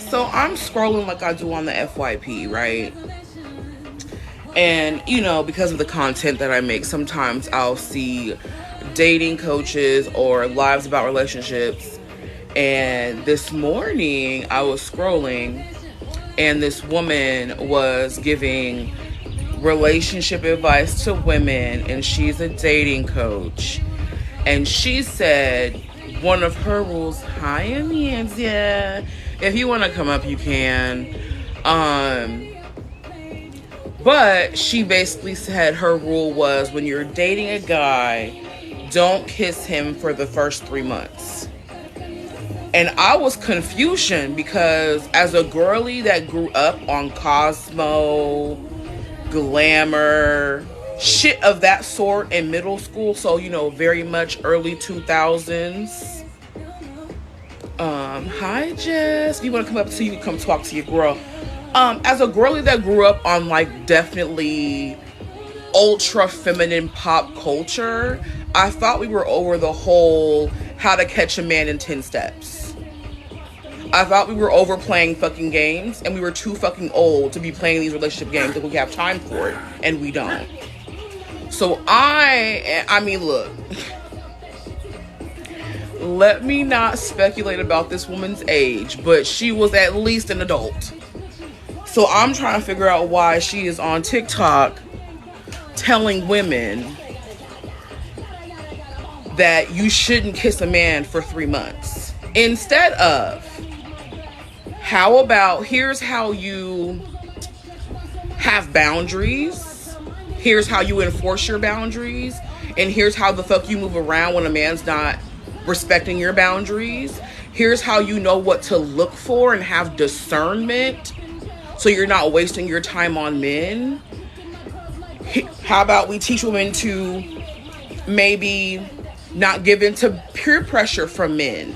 So I'm scrolling like I do on the FYP, right? And, because of the content that I make, sometimes I'll see dating coaches or lives about relationships. And this morning I was scrolling and this woman was giving relationship advice to women, and she's a dating coach. And she said one of her rules, hi Amelia, if you want to come up you can. But she basically said her rule was when you're dating a guy, don't kiss him for the first 3 months. And I was confusion because as a girly that grew up on Cosmo, Glamour, shit of that sort in middle school, so very much early 2000s. Hi Jess, if you want to come up so you can come talk to your girl. As a girly that grew up on like definitely ultra feminine pop culture, I thought we were over the whole how to catch a man in 10 steps. I thought we were over playing fucking games, and we were too fucking old to be playing these relationship games that we have time for it, and we don't. So I mean, look, let me not speculate about this woman's age, but she was at least an adult. So I'm trying to figure out why she is on TikTok telling women that you shouldn't kiss a man for 3 months. Instead of, how about, here's how you have boundaries, here's how you enforce your boundaries, and here's how the fuck you move around when a man's not respecting your boundaries. Here's how you know what to look for and have discernment so you're not wasting your time on men. How about we teach women to maybe not give in to peer pressure from men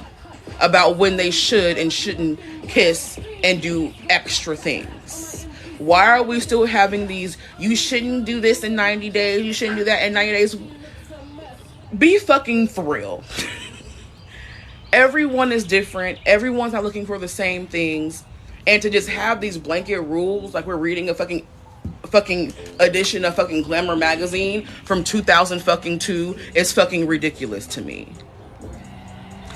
about when they should and shouldn't kiss and do extra things. Why are we still having these, you shouldn't do this in 90 days, you shouldn't do that in 90 days? Be fucking for real. Everyone is different. Everyone's not looking for the same things. And to just have these blanket rules, like we're reading a fucking edition of fucking Glamour magazine from 2002, is fucking ridiculous to me.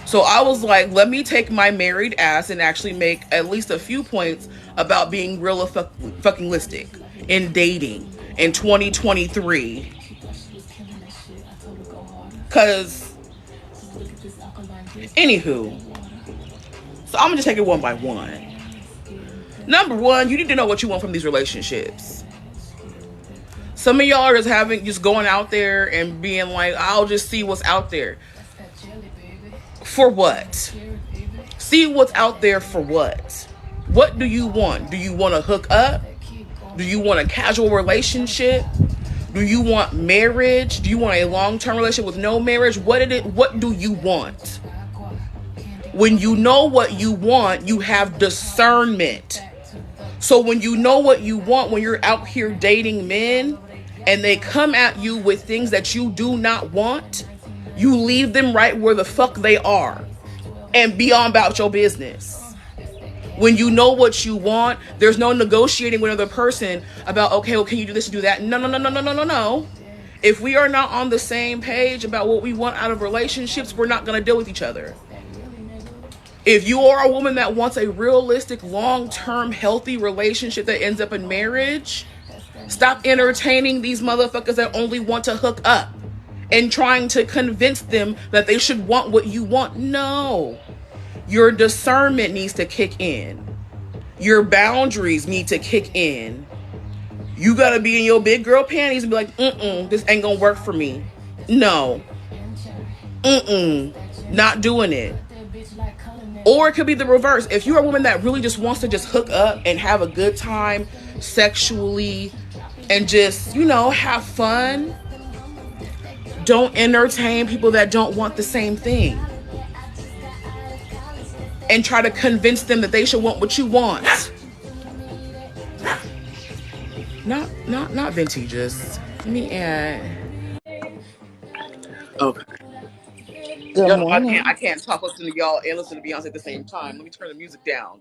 So I was like, let me take my married ass and actually make at least a few points about being real fucking listic in dating in 2023. Cause, anywho, so I'm gonna just take it one by one. Number one, you need to know what you want from these relationships. Some of y'all are just going out there and being like, I'll just see what's out there. For what? See what's out there for what? What do you want? Do you want to hook up? Do you want a casual relationship? Do you want marriage? Do you want a long-term relationship with no marriage? What do you want? When you know what you want, you have discernment. So when you know what you want, when you're out here dating men and they come at you with things that you do not want, you leave them right where the fuck they are and be on about your business. When you know what you want, there's no negotiating with another person about, okay, well, can you do this and do that? No. If we are not on the same page about what we want out of relationships, we're not going to deal with each other. If you are a woman that wants a realistic, long-term, healthy relationship that ends up in marriage, stop entertaining these motherfuckers that only want to hook up and trying to convince them that they should want what you want. No. Your discernment needs to kick in. Your boundaries need to kick in. You gotta be in your big girl panties and be like, this ain't gonna work for me. No. Not doing it. Or it could be the reverse. If you're a woman that really just wants to just hook up and have a good time sexually and just, have fun, don't entertain people that don't want the same thing. And try to convince them that they should want what you want. Not vintages. Let me add. Okay. Good Y'all know morning. I can't talk, listen to y'all and listen to Beyonce at the same time. Let me turn the music down.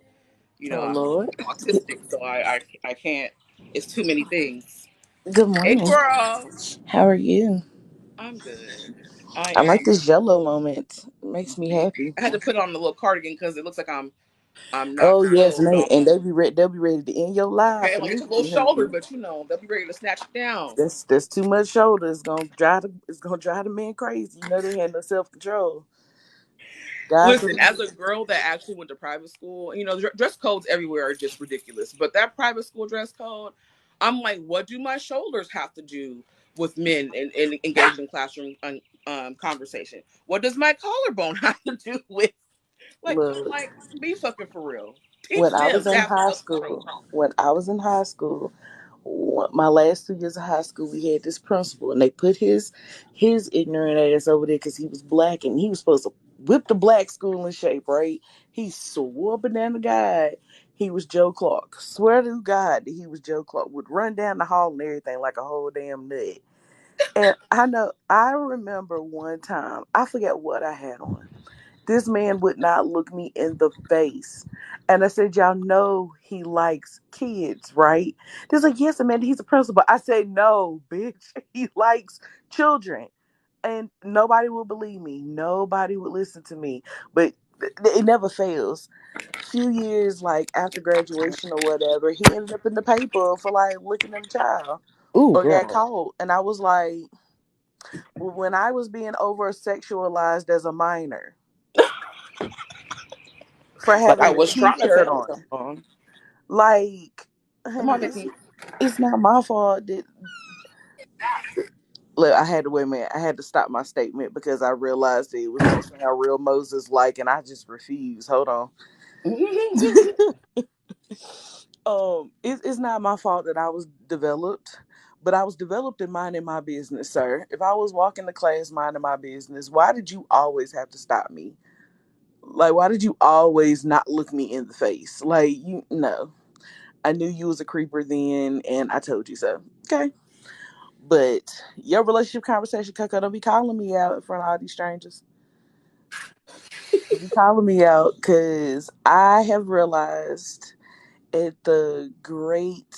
You know, Oh I'm Lord. autistic, so I can't. It's too many things. Good Hey, morning. girl. How are you? I'm good. I I like am. this yellow moment. It makes me happy. I had to put on the little cardigan because it looks like I'm not Oh yes, clothed and almost. they'll be ready to end your life Okay, for like me, it's a little shoulder, honey. but they'll be ready to snatch it down. That's too much shoulder. It's gonna drive the man crazy. You know they had no self control. God Listen, forbid. as a girl that actually went to private school, dress codes everywhere are just ridiculous. But that private school dress code, I'm like, what do my shoulders have to do with men and engaged in classroom conversation? What does my collarbone have to do with Look, like be fucking for real? Teach when I them was to in have high self control. school, when I was in high school, my last 2 years of high school, we had this principal, and they put his ignorant ass over there because he was black, and he was supposed to whip the black school in shape, right? He swore up and down the guy he was Joe Clark. Swear to God that he was Joe Clark. Would run down the hall and everything like a whole damn nut. And I remember one time, I forget what I had on. This man would not look me in the face. And I said, y'all know he likes kids, right? They're like, yes, Amanda, he's a principal. I said, no, bitch. He likes children. And nobody would believe me. Nobody would listen to me. But it never fails. Few years like after graduation or whatever, he ended up in the paper for like looking at a child Ooh, or got girl. caught. And I was like, when I was being over sexualized as a minor for Like I having a was trying to t-shirt tell on. someone. Like, Come honey, on, Nikki. it's not my fault that look, I had to wait a minute. I had to stop my statement because I realized that it was gonna sound real Moses like, and I just refused. Hold on. It's not my fault that I was developed, but I was developed in minding my business, sir. If I was walking the class minding my business, why did you always have to stop me? Like, why did you always not look me in the face? Like, you no. I knew you was a creeper then, and I told you so. Okay. But your relationship conversation, Coco, don't be calling me out in front of all these strangers. Don't be calling me out because I have realized at the great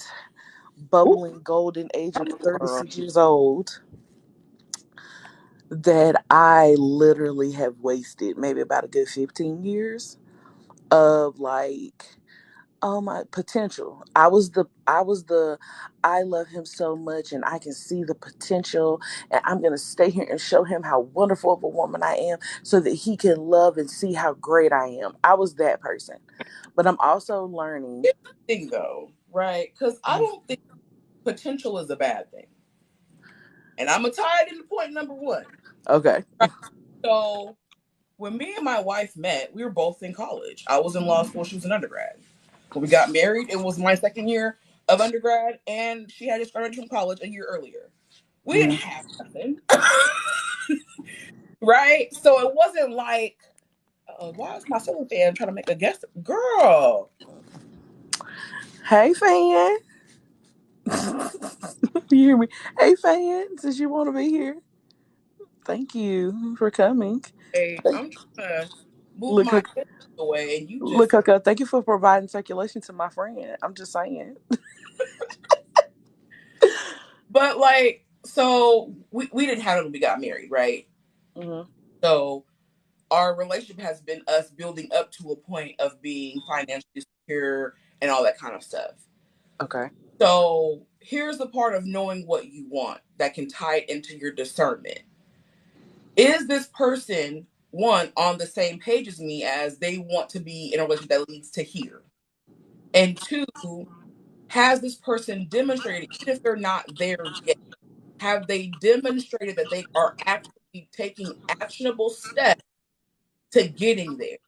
Ooh, bubbling golden age of girl. 36 years old that I literally have wasted maybe about a good 15 years of like, oh my potential. I love him so much and I can see the potential and I'm gonna stay here and show him how wonderful of a woman I am so that he can love and see how great I am. I was that person. But I'm also learning. Here's the thing, though, right? Because I don't think potential is a bad thing, and I'm gonna tie it into point number one. Okay. Right? So when me and my wife met, we were both in college. I was in law school; she was in undergrad. When we got married, it was my second year of undergrad, and she had just graduated from college a year earlier. We didn't Mhm. have nothing, right? So it wasn't like, why is my ceiling fan trying to make a guess? Girl, Hey fan. You hear me? Hey fan, since you want to be here. Thank you for coming. hey, I'm trying to move Look, my away, and you Look, just. Coco, thank you for providing circulation to my friend. I'm just saying. But like, so we didn't have it when we got married, right? Hmm. So our relationship has been us building up to a point of being financially secure and all that kind of stuff. Okay. So here's the part of knowing what you want that can tie it into your discernment. Is this person one on the same page as me as they want to be in a relationship that leads to here? And two, has this person demonstrated, even if they're not there yet, have they demonstrated that they are actually taking actionable steps to getting there?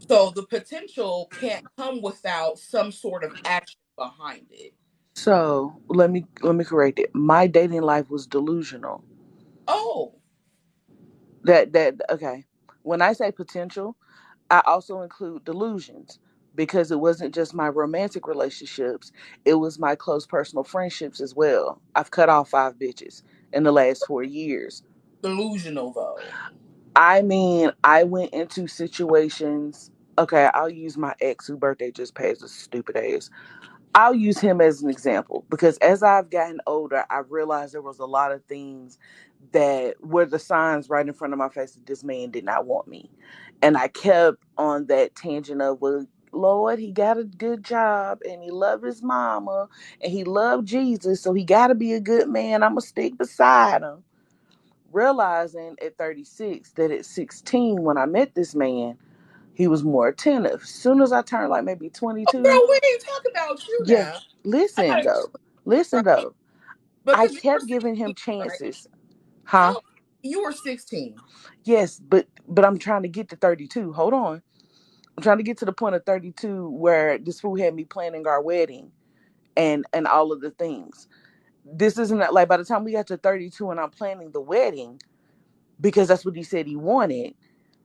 So the potential can't come without some sort of action behind it. So let me correct it. My dating life was delusional. Oh, That okay. When I say potential, I also include delusions because it wasn't just my romantic relationships, it was my close personal friendships as well. I've cut off 5 bitches in the last 4 years. delusional though. I mean, I went into situations. Okay, I'll use my ex whose birthday just passed, a stupid ass. I'll use him as an example because as I've gotten older, I realized there was a lot of things that were the signs right in front of my face that this man did not want me. And I kept on that tangent of, well, Lord, he got a good job and he loved his mama and he loved Jesus, so he got to be a good man. I'm going to stick beside him. Realizing at 36 that at 16, when I met this man, he was more attentive. Soon as I turned like maybe Oh, 22, girl, we ain't talking about you yeah, now. I listen gotta, though. Listen right? though. I Because you were kept giving him 16, right? chances. Huh? How you were 16. Yes, but I'm trying to get to 32. Hold on. I'm trying to get to the point of 32 where this fool had me planning our wedding and all of the things. This isn't that, like, by the time we got to 32 and I'm planning the wedding, because that's what he said he wanted.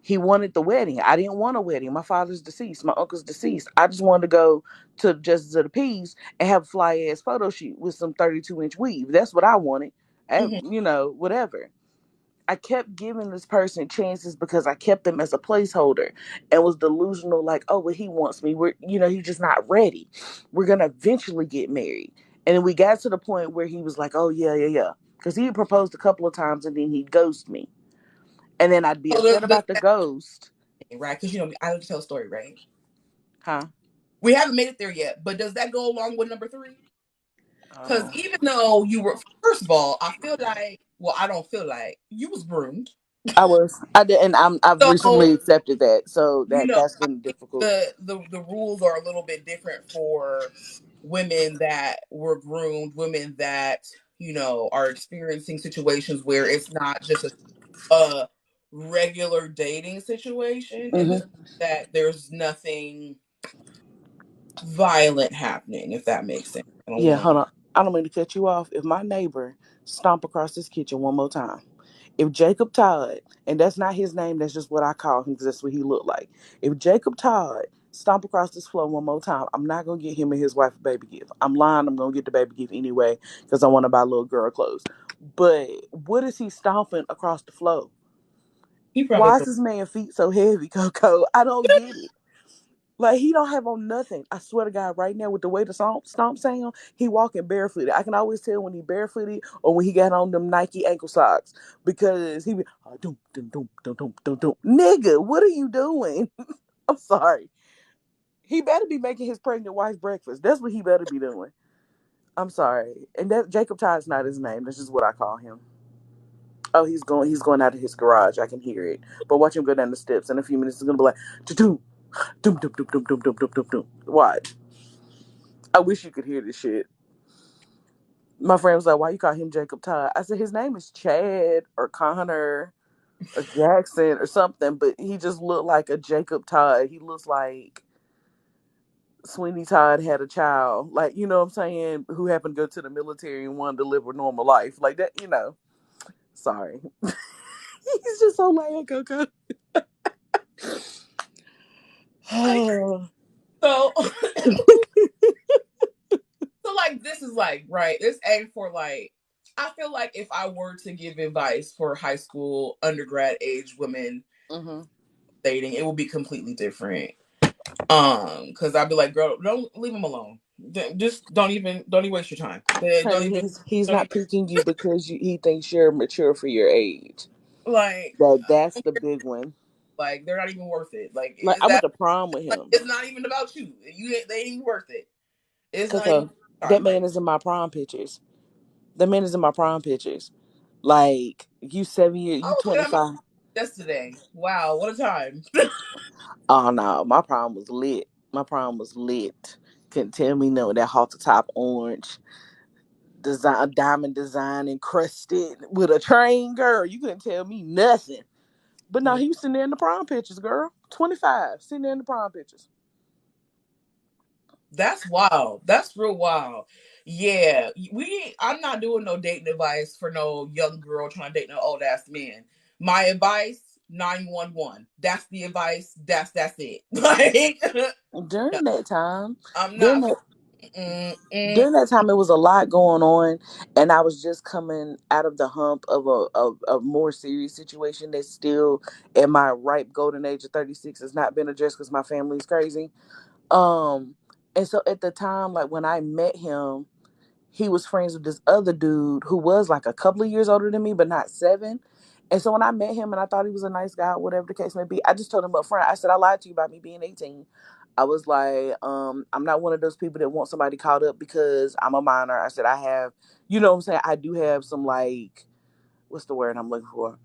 He wanted the wedding. I didn't want a wedding. My father's deceased. My uncle's deceased. I just wanted to go to Justice of the Peace and have a fly ass photo shoot with some 32-inch weave. That's what I wanted. And, Mhm. whatever. I kept giving this person chances because I kept them as a placeholder and was delusional, like, oh, well, he wants me. He's just not ready. We're going to eventually get married. And then we got to the point where he was like, oh, yeah, yeah, yeah. Because he had proposed a couple of times and then he'd ghost me. And then I'd be So upset about the ghost. right? Because I like to tell a story, right? Huh? We haven't made it there yet, but does that go along with number three? Because Oh. even though you were, first of all, I feel like, well, I don't feel like you was groomed. I was. I did, and I've So recently accepted that. So you know, that's I been think difficult. the rules are a little bit different for women that were groomed, women that are experiencing situations where it's not just a regular dating situation, in the sense Hmm. that there's nothing violent happening, if that makes sense. I don't Yeah, want hold on. I don't mean to cut you off. If my neighbor stomp across this kitchen one more time, if Jacob Todd, and that's not his name, that's just what I call him because that's what he looked like. If Jacob Todd stomp across this floor one more time, I'm not gonna get him and his wife a baby gift. I'm lying. I'm gonna get the baby gift anyway because I want to buy little girl clothes. But what is he stomping across the floor? he probably Why is feel this man feet so heavy, Coco? I don't get it. Like, he don't have on nothing. I swear to God, right now with the way the stomp sound, he walking barefooted. I can always tell when he barefooted or when he got on them Nike ankle socks because he be doom doom doom doom doom doom doom. Nigga, what are you doing? I'm sorry. He better be making his pregnant wife breakfast. That's what he better be doing. I'm sorry. And that Jacob Todd's not his name. That's just what I call him. Oh, he's going out of his garage. I can hear it. But watch him go down the steps. In a few minutes, it's gonna be like doom doom doom doom doom doom doom doom doom doom. Watch. I wish you could hear this shit. My friend was like, "Why you call him Jacob Todd?" I said, "His name is Chad or Connor or Jackson or something, but he just looked like a Jacob Todd. He looks like Sweeney Todd had a child, like, you know what I'm saying, who happened to go to the military and wanted to live a normal life, like that. Sorry, he's just so like Coco. like so. So like this is like right. It's aimed for like I feel like if I were to give advice for high school, undergrad age women Hmm. dating, it would be completely different. Because I'd be like, girl, don't leave him alone. Just don't even waste your time. Don't Honey, even he's don't not even picking you because he thinks you're mature for your age. like That's the big one. like they're not even worth it. Like Like, is I went that to prom with like him. it's not even about you. They ain't even worth it. It's not even Coco, that time right. man is in my prom pictures. That man is in my prom pictures. Like, you 7 years, I you was looking at my 25. yesterday. Wow, what a time. Oh no, my prom was lit. My prom was lit. Couldn't tell me no, that halter top orange design, diamond design encrusted with a train, girl. You couldn't tell me nothing. But no, he was sitting there in the prom pictures, girl. 25, sitting there in the prom pictures. That's wild. That's real wild. Yeah, I'm not doing no dating advice for no young girl trying to date no old ass man. My advice: 911. That's the advice. That's it. Like, no, During that time, I'm during not. that, During that time, it was a lot going on, and I was just coming out of the hump of a more serious situation that's still at my ripe golden age of 36 has not been addressed because my family's crazy. Um, and so at the time, like when I met him, he was friends with this other dude who was like a couple of years older than me, but not seven. And so when I met him and I thought he was a nice guy, whatever the case may be, I just told him up front. I said, I lied to you about me being 18. I was like, I'm not one of those people that want somebody caught up because I'm a minor. I said, I have, you know what I'm saying? I do have some, like, what's the word I'm looking for?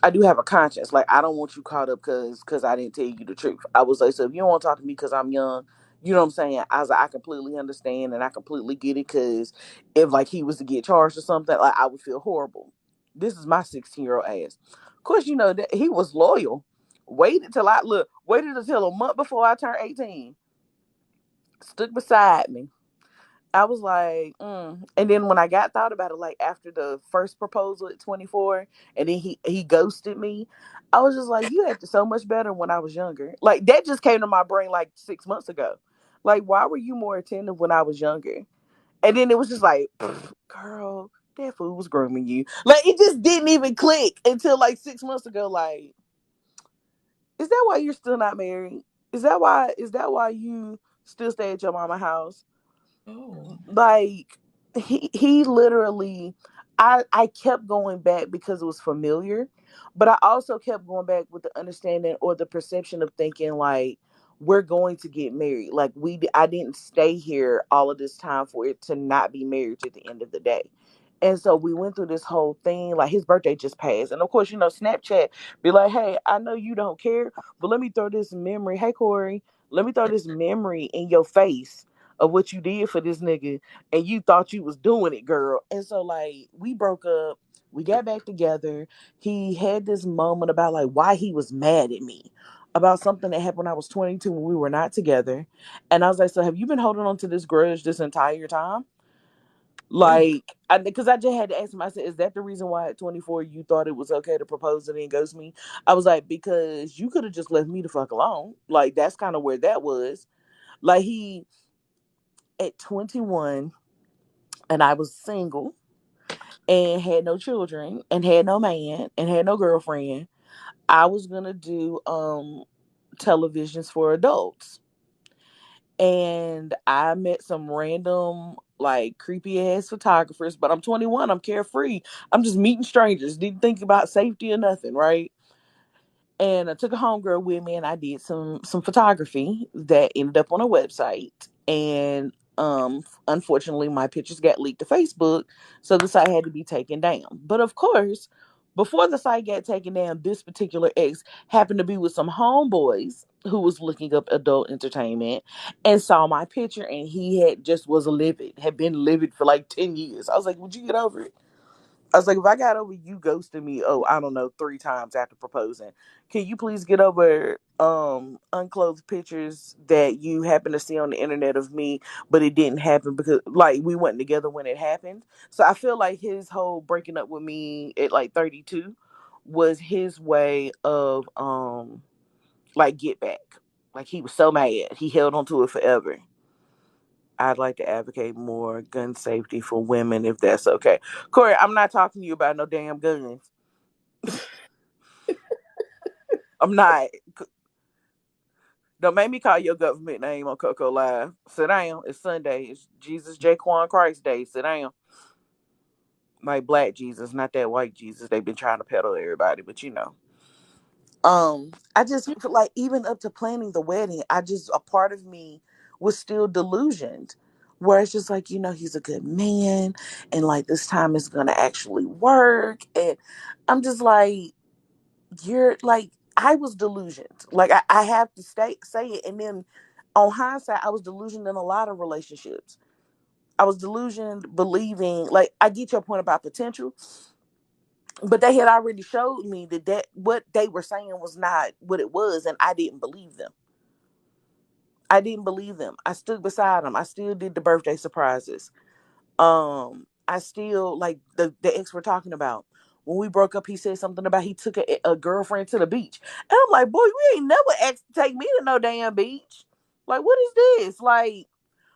I do have a conscience. Like, I don't want you caught up because I didn't tell you the truth. I was like, so if you don't want to talk to me because I'm young, you know what I'm saying? I was like, I completely understand and I completely get it because if like he was to get charged or something, like I would feel horrible. This is my 16-year-old ass. Of course, you know that he was loyal. Waited until a month before I turned 18. Stood beside me. I was like, And then when I got thought about it, like after the first proposal at 24, and then he ghosted me, I was just like, you acted so much better when I was younger. Like that just came to my brain like 6 months ago. Like, why were you more attentive when I was younger? And then it was just like, girl, that fool was grooming you. Like it just didn't even click until like 6 months ago. Like, is that why you're still not married? Is that why you still stay at your mama house? Oh. Like he literally I kept going back because it was familiar, but I also kept going back with the understanding or the perception of thinking like we're going to get married. Like I didn't stay here all of this time for it to not be married at the end of the day. And so we went through this whole thing. Like his birthday just passed, and of course, you know, Snapchat be like, "Hey, I know you don't care, but let me throw this memory. Hey, Corey, let me throw this memory in your face of what you did for this nigga, and you thought you was doing it, girl." And so, like, we broke up. We got back together. He had this moment about like why he was mad at me about something that happened when I was 22 when we were not together. And I was like, "So have you been holding on to this grudge this entire time?" Mm. Like, because I just had to ask him, I said, is that the reason why at 24 you thought it was okay to propose and then ghost me? I was like, because you could have just left me the fuck alone. Like, that's kind of where that was. Like, at 21, and I was single and had no children and had no man and had no girlfriend, I was going to do televisions for adults. And I met some random like creepy ass photographers, but I'm 21, I'm carefree. I'm just meeting strangers, didn't think about safety or nothing, right? And I took a homegirl with me and I did some photography that ended up on a website. And unfortunately my pictures got leaked to Facebook, so the site had to be taken down. But of course, before the site got taken down, this particular ex happened to be with some homeboys who was looking up adult entertainment and saw my picture, and he had just was livid, had been livid for like 10 years. I was like, would you get over it? I was like, if I got over you ghosting me, oh, I don't know, 3 times after proposing, can you please get over unclothed pictures that you happen to see on the internet of me, but it didn't happen because like we weren't together when it happened. So I feel like his whole breaking up with me at like 32 was his way of like get back. Like he was so mad. He held on to it forever. I'd like to advocate more gun safety for women if that's okay. Corey, I'm not talking to you about no damn guns. I'm not. Don't make me call your government name on Coco Live. Sit down. It's Sunday. It's Jesus Jaquan Christ Day. Sit down. Like black Jesus, not that white Jesus. They've been trying to peddle everybody, but you know. I just feel like even up to planning the wedding, I just a part of me was still delusioned. Where it's just like, you know, he's a good man and like this time is gonna actually work. And I'm just like, you're like I was delusioned. Like I have to say it. And then on hindsight, I was delusioned in a lot of relationships. I was delusioned believing like I get your point about potential, but they had already showed me that what they were saying was not what it was, and I didn't believe them. I didn't believe them. I stood beside them. I still did the birthday surprises. I still like the ex we're talking about. When we broke up, he said something about he took a girlfriend to the beach, and I'm like, boy, you ain't never asked to take me to no damn beach. Like, what is this? Like,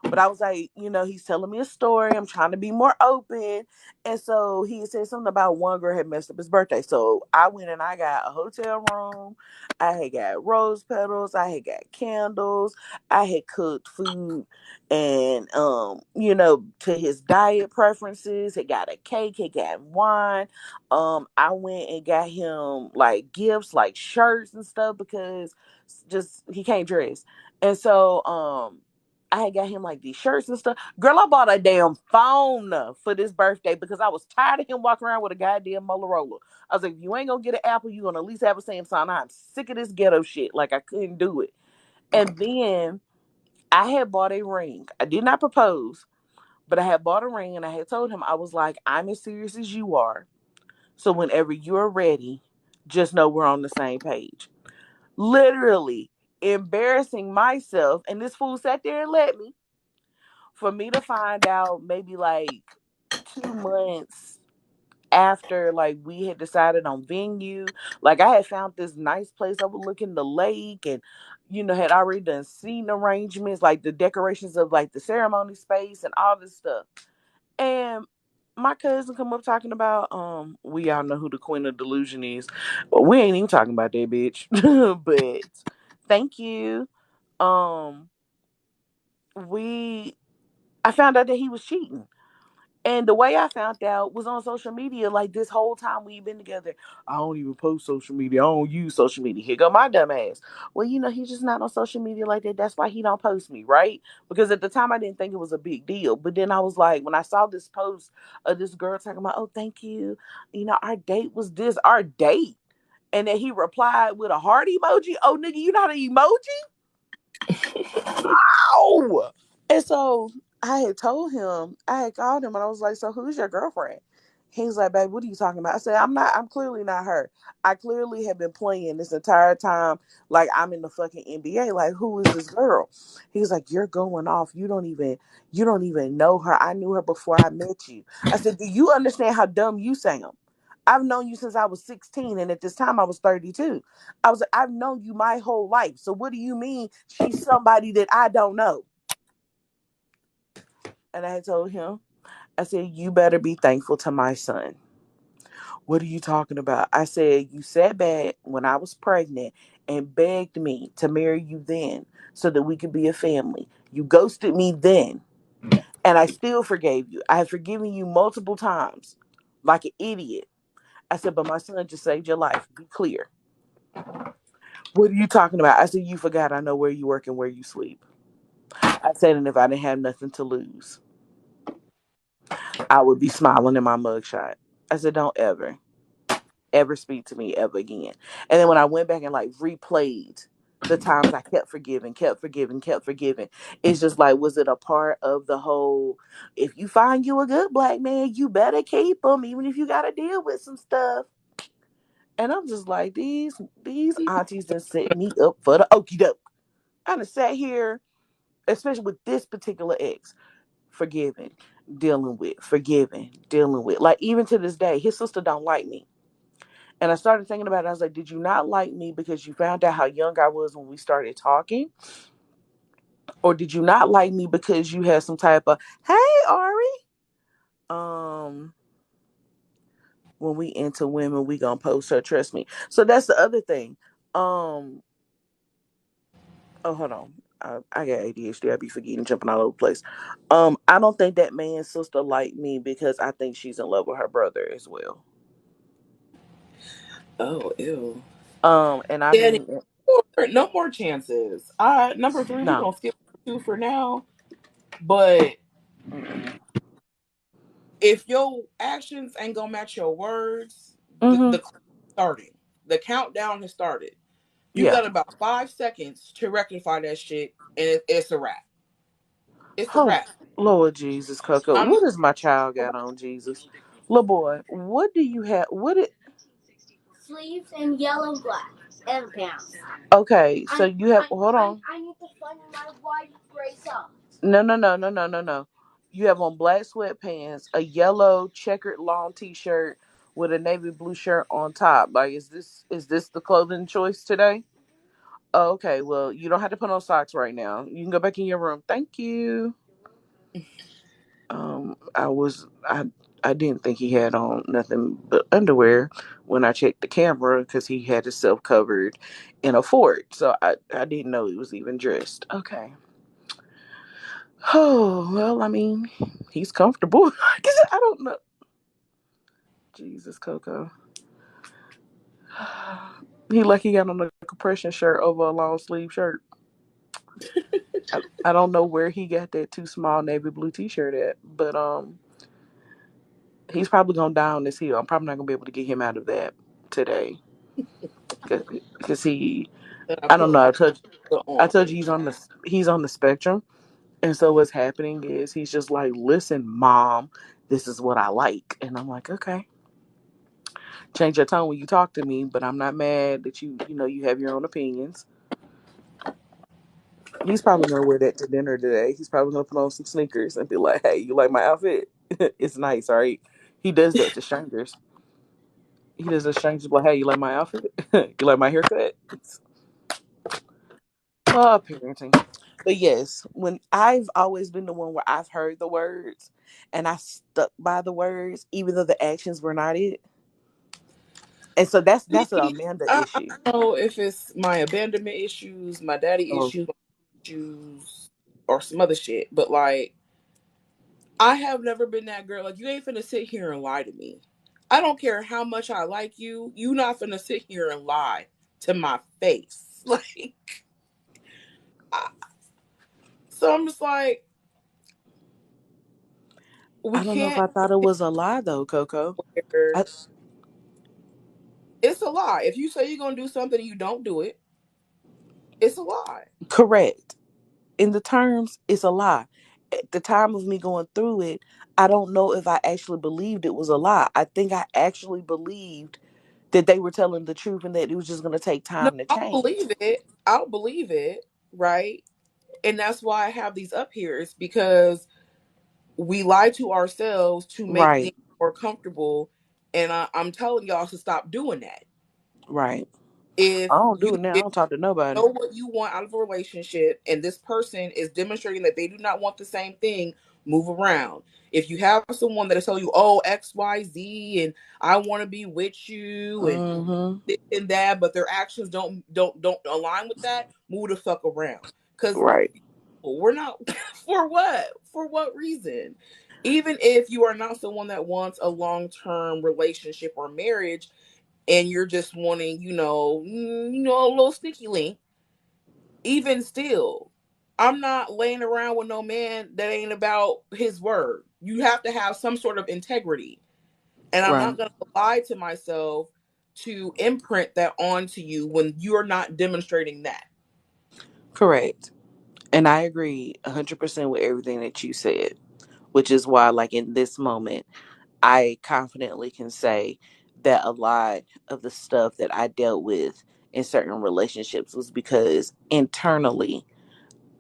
But I was like, he's telling me a story. I'm trying to be more open. And so he said something about one girl had messed up his birthday. So I went and I got a hotel room. I had got rose petals. I had got candles. I had cooked food and to his diet preferences. He got a cake, he got wine. I went and got him like gifts, like shirts and stuff because just he can't dress. And so I had got him like these shirts and stuff. Girl, I bought a damn phone for this birthday because I was tired of him walking around with a goddamn Motorola. I was like, if you ain't gonna get an Apple, you gonna at least have a Samsung. I'm sick of this ghetto shit. Like I couldn't do it. And then I had bought a ring. I did not propose, but I had bought a ring and I had told him, I was like, I'm as serious as you are. So whenever you're ready, just know we're on the same page. Literally embarrassing myself. And this fool sat there and let me. For me to find out maybe like 2 months after like we had decided on venue, like I had found this nice place overlooking the lake and had already done scene arrangements, like the decorations of like the ceremony space and all this stuff. And my cousin come up talking about we all know who the queen of delusion is. Well, we ain't even talking about that bitch. But thank you. Um we I found out that he was cheating. And the way I found out was on social media. Like this whole time we've been together, I don't even post social media. I don't use social media. Here go my dumb ass. Well, he's just not on social media like that. That's why he don't post me, right? Because at the time I didn't think it was a big deal. But then I was like, when I saw this post of this girl talking about, oh, thank you. Our date was this, our date. And then he replied with a heart emoji. Oh, nigga, you not an emoji? Ow! And so I had told him, I had called him and I was like, so who's your girlfriend? He's like, babe, what are you talking about? I said, I'm clearly not her. I clearly have been playing this entire time like I'm in the fucking NBA. Like, who is this girl? He's like, you're going off. You don't even know her. I knew her before I met you. I said, do you understand how dumb you sound? I've known you since I was 16, and at this time I was 32. I was like, I've known you my whole life. So what do you mean she's somebody that I don't know? And I told him, I said, you better be thankful to my son. What are you talking about? I said, you sat back when I was pregnant and begged me to marry you then so that we could be a family. You ghosted me then, and I still forgave you. I have forgiven you multiple times like an idiot. I said, but my son just saved your life. Be clear. What are you talking about? I said, you forgot I know where you work and where you sleep. I said, and if I didn't have nothing to lose, I would be smiling in my mugshot. I said, don't ever speak to me ever again. And then when I went back and like replayed the times I kept forgiving, kept forgiving, kept forgiving, it's just like, was it a part of the whole, if you find you a good black man, you better keep him, even if you got to deal with some stuff. And I'm just like, these aunties done set me up for the okey doke. I done sat here, especially with this particular ex, forgiving, dealing with, forgiving, dealing with. Like even to this day, his sister don't like me. And I started thinking about it. I was like, did you not like me because you found out how young I was when we started talking? Or did you not like me because you had some type of, hey, Ari? Um, when we into women, we gonna post her, trust me. So that's the other thing. Um, oh, hold on. I got ADHD. I be forgetting, jumping all over the place. I don't think that man's sister liked me because I think she's in love with her brother as well. Oh, ew. And I Danny, mean, no more chances. Number three, we no. gonna skip two for now. But Mm-mm. if your actions ain't gonna match your words, Mm-hmm. the starting, the countdown has started. You Yeah. got about 5 seconds to rectify that shit, and it's a wrap. It's a Oh, wrap. Lord Jesus, Coco. I'm What does my child got on, Jesus? Little boy, what do you have? What it? Sleeves and yellow black and pants. Okay, so you have. Hold on. I need to find my white gray socks. No, no, no, no, no, no, no. You have on black sweatpants, a yellow checkered long T-shirt with a navy blue shirt on top. Like, is this the clothing choice today? Oh, okay. Well, you don't have to put on socks right now. You can go back in your room. Thank you. I didn't think he had on nothing but underwear when I checked the camera because he had himself covered in a fort. So I didn't know he was even dressed. Okay. Oh, well, I mean, he's comfortable. I guess I don't know. Jesus, Coco. He like he got on a compression shirt over a long sleeve shirt. I don't know where he got that too small navy blue t-shirt at, but he's probably gonna die on this hill. I'm probably not gonna be able to get him out of that today because he. That I I don't put know. put I on. told you he's on the spectrum, and so what's happening is he's just like, listen, mom, this is what I like, and I'm like, okay, change your tone when you talk to me, but I'm not mad that you have your own opinions. He's probably gonna wear that to dinner today. He's probably gonna put on some sneakers and be like, "Hey, you like my outfit? It's nice, all right." He does that to strangers. He does to strangers like, "Hey, you like my outfit? You like my haircut?" Parenting. But yes, when I've always been the one where I've heard the words and I stuck by the words, even though the actions were not it. And so that's an See, Amanda I issue. don't know if it's my abandonment issues, my daddy Oh, issues, or some other shit. But like, I have never been that girl. Like, you ain't finna sit here and lie to me. I don't care how much I like you. You not finna sit here and lie to my face. Like, I, so I'm just like, we I don't know if can't I thought it was a lie though, Coco. wear. I, It's a lie. If you say you're gonna do something and you don't do it, it's a lie. correct. In the terms, it's a lie. At the time of me going through it, I don't know if I actually believed it was a lie. I think I actually believed that they were telling the truth and that it was just going to take No, time to I'll change. believe it. I'll believe it, right? And that's why I have these up here. It's because we lie to ourselves to make Right, things more comfortable. And I'm telling y'all to stop doing that. right. If I don't you do it now. I if don't talk to nobody. know what you want out of a relationship and this person is demonstrating that they do not want the same thing, move around. If you have someone that is telling you, oh, XYZ and I want to be with you and Mm-hmm. this and that, but their actions don't align with that, move the fuck around. Because Right, we're not for what? For what reason? Even if you are not someone that wants a long-term relationship or marriage and you're just wanting, a little sneaky link, even still, I'm not laying around with no man that ain't about his word. You have to have some sort of integrity. And I'm right. not going to lie to myself to imprint that onto you when you're not demonstrating that. Correct. And I agree 100% with everything that you said, which is why, like, in this moment, I confidently can say that a lot of the stuff that I dealt with in certain relationships was because internally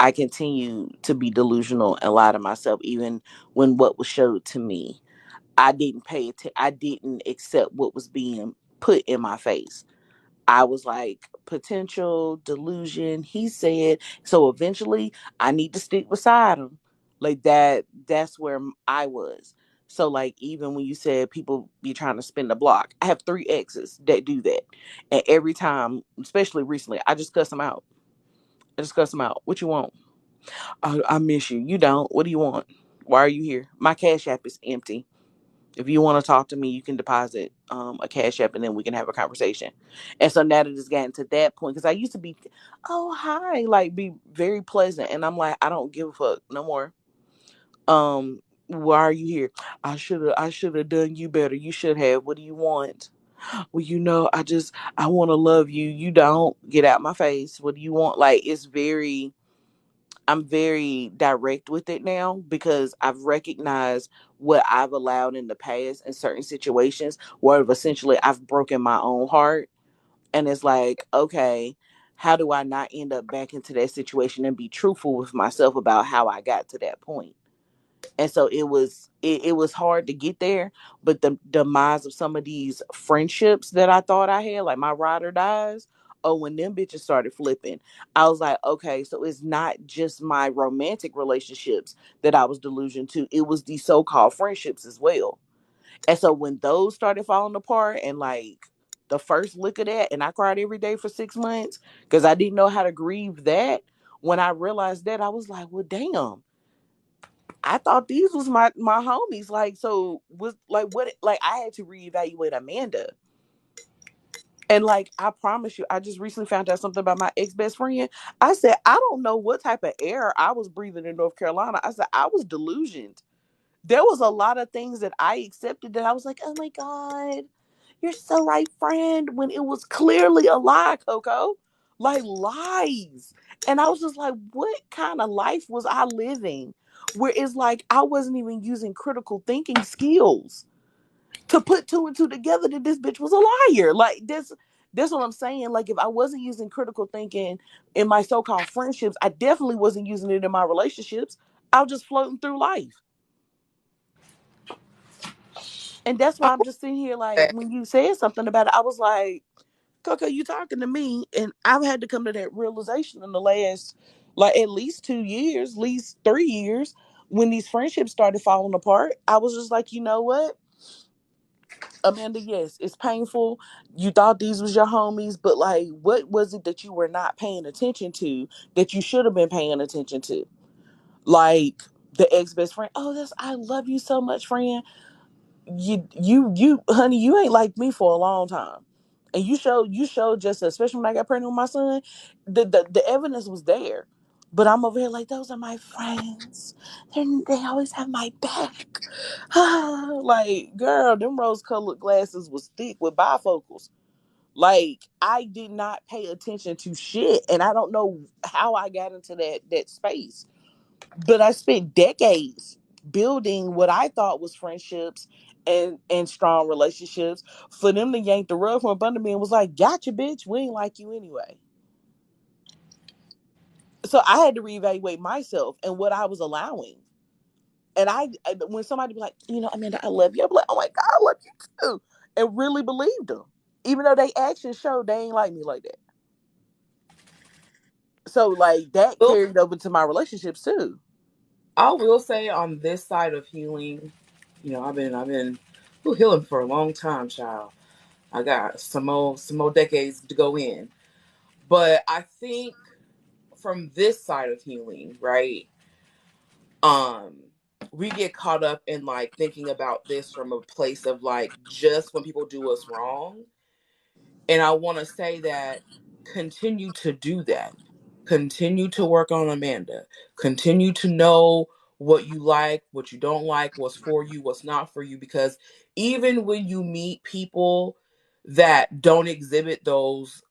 I continue to be delusional and lie to myself, even when what was showed to me, I didn't pay attention. I didn't accept what was being put in my face. I was like, potential delusion. He said, so eventually I need to stick beside him. Like that, that's where I was. So, like, even when you said people be trying to spin the block, I have 3 exes that do that. And every time, especially recently, I just cuss them out. I just cuss them out. What you want? I miss you. You don't. What do you want? Why are you here? My Cash App is empty. If you want to talk to me, you can deposit a Cash App and then we can have a conversation. And so now that it's gotten to that point, because I used to be, oh, hi, like be very pleasant. And I'm like, I don't give a fuck no more. Why are you here? I should have done you better. You should have. What do you want? Well, I want to love you. You don't. Get out my face. What do you want? Like, I'm very direct with it now because I've recognized what I've allowed in the past in certain situations where essentially I've broken my own heart. And it's like, okay, how do I not end up back into that situation and be truthful with myself about how I got to that point? And so it was hard to get there, but the demise of some of these friendships that I thought I had, like my ride or dies, oh, when them bitches started flipping, I was like, okay, so it's not just my romantic relationships that I was delusional to. It was the so-called friendships as well. And so when those started falling apart, and like the first look of that, and I cried every day for 6 months because I didn't know how to grieve that. When I realized that, I was like, well, damn, I thought these was my homies. Like, so was like what? Like, I had to reevaluate Amanda. And like, I promise you, I just recently found out something about my ex best friend. I said, I don't know what type of air I was breathing in North Carolina. I said, I was delusioned. There was a lot of things that I accepted that I was like, oh my God, you're so right, friend, when it was clearly a lie, Coco. Like, lies. And I was just like, what kind of life was I living? Where it's like I wasn't even using critical thinking skills to put two and two together that this bitch was a liar. Like, that's what I'm saying. Like, if I wasn't using critical thinking in my so-called friendships, I definitely wasn't using it in my relationships. I was just floating through life. And that's I why I'm would just sitting here, like, say, when you said something about it, I was like, Coco, you talking to me? And I've had to come to that realization in the last, like, at least 2 years, at least 3 years, when these friendships started falling apart. I was just like, you know what, Amanda, yes, it's painful. You thought these was your homies, but like, what was it that you were not paying attention to that you should have been paying attention to? Like, the ex best friend. Oh, that's, I love you so much, friend. You honey, you ain't like me for a long time. And you showed just, especially when I got pregnant with my son, the evidence was there. But I'm over here like, those are my friends. They always have my back. Like, girl, them rose colored glasses was thick with bifocals. Like, I did not pay attention to shit. And I don't know how I got into that space. But I spent decades building what I thought was friendships and strong relationships, for them to yank the rug from under me and was like, gotcha, bitch, we ain't like you anyway. So I had to reevaluate myself and what I was allowing. And when somebody be like, Amanda, I love you, I'm like, oh my God, I love you too. And really believed them. Even though they actions showed they ain't like me like that. So like that well, carried over to my relationships too. I will say on this side of healing, I've been healing for a long time, child. I got some more decades to go in. But I think from this side of healing, right? Um, we get caught up in like thinking about this from a place of like just when people do us wrong. And I want to say that continue to do that. Continue to work on Amanda. Continue to know what you like, what you don't like, what's for you, what's not for you. Because even when you meet people that don't exhibit those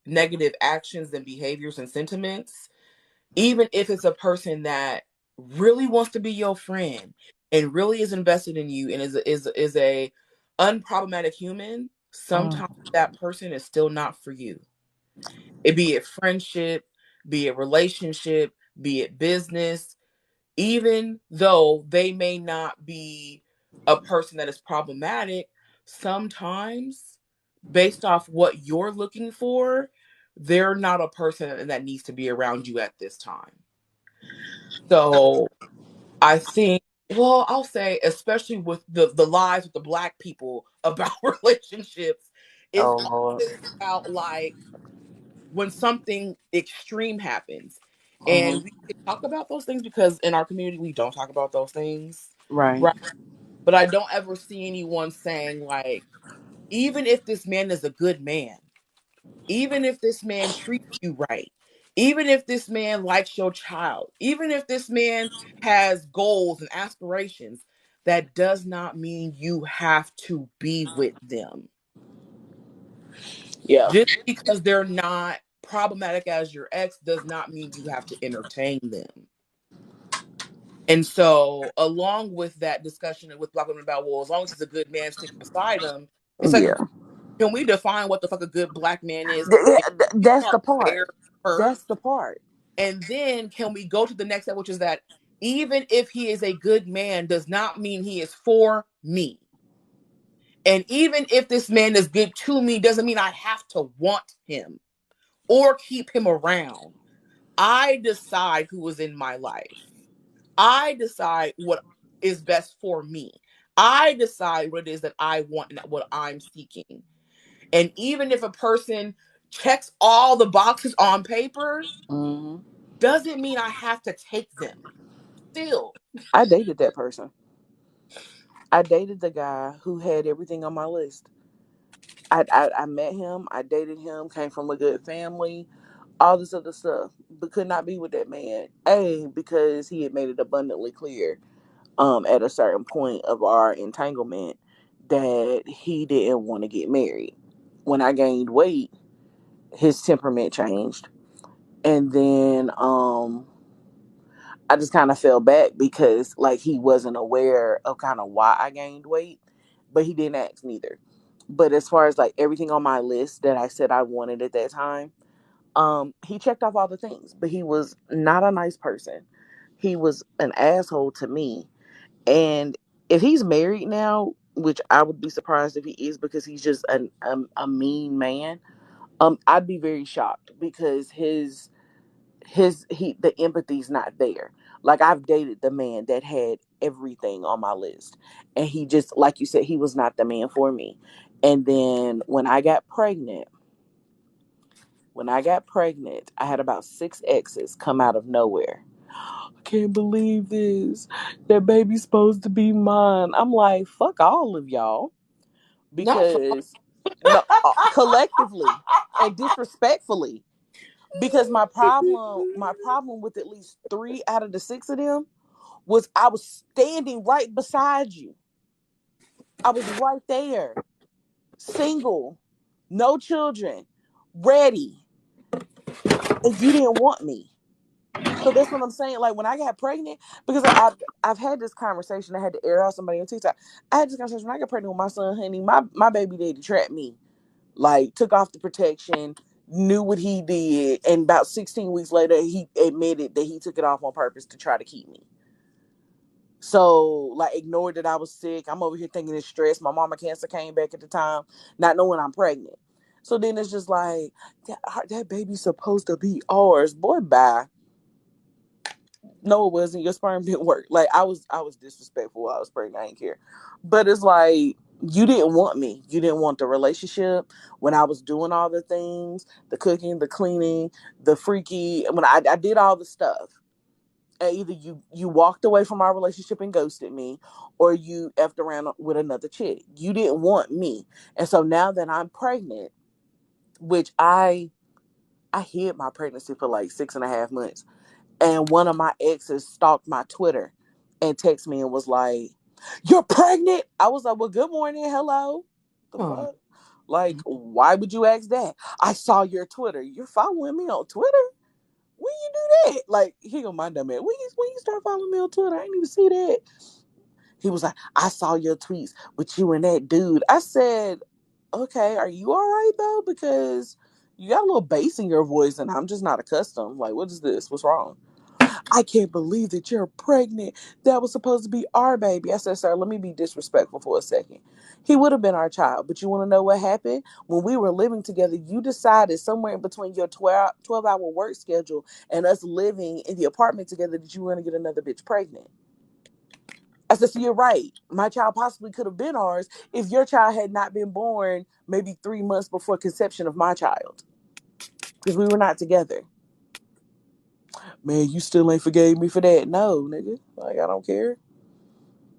negative actions and behaviors and sentiments, even if it's a person that really wants to be your friend and really is invested in you and is a unproblematic human, sometimes Mm. that person is still not for you. It be it friendship, be it relationship, be it business, even though they may not be a person that is problematic, sometimes based off what you're looking for, they're not a person that needs to be around you at this time. So I think, well, I'll say, especially with the lives with the black people about relationships, it's Oh Lord. always about like when something extreme happens. And Mhm. we can talk about those things because in our community we don't talk about those things. Right. Right. But I don't ever see anyone saying like, even if this man is a good man, even if this man treats you right, even if this man likes your child, even if this man has goals and aspirations, that does not mean you have to be with them. Yeah. Just because they're not problematic as your ex does not mean you have to entertain them. And so, along with that discussion with black women about, well, as long as he's a good man sticking beside him, it's like, Yeah. can we define what the fuck a good black man is? Yeah, And we that's start the part. there first. That's the part. And then can we go to the next step, which is that even if he is a good man, does not mean he is for me. And even if this man is good to me, doesn't mean I have to want him. or keep him around. I decide who is in my life. I decide what is best for me. I decide what it is that I want and what I'm seeking. And even if a person checks all the boxes on paper, Mm-hmm. doesn't mean I have to take them. Still. I dated that person. I dated the guy who had everything on my list. I met him. I dated him. Came from a good family. All this other stuff, but could not be with that man. A, because he had made it abundantly clear, at a certain point of our entanglement, that he didn't want to get married. When I gained weight, his temperament changed, and then I just kind of fell back because like he wasn't aware of kind of why I gained weight, but he didn't ask neither. But as far as like everything on my list that I said I wanted at that time, he checked off all the things, but he was not a nice person. He was an asshole to me. And if he's married now, which I would be surprised if he is because he's just a mean man, I'd be very shocked because the empathy's not there. Like I've dated the man that had everything on my list, and he just, like you said, he was not the man for me. And then when I got pregnant, I had about 6 exes come out of nowhere. I can't believe this. That baby's supposed to be mine. I'm like, fuck all of y'all. Not for Because, no, collectively and disrespectfully. Because my problem with at least 3 out of the 6 of them was I was standing right beside you. I was right there, single, no children, ready, and you didn't want me. So that's what I'm saying. Like when I got pregnant, because I've had this conversation. I had to air out somebody on TikTok. I had this conversation when I got pregnant with my son, honey. My baby daddy trapped me. Like took off the protection, knew what he did, and about 16 weeks later, he admitted that he took it off on purpose to try to keep me. So like ignored that I was sick. I'm over here thinking it's stress. My mama cancer came back at the time, not knowing I'm pregnant. So then it's just like that baby's supposed to be ours. Boy, bye. No, it wasn't. Your sperm didn't work. Like I was disrespectful while I was pregnant. I didn't care. But it's like you didn't want me. You didn't want the relationship when I was doing all the things, the cooking, the cleaning, the freaky. When I did all the stuff, and either you walked away from our relationship and ghosted me, or you effed around with another chick. You didn't want me, and so now that I'm pregnant, which I hid my pregnancy for like 6.5 months, and one of my exes stalked my Twitter and texted me and was like, "You're pregnant?" I was like, "Well, good morning, hello." The oh. fuck? Like, why would you ask that? I saw your Twitter. You're following me on Twitter? When you do that? Like, he go my dumb man. When you start following me on Twitter, I didn't even see that. He was like, I saw your tweets with you and that dude. I said, okay, are you all right though? Because you got a little bass in your voice and I'm just not accustomed. Like, what is this? What's wrong? I can't believe that you're pregnant. That was supposed to be our baby. I said, sir, let me be disrespectful for a second. He would have been our child. But you want to know what happened? When we were living together, you decided somewhere in between your 12-hour work schedule and us living in the apartment together that you were going to get another bitch pregnant. I said, so you're right. My child possibly could have been ours if your child had not been born maybe 3 months before conception of my child. Because we were not together. Man, you still ain't forgave me for that. No, nigga. Like, I don't care.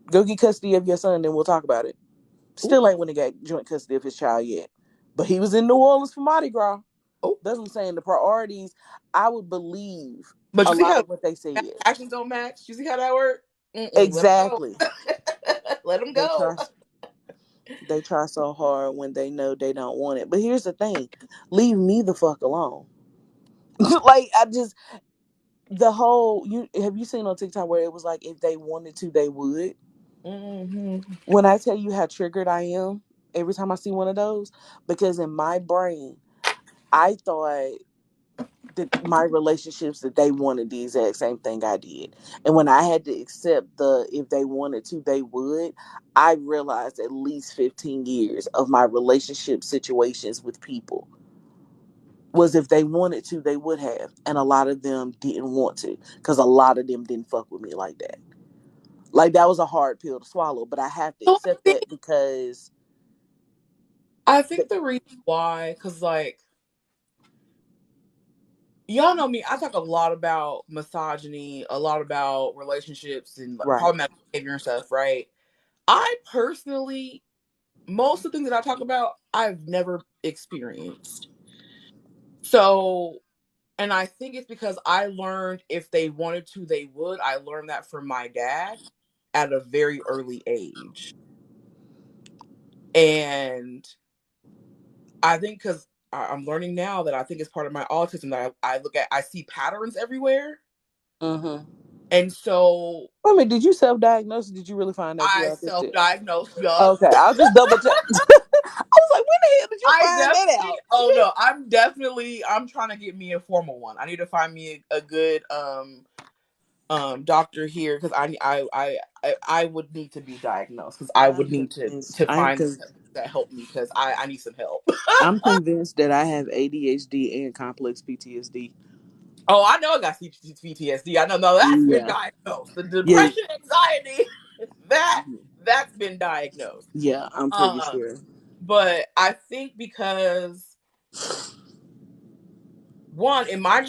Go get custody of your son, then we'll talk about it. Ooh. Still ain't when they got joint custody of his child yet. But he was in New Orleans for Mardi Gras. Oh. That's what I'm saying. The priorities, I would believe But a you see lot how of what they said. actions don't match? You see how that works? Let them go. Exactly. Let them They go. try they try so hard when they know they don't want it. But here's the thing. Leave me the fuck alone. Like I just the whole you have you seen on TikTok where it was like if they wanted to they would. Mm-hmm. When I tell you how triggered I am every time I see one of those, because in my brain, I thought that my relationships that they wanted the exact same thing I did. And when I had to accept the if they wanted to, they would, I realized at least 15 years of my relationship situations with people. was if they wanted to, they would have. And a lot of them didn't want to because a lot of them didn't fuck with me like that. Like, that was a hard pill to swallow, but I have to So accept that because. I think the reason why, because like y'all know me, I talk a lot about misogyny, a lot about relationships and like, Right. problematic behavior and stuff, right? I personally, most of the things that I talk about, I've never experienced. So, and I think it's because I learned if they wanted to, they would. I learned that from my dad at a very early age. And I think because I'm learning now that I think it's part of my autism that I see patterns everywhere. Mm-hmm. And so I mean, did you self-diagnose or did you really find out you're I autistic? self-diagnosed, yup. Okay, I'll just double check. I was like, when the hell did you I find that definitely, out? oh no, I'm trying to get me a formal one. I need to find me a good doctor here because I would need to be diagnosed because I would I'm need convinced. to find that help me because I need some help. I'm convinced that I have ADHD and complex PTSD. Oh, I know I got PTSD. I know, no, that's been Yeah. diagnosed. The Yeah. depression, anxiety, that that's been diagnosed. Yeah, I'm pretty Um, sure. but I think because one in my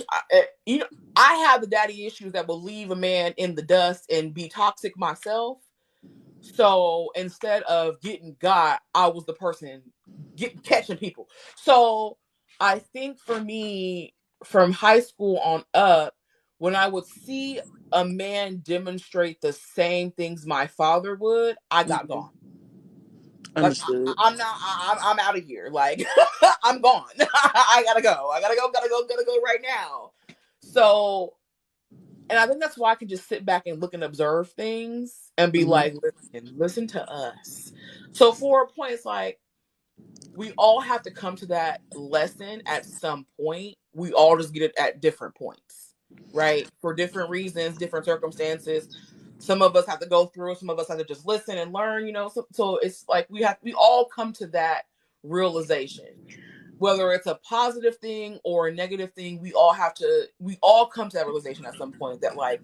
you know I have the daddy issues that will leave a man in the dust and be toxic myself. So instead of getting got, I was the person catching people. So I think for me, from high school on up, when I would see a man demonstrate the same things my father would, I got Hmm. gone. Like Understood. I'm not. I'm out of here. Like I'm gone. I gotta go. I gotta go. Gotta go right now. So, and I think that's why I can just sit back and look and observe things and be Hmm. like, listen to us. So for a point, it's like we all have to come to that lesson at some point. We all just get it at different points, right? For different reasons, different circumstances. Some of us have to go through, some of us have to just listen and learn, so it's like we all come to that realization. Whether it's a positive thing or a negative thing, we all come to that realization at some point that like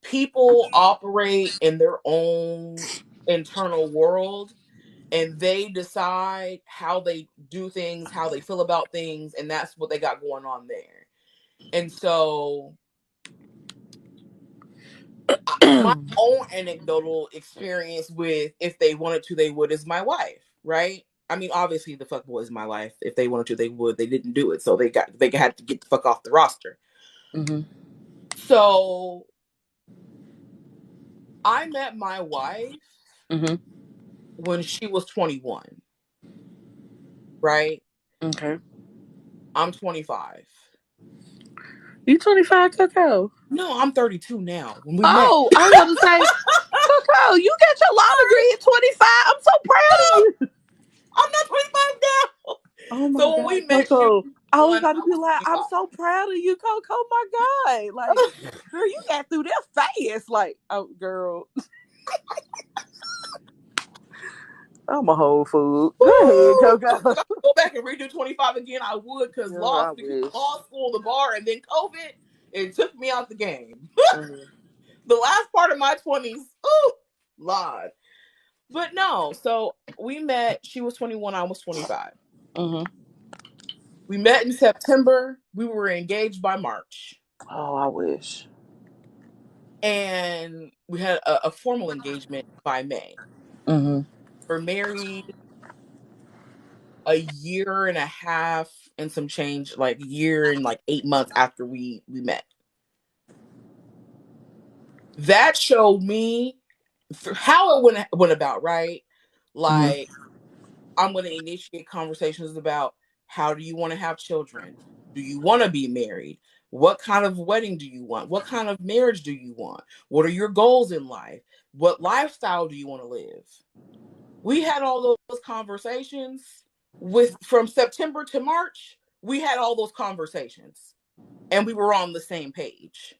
people operate in their own internal world and they decide how they do things, how they feel about things, and that's what they got going on there. And so, my own anecdotal experience with if they wanted to, they would is my wife, right? I mean, obviously, the fuck boy is my life. If they wanted to, they would. They didn't do it, so they had to get the fuck off the roster. Hmm. So I met my wife Hmm. when she was 21, right? Okay. I'm 25. You 25, Coco? No, I'm 32 now. When we met, Oh, I was about to say, Coco, you got your law degree at 25. I'm so proud of you. I'm not 25 now. Oh my So when we God, met, she was Coco. I was 1. about to I be was like, I'm 25. so proud of you, Coco. My God. Like, girl, you got through that fast. Like, oh, girl, I'm a whole food. Go ahead, Woo! Coco. If I could go back and redo 25 again, I would because Girl, I between wish. law school, the bar, and then COVID, it took me out the game. Mm-hmm. The last part of my 20s, ooh, Lord. But no, so we met. She was 21, I was 25. Mm-hmm. We met in September. We were engaged by March. Oh, I wish. And we had a formal engagement by May. Mm-hmm. We're married a year and a half and some change, like a year and like 8 months after we met. That showed me how it went about, right? Mm-hmm. Like I'm going to initiate conversations about how do you want to have children? Do you want to be married? What kind of wedding do you want? What kind of marriage do you want? What are your goals in life? What lifestyle do you want to live? We had all those conversations with from September to March. We had all those conversations and we were on the same page.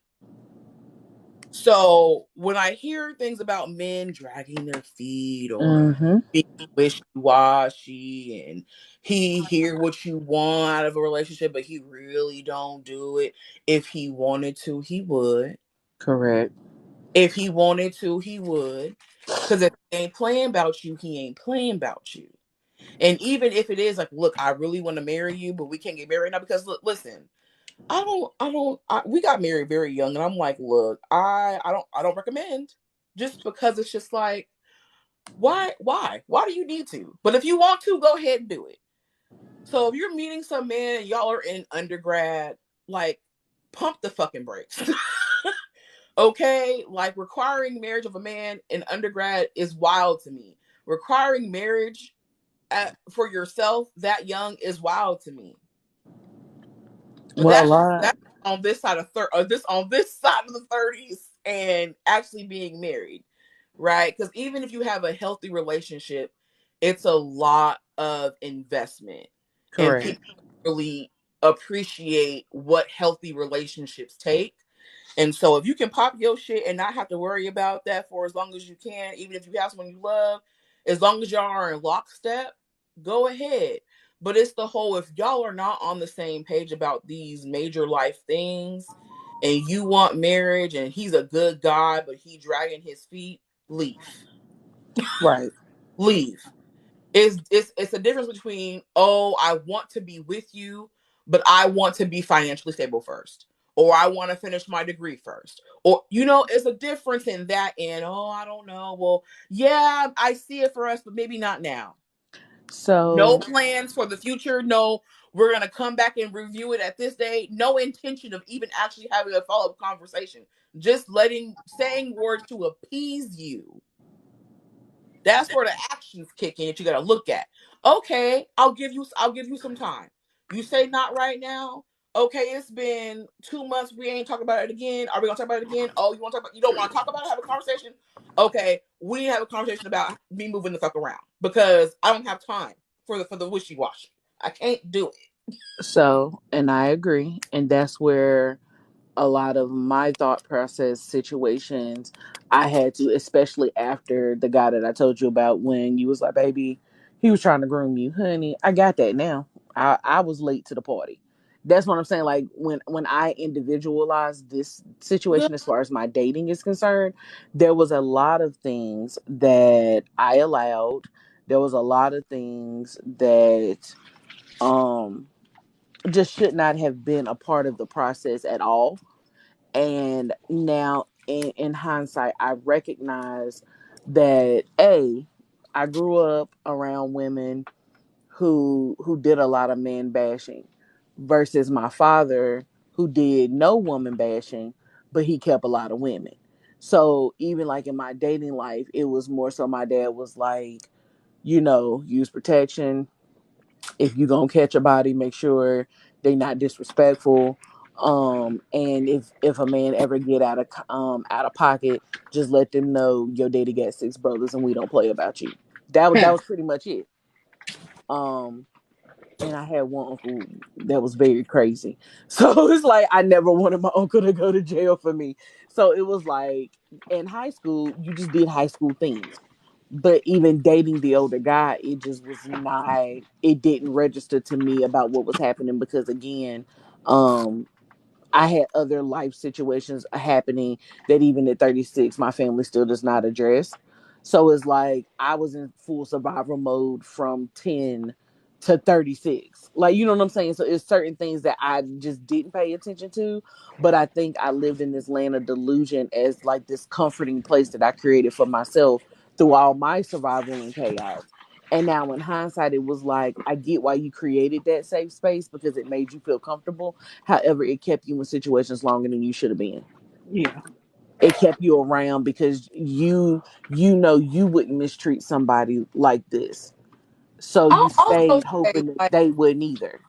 So when I hear things about men dragging their feet or Mm-hmm. being wishy-washy and he hear what you want out of a relationship, but he really don't do it. If he wanted to, he would. Correct. If he wanted to, he would. Because if he ain't playing about you, he ain't playing about you. And even if it is like, look, I really want to marry you, but we can't get married now because look, listen, we got married very young, and I'm like, look, I don't recommend, just because it's just like, why do you need to? But if you want to, go ahead and do it. So if you're meeting some man and y'all are in undergrad, like, pump the fucking brakes. Okay, like, requiring marriage of a man in undergrad is wild to me. Requiring marriage for yourself that young is wild to me. But Well, a lot. that's on this side of this on this side of the 30s and actually being married, right? Because even if you have a healthy relationship, it's a lot of investment, and Correct. people really appreciate what healthy relationships take. And so if you can pop your shit and not have to worry about that for as long as you can, even if you have someone you love, as long as y'all are in lockstep, go ahead. But it's the whole, if y'all are not on the same page about these major life things and you want marriage and he's a good guy, but he dragging his feet, leave. Right. Leave. It's a difference between, oh, I want to be with you, but I want to be financially stable first, or I want to finish my degree first, or it's a difference in that. And oh, I don't know, well, yeah, I see it for us, but maybe not now. No So, plans for the future. No, we're gonna come back and review it at this day. No intention of even actually having a follow-up conversation. Just saying words to appease you. That's where the actions kick in that you got to look at. Okay, I'll give you some time. You say not right now. Okay, it's been 2 months. We ain't talking about it again. Are we gonna talk about it again? Oh, you don't want to talk about it? Have a conversation. Okay, we need to have a conversation about me moving the fuck around because I don't have time for the wishy washy. I can't do it. and I agree, and that's where a lot of my thought process situations I had to, especially after the guy that I told you about when you was like, baby, he was trying to groom you, honey. I got that now. I was late to the party. That's what I'm saying. Like when I individualized this Good. situation as far as my dating is concerned, there was a lot of things that I allowed. There was a lot of things that um just should not have been a part of the process at all. And now in hindsight, I recognize that I grew up around women who did a lot of man bashing versus my father who did no woman bashing, but he kept a lot of women. So even like in my dating life, it was more so my dad was like, use protection. If you gonna catch a body, make sure they not disrespectful. And if a man ever get out of pocket, just let them know your daddy got six brothers and we don't play about you. That was pretty much it. Um, and I had one uncle that was very crazy. So it's like I never wanted my uncle to go to jail for me. So it was like in high school, you just did high school things. But even dating the older guy, it just was not, it didn't register to me about what was happening because again, um, I had other life situations happening that even at 36, my family still does not address. So it's like I was in full survival mode from 10 to 36. Like, you know what I'm saying? So it's certain things that I just didn't pay attention to. But I think I lived in this land of delusion as like this comforting place that I created for myself through all my survival and chaos. And now in hindsight, it was like, I get why you created that safe space because it made you feel comfortable. However, it kept you in situations longer than you should have been. Yeah. It kept you around because you wouldn't mistreat somebody like this. So you I'll also stayed say, hoping that like, they wouldn't either.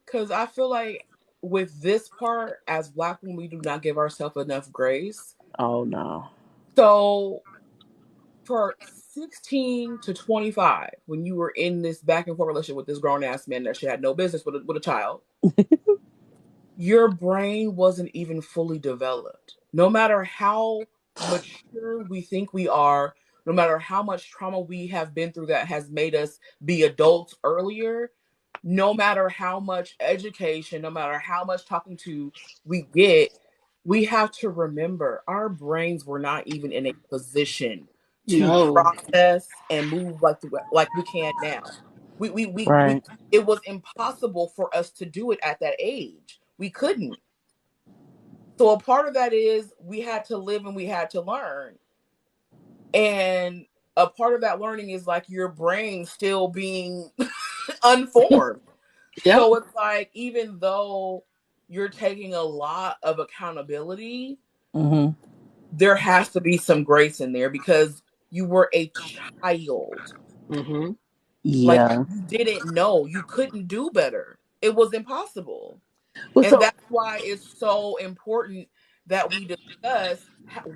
because I feel like with this part, as Black women, we do not give ourselves enough grace. Oh no. So for 16 to 25, when you were in this back and forth relationship with this grown ass man that she had no business with a child, your brain wasn't even fully developed. No matter how mature we think we are, no matter how much trauma we have been through that has made us be adults earlier, no matter how much education, no matter how much talking to we get, we have to remember our brains were not even in a position to No. process and move like we can now. We Right. it was impossible for us to do it at that age. We couldn't. So a part of that is we had to live and we had to learn. And a part of that learning is like your brain still being unformed. Yep. So it's like, even though you're taking a lot of accountability, Mm-hmm. there has to be some grace in there because you were a child. Mm-hmm. Like, Yeah. you didn't know, you couldn't do better. It was impossible. Well, And so that's why it's so important that we discuss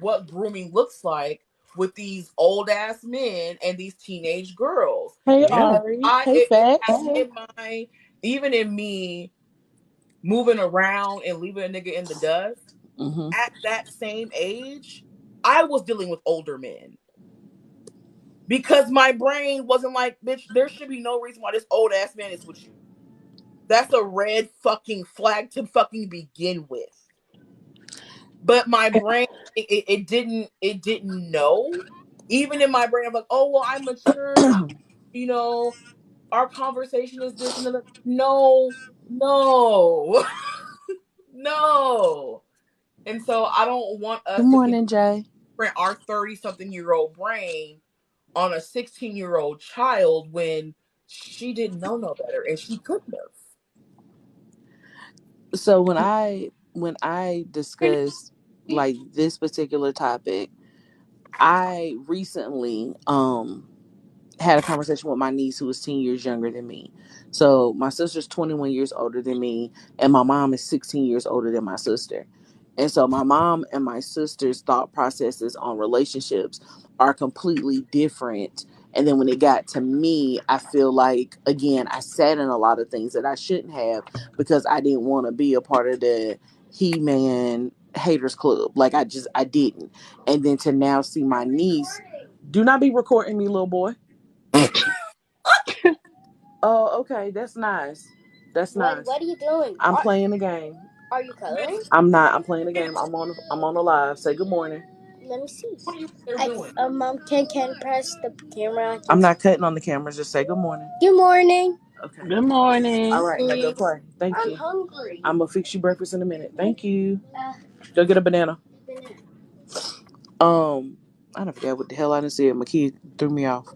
what grooming looks like with these old ass men and these teenage girls. hey Yeah. Because Ari, hey Fats. in my, even in me moving around and leaving a nigga in the dust, Mm-hmm. at that same age, I was dealing with older men because my brain wasn't like, bitch, there should be no reason why this old ass man is with you. That's a red fucking flag to fucking begin with. But my brain, it didn't know. Even in my brain, I'm like, oh well, I'm mature now. You know, our conversation is this and that. No, no, no. And so I don't want Good us to morning, Jay. print our 30 something year old brain on a 16-year-old child when she didn't know no better and she couldn't So when I have. discuss like this particular topic, I recently had a conversation with my niece who is 10 years younger than me. So my sister's 21 years older than me, and my mom is 16 years older than my sister. And so my mom and my sister's thought processes on relationships are completely different. And then when it got to me, I feel like, again, I sat in a lot of things that I shouldn't have because I didn't want to be a part of the He Man haters club. Like, I didn't. And then to now see my niece, do not be recording me, little boy. Oh, okay. That's nice. That's nice. What are you doing? I'm playing the game. Are you coloring? I'm not. I'm playing the game. I'm on the live. Say good morning. Let me see. What are you there doing? Mom, can press the camera? I'm not cutting on the camera. Just say good morning. Good morning. Okay. Good All morning. right. Now go play. Thank I'm you. hungry. I'm gonna fix you breakfast in a minute. Thank you. Go get a banana. Banana. I don't forget what the hell I done said. My kid threw me off.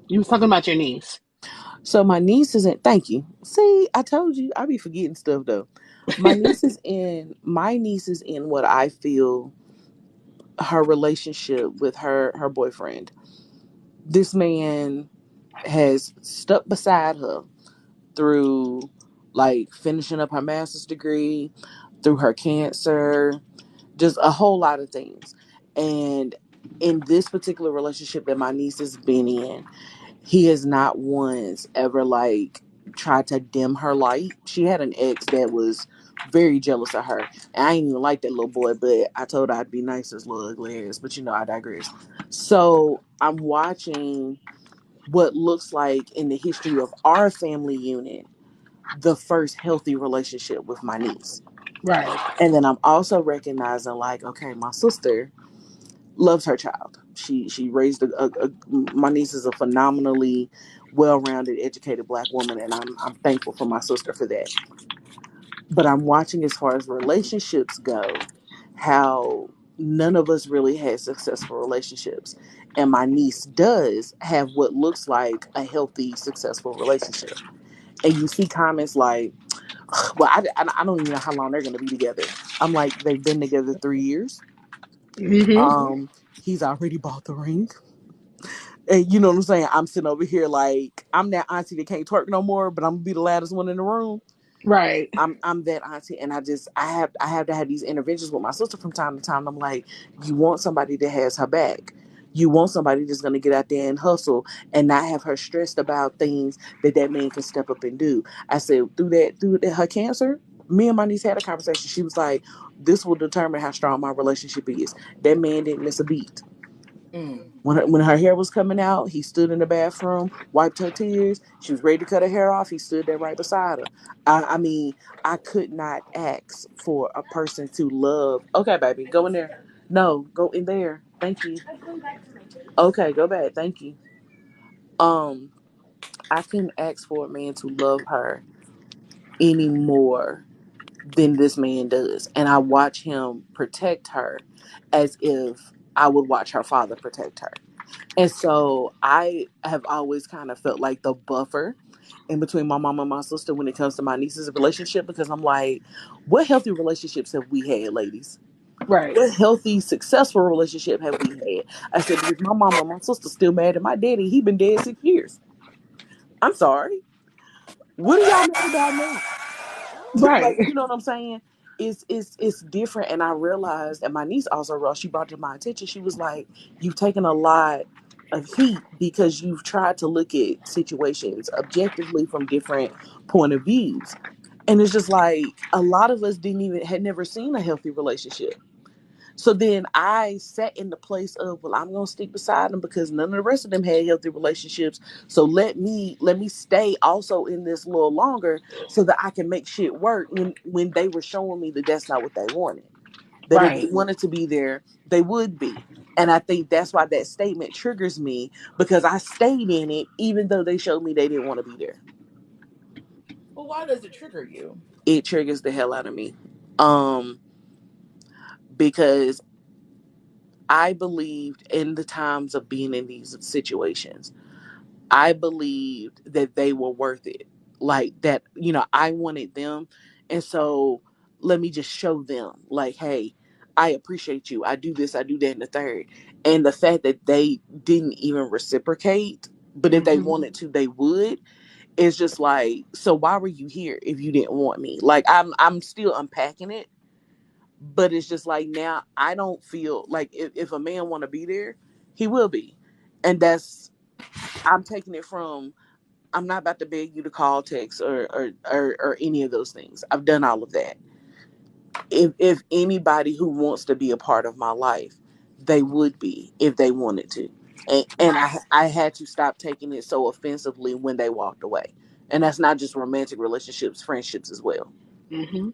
You was talking about your niece. So my niece is in. Thank you. See, I told you I be forgetting stuff though. My niece is in. My niece is in what I feel her relationship with her boyfriend. This man has stuck beside her through like finishing up her master's degree, through her cancer, just a whole lot of things. And in this particular relationship that my niece has been in, he has not once ever like tried to dim her light. She had an ex that was very jealous of her. And I ain't even like that little boy, but I told her I'd be nice as little ugly ass. But I digress. So I'm watching what looks like in the history of our family unit the first healthy relationship with my niece. Right. And then I'm also recognizing like, okay, my sister loves her child. She raised my niece is a phenomenally well-rounded, educated black woman, and I'm thankful for my sister for that. But I'm watching as far as relationships go, how none of us really had successful relationships, and my niece does have what looks like a healthy, successful relationship. And you see comments like, "Well, I don't even know how long they're going to be together." I'm like, they've been together 3 years. Mm-hmm. He's already bought the ring. And you know what I'm saying? I'm sitting over here like I'm that auntie that can't twerk no more, but I'm gonna be the loudest one in the room. Right. I'm that auntie, and I have to have these interventions with my sister from time to time. I'm like, you want somebody that has her back. You want somebody that's gonna get out there and hustle and not have her stressed about things that man can step up and do. I said through her cancer, me and my niece had a conversation. She was like, This will determine how strong my relationship is. That man didn't miss a beat. Mm. When her hair was coming out, he stood in the bathroom, wiped her tears. She was ready to cut her hair off. He stood there right beside her. I mean, I could not ask for a person to love. Okay, baby, go in there. No, go in there. Thank you. Okay, go back. Thank you. Um, I couldn't ask for a man to love her any more than this man does. And I watch him protect her as if I would watch her father protect her. And so I have always kind of felt like the buffer in between my mom and my sister when it comes to my niece's relationship, because I'm like, what healthy relationships have we had, ladies? Right. What healthy, successful relationship have we had? I said, because my mama and my sister still mad at my daddy. He been dead 6 years. I'm sorry. What are y'all mad about now? Right. Like, you know what I'm saying? It's different. And I realized, and my niece also wrote, she brought to my attention, she was like, you've taken a lot of heat because you've tried to look at situations objectively from different point of views. And it's just like a lot of us didn't even had never seen a healthy relationship. So then I sat in the place of, well, I'm gonna stick beside them because none of the rest of them had healthy relationships. So let me stay also in this a little longer so that I can make shit work when they were showing me that that's not what they wanted. That if they Right. wanted to be there, they would be. And I think that's why that statement triggers me, because I stayed in it even though they showed me they didn't want to be there. Well, why does it trigger you? It triggers the hell out of me. Um because I believed in the times of being in these situations, I believed that they were worth it. Like that, I wanted them. And so let me just show them, like, hey, I appreciate you. I do this, I do that, and the third. And the fact that they didn't even reciprocate, but if they Hmm. wanted to, they would. It's just like, so why were you here if you didn't want me? Like, I'm still unpacking it, but it's just like now I don't feel like if a man want to be there, he will be. And that's, I'm taking it from, I'm not about to beg you to call, text, or any of those things. I've done all of that. If anybody who wants to be a part of my life, they would be if they wanted to. And I had to stop taking it so offensively when they walked away. And that's not just romantic relationships, friendships as well. Hmm.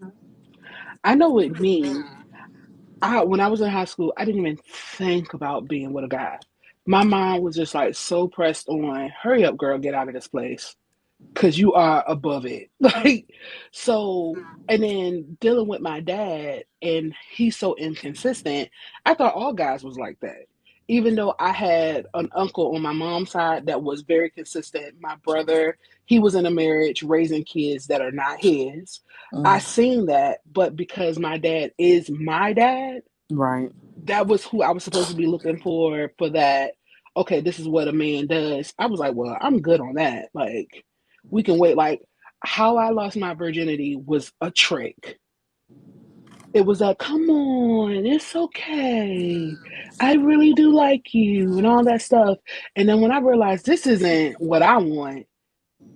I know with me, when I was in high school, I didn't even think about being with a guy. My mind was just like so pressed on, hurry up, girl, get out of this place. Because you are above it. Like, so, and then dealing with my dad, and he's so inconsistent. I thought all guys was like that. Even though I had an uncle on my mom's side that was very consistent, my brother, he was in a marriage raising kids that are not his. I Mm, seen that, but because my dad is my dad, right. that was who I was supposed to be looking for that. Okay, this is what a man does. I was like, well, I'm good on that. Like, we can wait. Like, how I lost my virginity was a trick. It was like, come on, it's okay. I really do like you and all that stuff. And then when I realized this isn't what I want,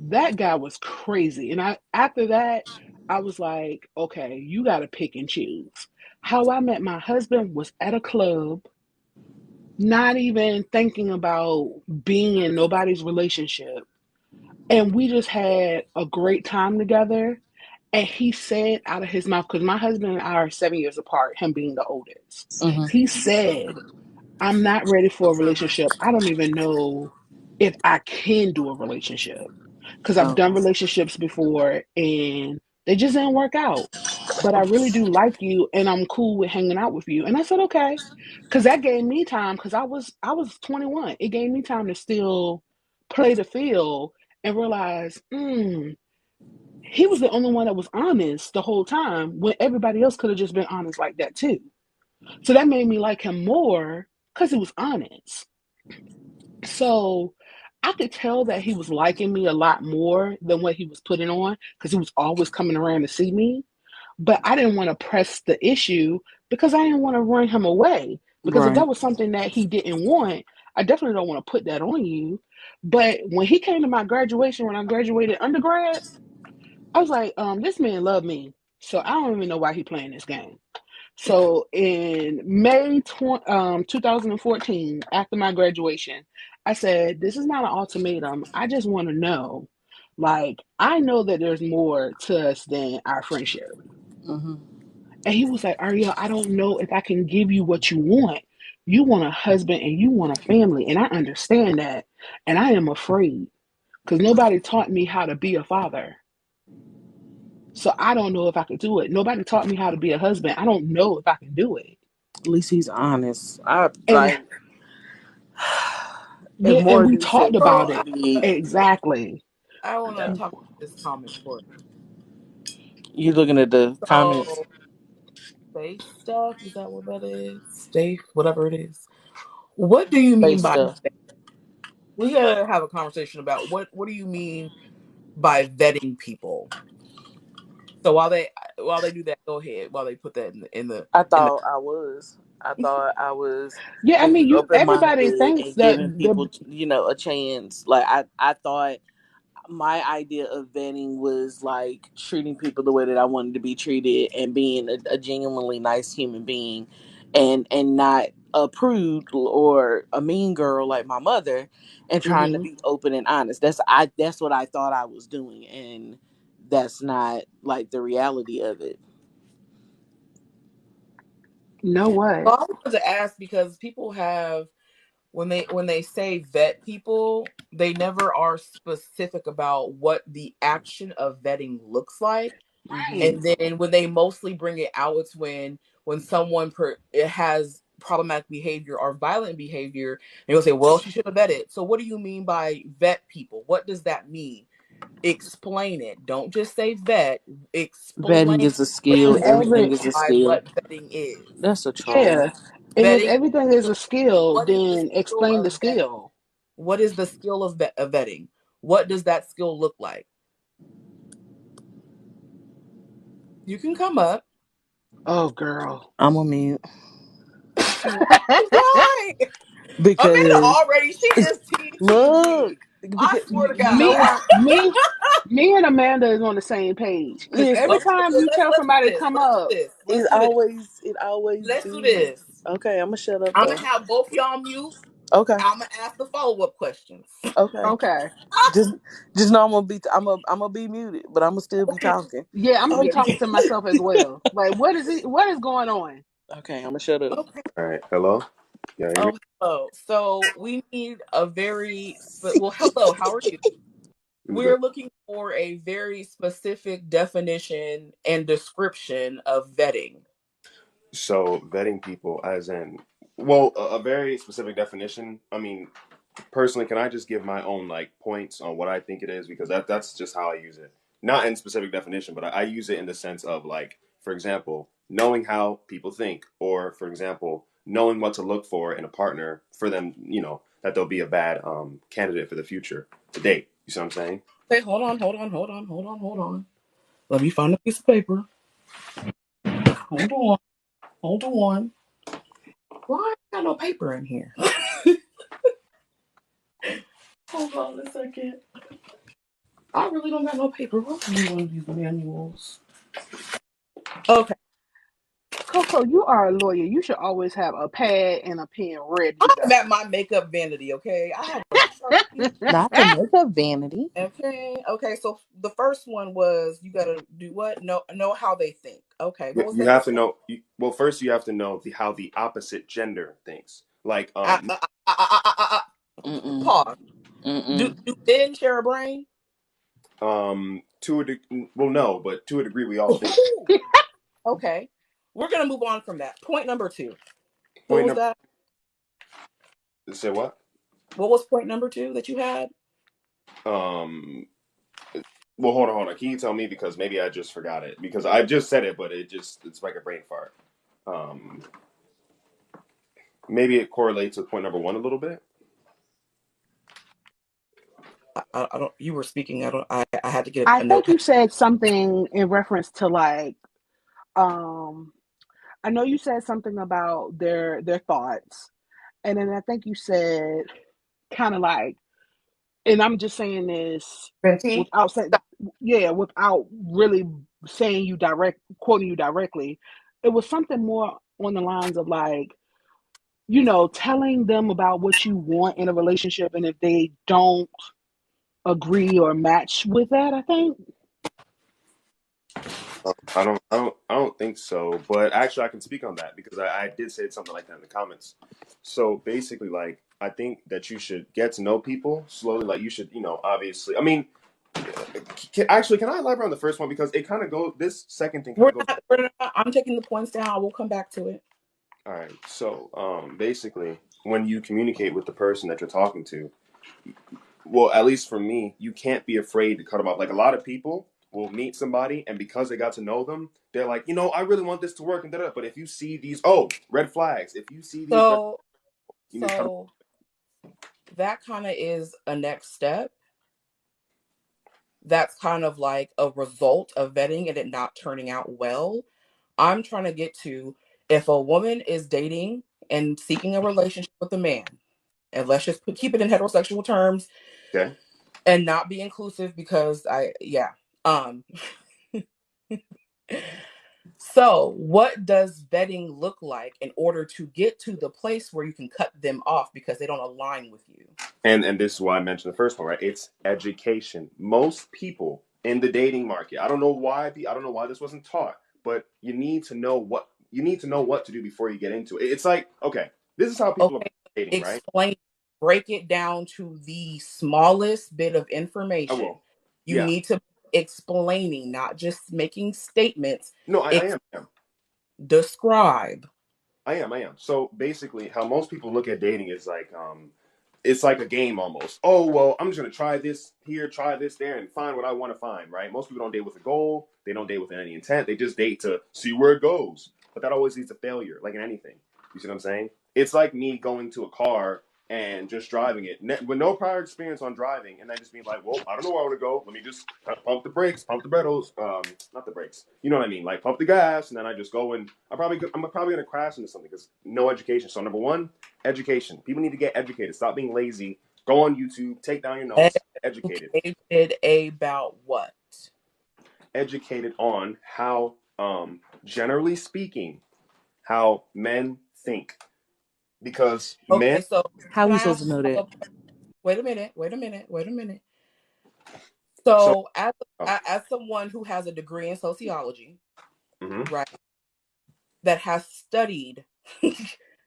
that guy was crazy. And I after that, I was like, okay, you got to pick and choose. How I met my husband was at a club, not even thinking about being in nobody's relationship. And we just had a great time together. And he said out of his mouth, because my husband and I are 7 years apart, him being the oldest, Hmm. he said, I'm not ready for a relationship. I don't even know if I can do a relationship because I've done Oh, relationships before and they just didn't work out. But I really do like you and I'm cool with hanging out with you. And I said, okay. Cause that gave me time because I was 21. It gave me time to still play the field and realize, he was the only one that was honest the whole time when everybody else could have just been honest like that too. So that made me like him more because he was honest. So I could tell that he was liking me a lot more than what he was putting on because he was always coming around to see me. But I didn't want to press the issue because I didn't want to run him away. Because if right. that was something that he didn't want, I definitely don't want to put that on you. But when he came to my graduation, when I graduated undergrad, I was like, this man loved me. So I don't even know why he playing this game. So in May 2014, after my graduation, I said, "This is not an ultimatum. I just want to know, like, I know that there's more to us than our friendship." Mm-hmm. And he was like, "Ariel, I don't know if I can give you what you want. You want a husband and you want a family, and I understand that, and I am afraid because nobody taught me how to be a father." So I don't know if I could do it. Nobody taught me how to be a husband. I don't know if I can do it. At least he's honest. I And like if yeah, and more we than said talked that, So about it'd it. be Exactly. I want to Yeah. talk about this comment for you looking at the you. comments. So safe stuff, is that what that is? Safe, whatever it is. What do you Safe mean by stuff. we gotta have a conversation about what do you mean by vetting people? So while they do that, go ahead. While they put that I in the thought I was. I thought I was Yeah, I being mean, you open everybody minded thinks and that giving the people, a chance. Like I thought my idea of vetting was like treating people the way that I wanted to be treated and being a genuinely nice human being, and not a prude or a mean girl like my mother, and trying to hmm be open and honest. That's what I thought I was doing, and that's not like the reality of it. know what? Well, I wanted to ask because people have when they say vet people, they never are specific about what the action of vetting looks like. Hmm. And then when they mostly bring it out, it's when someone it has problematic behavior or violent behavior, and you'll say, "Well, she should have vetted." So, what do you mean by vet people? What does that mean? Explain it. Don't just say vet. Vetting Explain is a what skill. you And mean Everything every is a by skill. what vetting is. That's a troll. yeah, and if Vetting. everything is So, a skill, what is the then skill explain the of vetting? skill. What is the skill of vetting? What does that skill look like? You can come up. Oh, girl. I'm a mute Why? Amanda because already, she is teasing look, me. I because swear to you God. know Me, why? me and Amanda is on the same page because every Listen, time you tell Let's do somebody to this. come Let's do up, this. Let's it do this. always Let's do be this. okay. I'm gonna shut up I'm though. gonna have both y'all mute. Okay, I'm gonna ask the follow-up questions. okay. okay, Just just know I'm gonna be muted, but I'm gonna still be Okay. talking. yeah, I'm gonna be talking Okay. to myself as well. Like, what is it? What is going on? Okay, I'm gonna shut up. Okay. All right. Hello. Yeah, hear me? Oh, hello. So we need a well, hello. How are you? I'm good. We're looking for a very specific definition and description of vetting. So vetting people, as in, well, a very specific definition. I mean, personally, can I just give my own like points on what I think it is because that's just how I use it. Not in specific definition, but I use it in the sense of like, for example, knowing how people think, or for example, knowing what to look for in a partner for them. That they'll be a bad candidate for the future to date. You see what I'm saying? Hey, hold on. Let me find a piece of paper. Hold on, hold on. Why I got no paper in here? Hold on a second. I really don't got no paper. What's one of these manuals? Okay. Coco, you are a lawyer. You should always have a pad and a pen ready to I'm at go. my makeup vanity, okay? I have a Sharpie. Not the makeup vanity. Okay. Okay. So the first one was you gotta do what? Know how they think. Okay. What was You the have next to one? know. Well, first you have to know how the opposite gender thinks. Like, I, I, I, I, I, I, Mm-mm. Pause. Mm-mm. Do men share a brain? well, no, but to a degree, we all think. Ooh, okay. We're gonna move on from that. Point number two. What Point was number. that? Say what? What was point number two that you had? Um. Well, hold on. Can you tell me because maybe I just forgot it because I just said it, but it's like a brain fart. Um. Maybe it correlates with point number one a little bit. I don't. You were speaking. I don't. I had to get I a think notepad. you said something in reference to like, um, I know you said something about their thoughts, and then I think you said kind of like, and I'm just saying this Venti. without saying, yeah, without really saying you quoting you directly. it was something more on the lines of like, telling them about what you want in a relationship, and if they don't agree or match with that, I think. I don't think so. But actually, I can speak on that because I did say something like that in the comments. So basically, like I think that you should get to know people slowly. Like you should, obviously. I mean, actually, can I elaborate on the first one because it kind of goes. This second thing kind of goes. We're not. I'm taking the points down. We'll come back to it. All right. So basically, when you communicate with the person that you're talking to, well, at least for me, you can't be afraid to cut them off. Like a lot of people will meet somebody, and because they got to know them, they're like, I really want this to work, and da. But if you see these, red flags. If you see these, So, you need to cut them. so that kind of is a next step. That's kind of like a result of vetting and it not turning out well. I'm trying to get to if a woman is dating and seeking a relationship with a man, and let's just keep it in heterosexual terms Okay. and not be inclusive because Um, so what does vetting look like in order to get to the place where you can cut them off because they don't align with you? And this is why I mentioned the first one, right? It's education. Most people in the dating market, I don't know why this wasn't taught, but you need to know what to do before you get into it. It's like, okay, this is how people are Okay, dating, right? explain, break it down to the smallest bit of I information. will. You Yeah. need to explaining, not just making statements. No, I am. Describe. I am. So basically, how most people look at dating is like, it's like a game almost. Oh well, I'm just gonna try this here, try this there, and find what I want to find. Right? Most people don't date with a goal. They don't date with any intent. They just date to see where it goes. But that always leads to failure, like in anything. You see what I'm saying? It's like me going to a car and just driving it with no prior experience on driving, and then just being like, "Well, I don't know where I want to go. Let me just pump the brakes, pump the pedals, not the brakes. You know what I mean? Like pump the gas, and then I just go and I'm probably gonna crash into something because no education. So number one, education. People need to get educated. Stop being lazy. Go on YouTube, take down your notes, educated. Educated about what? Educated on how, generally speaking, how men think. Because men, Okay, so How can we I ask supposed to know that? wait a minute, wait a minute, wait a minute. so, So as oh, as someone who has a degree in sociology, mm-hmm. right, that has studied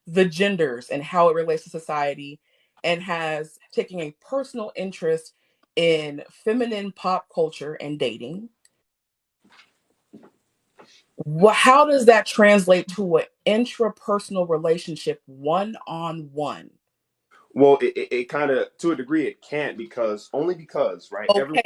the genders and how it relates to society and has taken a personal interest in feminine pop culture and dating, how does that translate to an intrapersonal relationship one on one? Well, it kind of, to a degree, it can't only because, right? Everything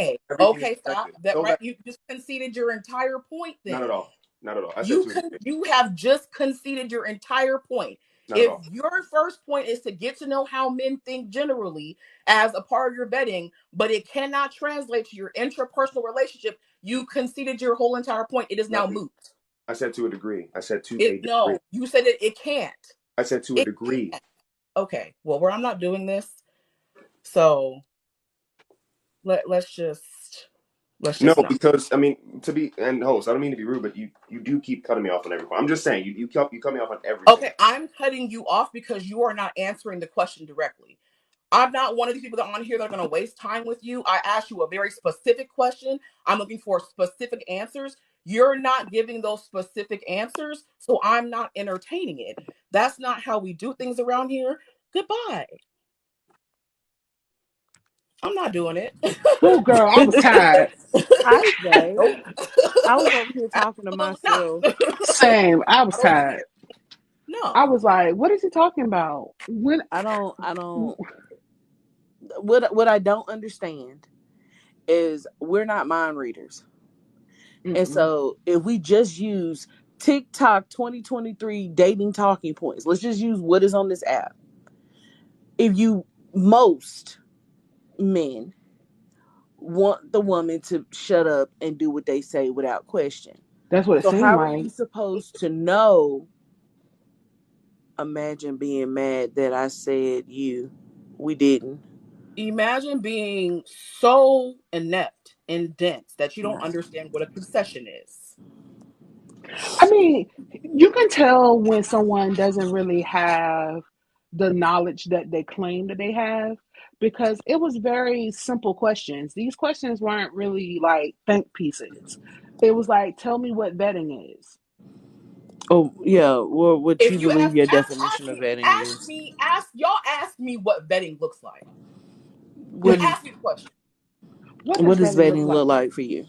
is Okay, stop subjective. that. So Right, that you just conceded your entire point. not at Then all, not at all. I said to a degree, you have just conceded your entire point. not at If all. your first point is to get to know how men think generally as a part of your vetting, but it cannot translate to your intrapersonal relationship, you conceded your whole entire point. It is now Not, moot. I said to a degree. I said to a It degree. no, you said it can't. I said to a It degree. can't. Okay, well, where I'm not doing this, so let's No, just not. because I mean to be and host. I don't mean to be rude, but you do keep cutting me off on every point. I'm just saying you cut me off on everything. Okay, I'm cutting you off because you are not answering the question directly. I'm not one of these people that are on here that are going to waste time with you. I asked you a very specific question. I'm looking for specific answers. You're not giving those specific answers, so I'm not entertaining it. That's not how we do things around here. Goodbye. I'm not doing it. Oh, girl, I was tired. Hi, babe. Nope. I was over here talking to Absolutely not. myself. Same. I was I don't care. tired. I No. was like, what is he talking about? When I don't. What I don't understand is we're not mind readers, and Mm-mm. so if we just use TikTok 2023 dating talking points, let's just use what is on this app. If you most men want the woman to shut up and do what they say without question. That's what it So seemed how are like. you supposed to know? Imagine being mad that I said you. We didn't. Imagine being so inept and dense that you don't Right. understand what a concession is. I mean, you can tell when someone doesn't really have the knowledge that they claim that they have because it was very simple questions. These questions weren't really like think pieces. It was like, tell me what vetting is. Oh yeah, well, what you If you believe ask, your ask, definition ask of me, vetting ask is? me, ask y'all, ask me what vetting looks like. What Just is ask me the question. What what does does vetting look vetting look like? like for you?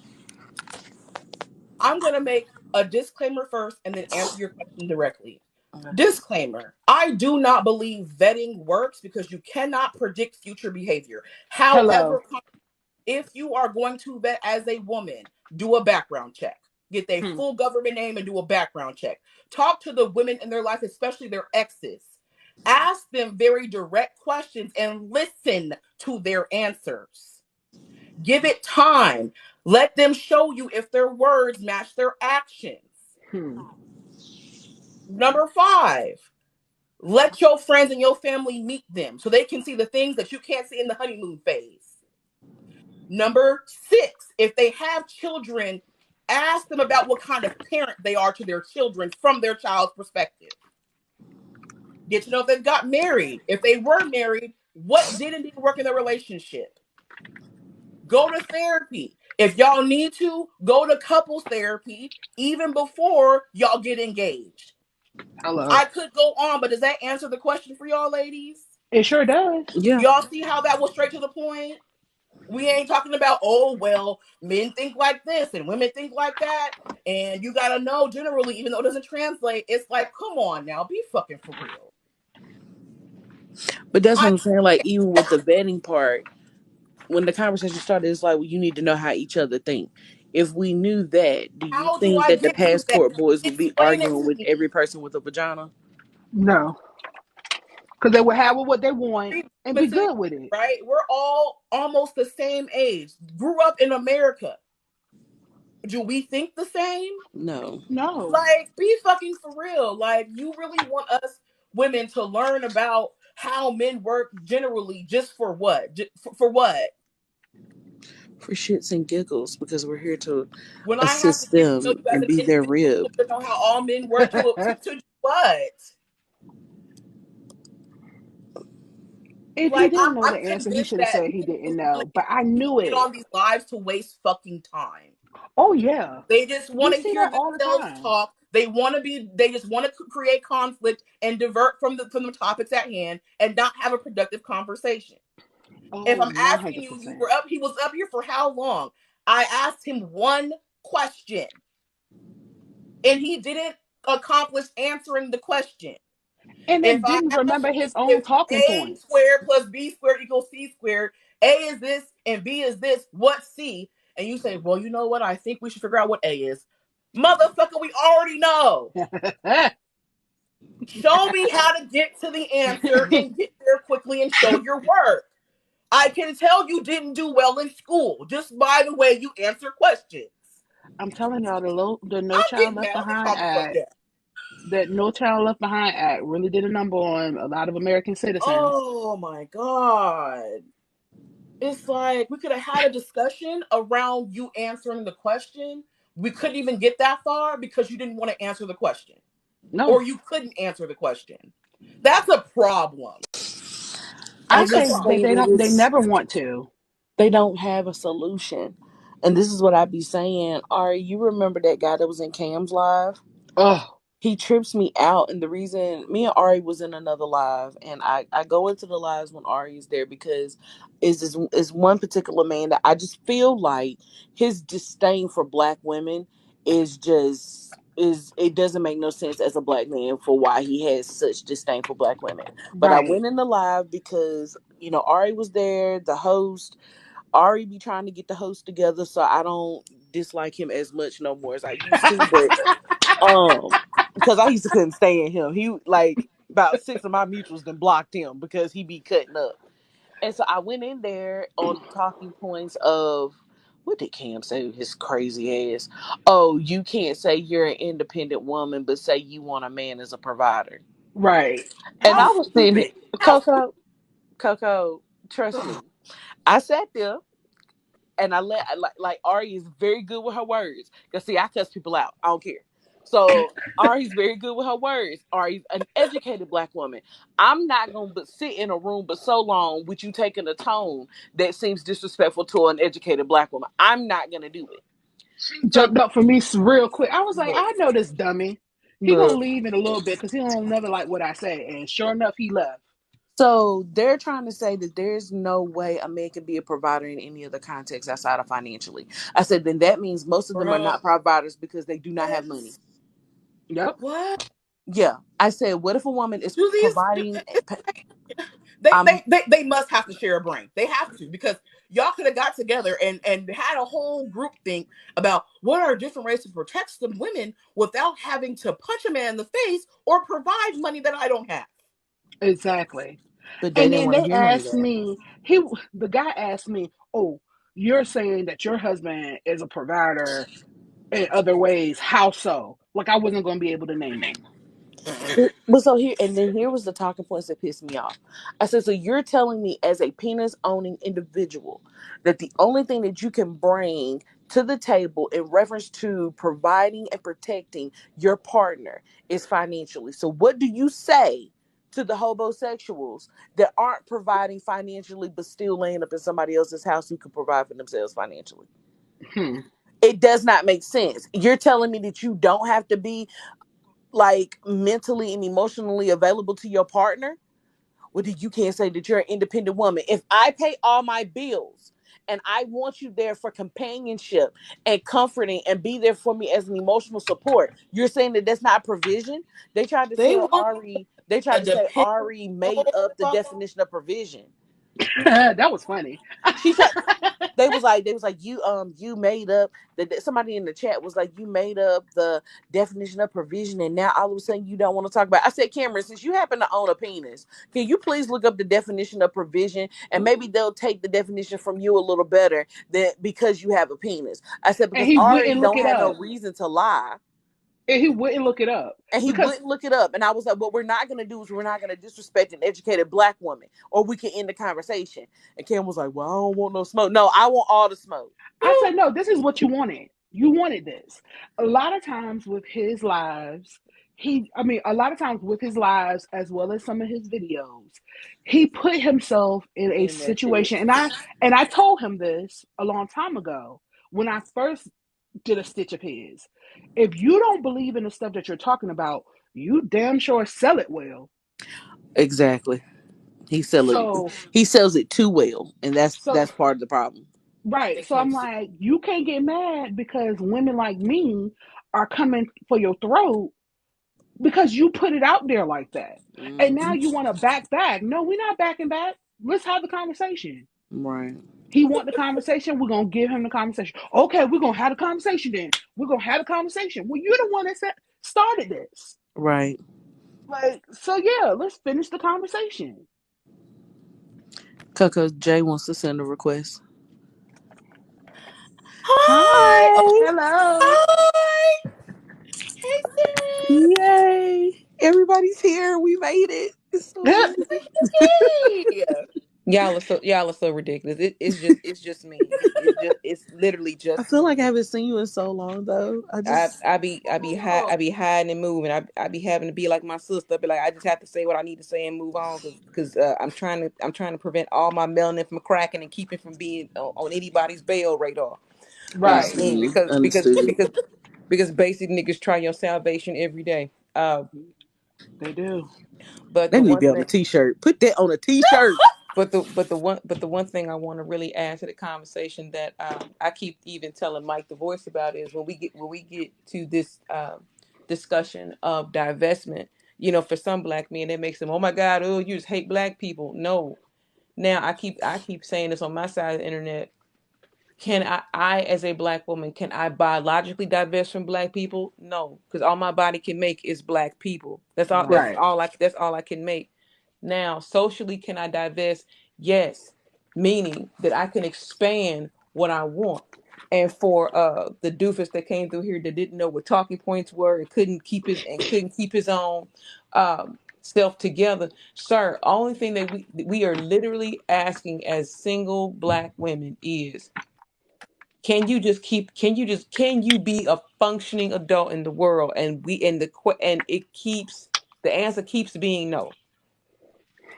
I'm gonna make a disclaimer first and then answer your question directly. Okay. Disclaimer: I do not believe vetting works because you cannot predict future behavior. Hello. However, if you are going to vet as a woman, do a background check. Get their Hmm. full government name and do a background check. Talk to the women in their life, especially their exes. Ask them very direct questions and listen to their answers. Give it time. Let them show you if their words match their actions. Hmm. Number five, let your friends and your family meet them so they can see the things that you can't see in the honeymoon phase. Number six, if they have children, ask them about what kind of parent they are to their children from their child's perspective. Get to know if they've got married. If they were married, what did and didn't work in their relationship? Go to therapy. If y'all need to, go to couples therapy even before y'all get engaged. Hello. I could go on, but does that answer the question for y'all ladies? It sure does. Yeah, Y'all see how that was straight to the point? We ain't talking about, oh, well, men think like this and women think like that. And you got to know generally, even though it doesn't translate, it's like, come on now, be fucking for real. but that's what I I'm saying. Like even with the vetting part, when the conversation started, it's like well, you need to know how each other think. If we knew that, do you How do think I that the get to that? passport boys would be Explain it arguing to with me. every person with a vagina? No. Because they would have what they want and be Specific, good with it. right? We're all almost the same age, grew up in America. Do we think the same? No. No. Like, be fucking for real. Like, you really want us women to learn about how men work generally just for what? For what? For shits and giggles, because we're here to When I have to assist get to know them you as and an be their individual rib. to know how all men work to do what? If he Like, didn't know the I'm answer, he convinced should have that said he men didn't just want know. to But I knew get it. on these lives to waste fucking time. Oh, yeah. They just We want to see hear that all the themselves time. talk. They just want to create conflict and divert from the topics at hand and not have a productive conversation. If Oh, I'm asking you, 100%. he was up here for how long? I asked him one question and he didn't accomplish answering the question. And If then I didn't ask remember you his own if talking A points. squared plus B squared equals C squared, A is this and B is this, what's C? And you say, well, you know what? I think we should figure out what A is. Motherfucker, we already know. Show me how to get to the answer and get there quickly and show your work. I can tell you didn't do well in school just by the way you answer questions. I'm telling y'all, the No I'm Child getting Left mad. Let me Behind calm the fuck Act, down. that No Child Left Behind Act really did a number on a lot of American citizens. Oh my God. It's like we could have had a discussion around you answering the question. We couldn't even get that far because you didn't want to answer the question or No, you couldn't answer the question. That's a problem. I I That's a say just problem. that say they that don't. They it's never want to. they don't have a solution. And this is what I be saying. Ari, you remember that guy that was in Cam's live? Oh, He trips me out, and the reason me and Ari was in another live, and I go into the lives when Ari is there because is one particular man that I just feel like his disdain for black women is just is it doesn't make no sense as a black man for why he has such disdain for black women. But I right. went in the live because Ari was there, the host. Ari be trying to get the host together, so I don't dislike him as much no more as I used to. But because I used to couldn't stand him. He like about six of my mutuals then blocked him because he be cutting up. And so I went in there on the talking points of what did Cam say? His crazy ass. Oh, you can't say you're an independent woman, but say you want a man as a provider. Right. And How I was sitting, stupid. How stupid. Coco, trust me. I sat there and I let like Ari is very good with her words. Cause see, I cuss people out. I don't care. So Ari's very good with her words. Ari's an educated black woman. I'm not gonna but sit in a room but so long with you taking a tone that seems disrespectful to an educated black woman. I'm not gonna do it. She So jumped up for me real quick. I was like, look, I know this dummy. He gonna look. leave in a little bit because he don't never like what I say. And sure enough, he left. So they're trying to say that there's no way a man can be a provider in any other context outside of financially. I said, then that means most of them are Bro, not providers because they do not have money. yes. Yep. What? Yeah. I said, what if a woman is Do these providing? they, Um, they must have to share a brain. They have to, because y'all could have got together and had a whole group think about what are different ways to protect some women without having to punch a man in the face or provide money that I don't have. Exactly. but they And didn't then want to they hear none of asked that. me, the guy asked me, "Oh, you're saying that your husband is a provider in other ways? How so?" Like I wasn't going to be able to name them. But so here, and then here was the talking points that pissed me off. I said, so you're telling me as a penis owning individual that the only thing that you can bring to the table in reference to providing and protecting your partner is financially. So what do you say to the homosexuals that aren't providing financially but still laying up in somebody else's house who can provide for themselves financially? Hmm. It does not make sense. You're telling me that you don't have to be like mentally and emotionally available to your partner. Well, then you can't say that you're an independent woman. If I pay all my bills and I want you there for companionship and comforting and be there for me as an emotional support, you're saying that that's not provision? They tried to They tell want Ari, they a tried to say dependable Ari made up the definition of provision. That was funny. She tried, they was like you made up that somebody in the chat was like you made up the definition of provision and now all of a sudden you don't want to talk about it. I said, Cameron, since you happen to own a penis, can you please look up the definition of provision and maybe they'll take the definition from you a little better than because you have a penis. I said And because he Ari wouldn't look don't it have no up. reason to lie. And he wouldn't look it up And he because wouldn't look it up. And I was like, what we're not going to do is we're not going to disrespect an educated black woman or we can end the conversation. And Cam was like, well, I don't want no smoke. No, I want all the smoke. I said, no, this is what you wanted. You wanted this. A lot of times with his lives, a lot of times with his lives as well as some of his videos, he put himself in a In that shit. situation, and I told him this a long time ago when I first did a stitch of his. If you don't believe in the stuff that you're talking about, you damn sure sell it well. Exactly. He sell it. So, He sells it too well, and that's so that's part of the problem. right. they So I'm can't see. like, you can't get mad because women like me are coming for your throat because you put it out there like that. And now Hmm. you want to back. No, we're not backing back. Let's have the conversation. Right. He want the conversation. We're gonna give him the conversation. Okay, we're gonna have a conversation then. We're gonna have a conversation. Well, you're the one that started this. Right. Like, so yeah, let's finish the conversation. Coco Jay wants to send a request. Hi. Oh, Hi. Hello. hi. Hey, sis. Yay. Everybody's here. We made it. It's so amazing. Yay. Y'all are so ridiculous. It's just me. It's literally I just feel me. like I haven't seen you in so long though. I I just I be I be high Oh, I be hiding and moving. I be having to be like my sister. I be like I just have to say what I need to say and move on because I'm trying to prevent all my melanin from cracking and keep it from being on anybody's bail radar. Right. Because because understood. because because basic niggas try your salvation every day. They do. But That the need to one be on a thing t-shirt. Put that on a t-shirt. but the one thing I want to really add to the conversation that I keep even telling Mike the voice about is when we get to this discussion of divestment. For some black men, it makes them, oh my God, oh, you just hate black people. No, now I keep saying this on my side of the internet. Can I as a black woman, can I biologically divest from black people? No, because all my body can make is black people. That's all. That's right. Right. all I. That's all I can make. Now, socially, can I divest? Yes, meaning that I can expand what I want. And for the doofus that came through here that didn't know what talking points were and couldn't keep his own self together, sir. Only thing that we are literally asking as single black women is can you be a functioning adult in the world? And the answer keeps being no.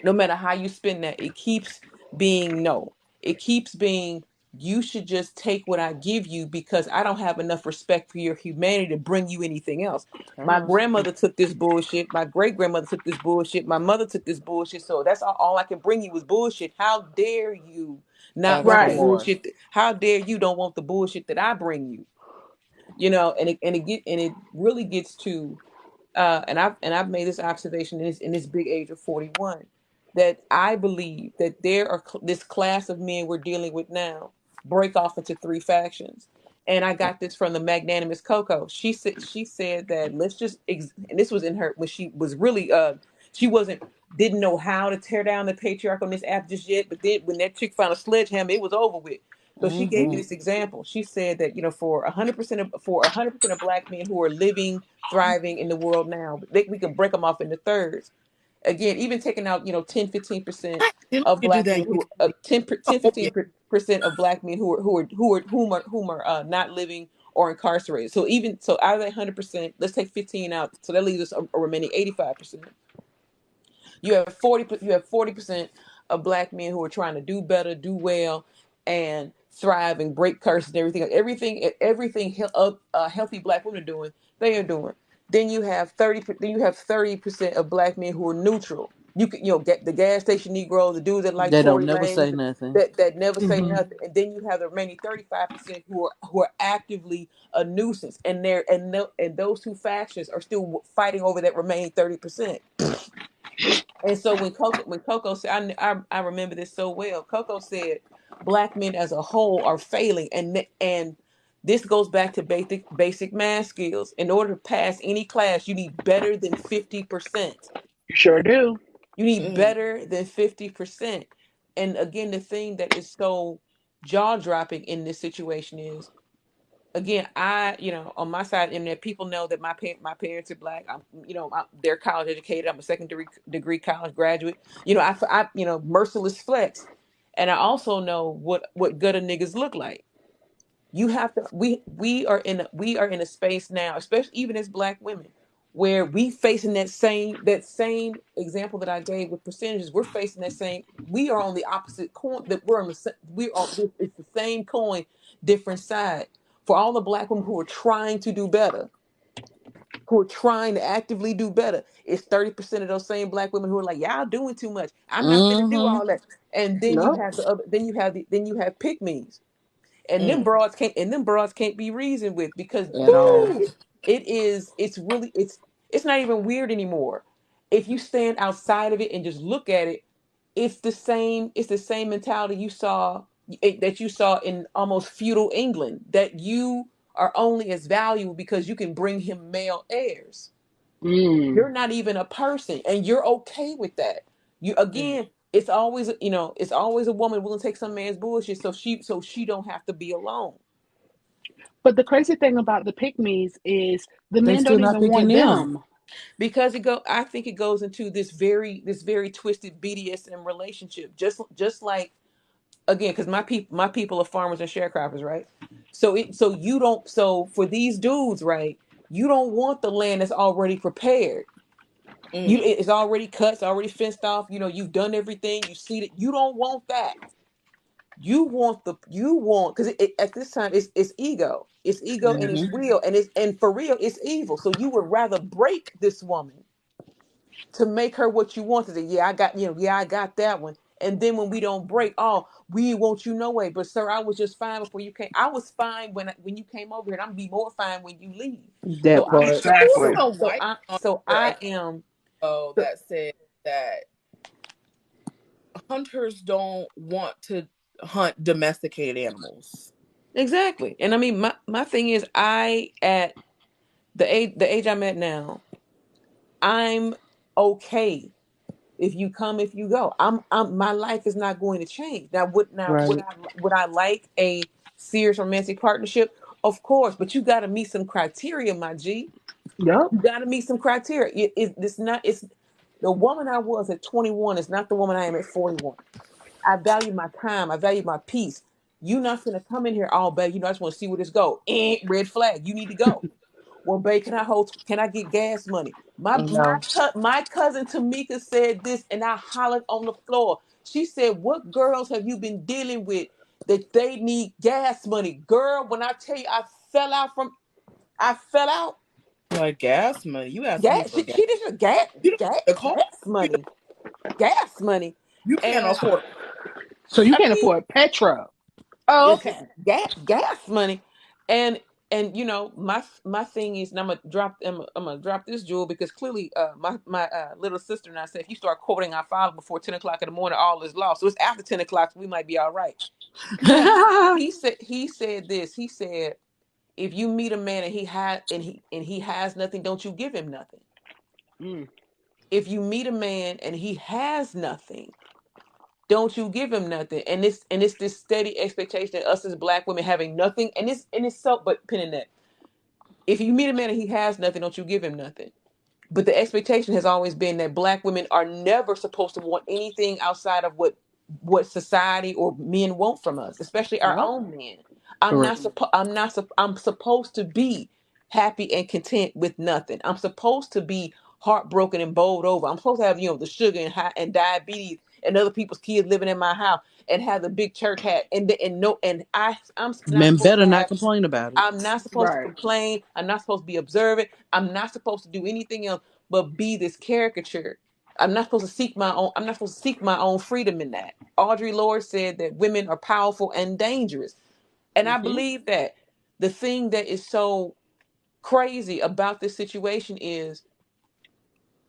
No matter how you spin that, it keeps being no. It keeps being, you should just take what I give you because I don't have enough respect for your humanity to bring you anything else. My Hello. grandmother took this bullshit. My great grandmother took this bullshit. My mother took this bullshit. So that's all I can bring you is bullshit. How dare you not Ask want for the Right. more. bullshit? How dare you don't want the bullshit that I bring you? You know, and it really gets to and I've made this observation in this big age of 41, that I believe that this class of men we're dealing with now break off into three factions. And I got this from the magnanimous Coco. She said that and this was in her when she was really she wasn't didn't know how to tear down the patriarch on this app just yet, but then when that chick found a sledgehammer, it was over with. So she gave me Mm-hmm. this example. She said that, for 100% of black men who are living, thriving in the world now, we can break them off into thirds. Again, even taking out, 10, 15% You of can do black that. men You can who 10, oh, yeah. 15% of black men who are not living or incarcerated. So out of that 100%, let's take 15 out. So that leaves us a remaining 85%. You have 40% of black men who are trying to do better, do well, and thrive and break curses and everything healthy black women are doing, they are doing. Then you have 30% of black men who are neutral. You can get the gas station Negro, the dudes that like They don't Tory never Lanez, say nothing. that never say Hmm. nothing, and then you have the remaining 35% who are actively a nuisance, and those two factions are still fighting over that remaining 30%. And so when Coco said, I remember this so well. Coco said, black men as a whole are failing, and this goes back to basic math skills. In order to pass any class, you need better than 50%. You sure do. You need Mm. better than 50%. And again, the thing that is so jaw dropping in this situation is, again, on my side of the internet, people know that my parents are black. They're college educated. I'm a second degree college graduate. Merciless flex, and I also know what gutter niggas look like. You have to. We are in a space now, especially even as black women, where we facing that same example that I gave with percentages. We're facing that same. We are on the opposite coin. That we're on the. We're on. It's the same coin, different side. For all the black women who are trying to do better, who are trying to actively do better, it's 30% of those same black women who are like, "Y'all doing too much. I'm not gonna do Mm-hmm. all that." And then you Nope. have the other. Then you have pick me's, and them Mm. broads can't be reasoned with, because At all. it's not even weird anymore. If you stand outside of it and just look at it, it's the same mentality that you saw in almost feudal England, that you are only as valuable because you can bring him male heirs. Mm. You're not even a person, and you're okay with that. You Mm. again, it's always a woman willing to take some man's bullshit, so she don't have to be alone. But the crazy thing about the pygmies is the They men still don't not even picking want them. them. Because I think it goes into this very twisted BDSM relationship, just like, again, because my people are farmers and sharecroppers, right? So for these dudes, right, you don't want the land that's already prepared. Mm. It's already cut, it's already fenced off. You've done everything, you see it. You don't want that. You want, because at this time it's ego and it's Mm-hmm. real, and for real it's evil. So you would rather break this woman to make her what you want to say. Yeah, I got that one. And then when we don't break, oh, we want you no way. But sir, I was just fine before you came. I was fine when you came over here, and I'm gonna be more fine when you leave. That So I part. There was Exactly. some so white I on so here I am so, that said that hunters don't want to hunt domesticated animals. exactly. And I mean, my thing is, at the age I'm at now, I'm okay. If you come, if you go, my life is not going to change. Now Right. would I like a serious romantic partnership? Of course, but you got to meet some criteria, my G. Yep. You got to meet some criteria. It's the woman I was at 21 is not the woman I am at 41. I value my time. I value my peace. You not gonna come in here, oh babe, I just want to see where this go. Red flag, you need to go. Well, babe, can I get gas money? No. My cousin Tamika said this, and I hollered on the floor. She said, "What girls have you been dealing with that they need gas money, girl?" When I tell you, I fell out. Like gas money. You asking me Gas. for gas. She did gas, You don't gas, get a car. gas money, gas money, You can't and afford. So you I can't mean, afford Petra. Oh, it's okay. gas money, and my thing is, and I'm gonna drop this jewel because clearly my little sister and I said if you start quoting our father before 10 o'clock in the morning, all is lost. So it's after 10 o'clock, so we might be all right. He said this. He said if you meet a man and he has nothing, don't you give him nothing. Mm, If you meet a man and he has nothing, don't you give him nothing. And it's this steady expectation that us as black women having nothing, and it's so, but pin in that. If you meet a man and he has nothing, don't you give him nothing. But the expectation has always been that black women are never supposed to want anything outside of what society or men want from us, especially our yep. own men. Correct. I'm supposed to be happy and content with nothing. I'm supposed to be heartbroken and bowled over. I'm supposed to have, the sugar and high and diabetes and other people's kids living in my house and have the big church hat and no, and I'm not Men supposed to better not have. complain about it. I'm not supposed to Right. complain. I'm not supposed to be observant. I'm not supposed to do anything else but be this caricature. I'm not supposed to seek my own freedom in that. Audre Lorde said that women are powerful and dangerous. And I Mm-hmm. believe that. The thing that is so crazy about this situation is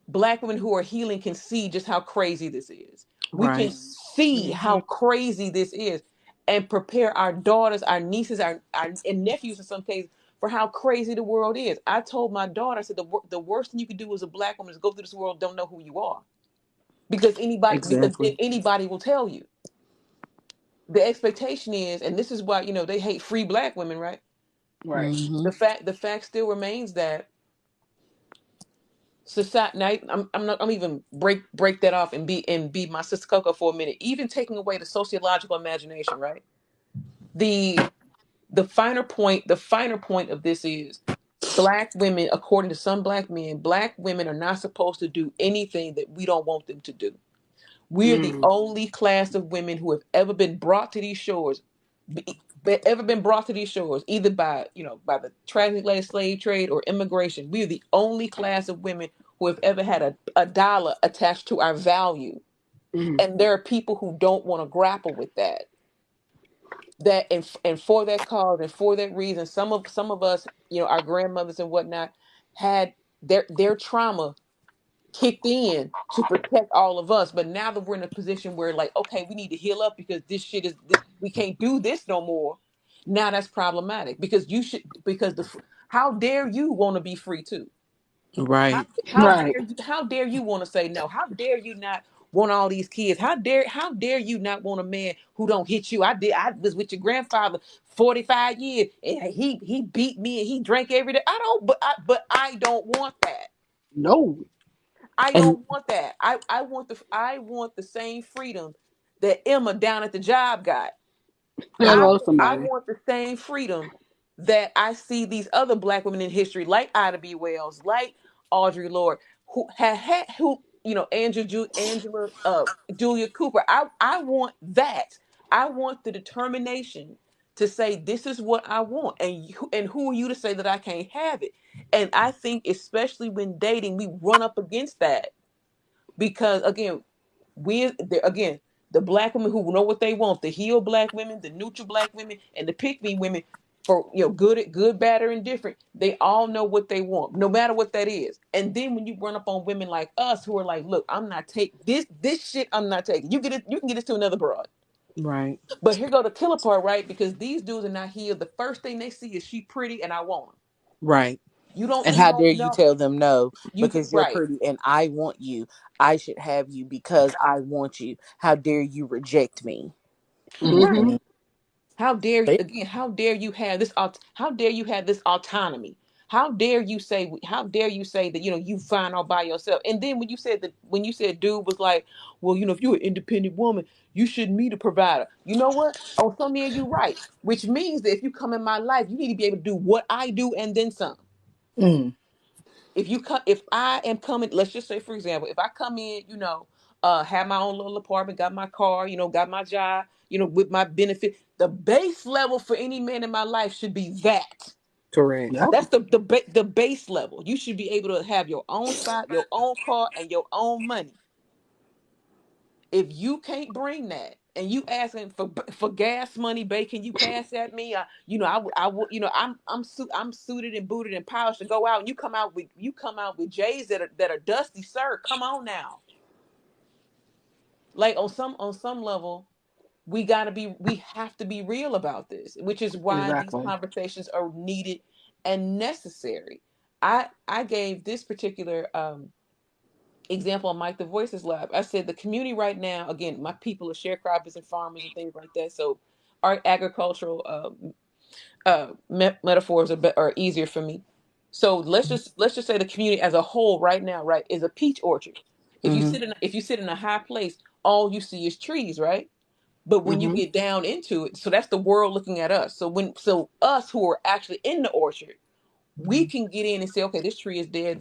black women who are healing can see just how crazy this is. We can Right. see Mm-hmm. how crazy this is and prepare our daughters, our nieces, our and nephews in some cases for how crazy the world is. I told my daughter, I said, the worst thing you can do as a black woman is go through this world, don't know who you are. Because Exactly. anybody will tell you. The expectation is, and this is why, they hate free black women, right? Right. Hmm. The fact still remains that society. Now, I'm not. I'm even break that off and be my sister Coco for a minute. Even taking away the sociological imagination, right? The the finer point of this is black women, according to some black men, black women are not supposed to do anything that we don't want them to do. We're the Mm, only class of women who have ever been brought to these shores, either by the transatlantic slave trade or immigration. We are the only class of women who have ever had a dollar attached to our value. mm, And there are people who don't want to grapple with that. And for that cause and for that reason, some of us, our grandmothers and whatnot, had their trauma kicked in to protect all of us. But now that we're in a position where, like, okay, we need to heal up because this shit is this, we can't do this no more. Now that's problematic because how dare you want to be free too? How, Right. right. how dare you want to say no? How dare you not want all these kids? How dare you not want a man who don't hit you? I was with your grandfather 45 years and he beat me and he drank every day. I don't want that. No. I And don't want that. I want the same freedom that Emma down at the job got. I Hello, I somebody. want the same freedom that I see these other black women in history, like Ida B. Wells, like Audre Lorde, who had Angela, Julia Cooper. I want that. I want the determination to say this is what I want, and who are you to say that I can't have it? And I think especially when dating, we run up against that because again, the black women who know what they want, the heel black women, the neutral black women, and the pick me women, for good, bad, or indifferent, they all know what they want, no matter what that is. And then when you run up on women like us who are like, look, I'm not taking this shit, I'm not taking. You can get this to another broad. right. But here go the killer part, right? Because these dudes are not healed. The first thing they see is she pretty and I want her. Right. And You how dare don't you know. tell them no You because you're right. pretty and I want you. I should have you because I want you. How dare you reject me? Right. Mm-hmm. Mm-mm. How dare They again? How dare you have this? How dare you have this autonomy? How dare you say? How dare you say that? You find all by yourself. And then when you said dude was like, well, if you're an independent woman, you shouldn't be the provider. You know what? On some end, you're right. Which means that if you come in my life, you need to be able to do what I do and then some. Mm. If I am coming, let's just say, for example, if I come in, have my own little apartment, got my car, got my job, with my benefit, the base level for any man in my life should be that. Correct. Yep. That's the base level. You should be able to have your own spot, your own car, and your own money. If you can't bring that, and you asking for gas money, babe, can you cash at me? I would, I'm suited and booted and polished to go out, and you come out with J's that are dusty, sir. Come on now, like on some level, we have to be real about this, which is why these Exactly. conversations are needed and necessary. I gave this particular example on Mike the Voices Lab. I said the community right now, again, my people are sharecroppers and farmers and things like that. So our agricultural metaphors are easier for me. So let's just say the community as a whole right now, right, is a peach orchard. If you Mm-hmm. sit in a high place, all you see is trees, right? But when you Mm-hmm. get down into it, so that's the world looking at us. So us who are actually in the orchard, we can get in and say, okay, this tree is dead.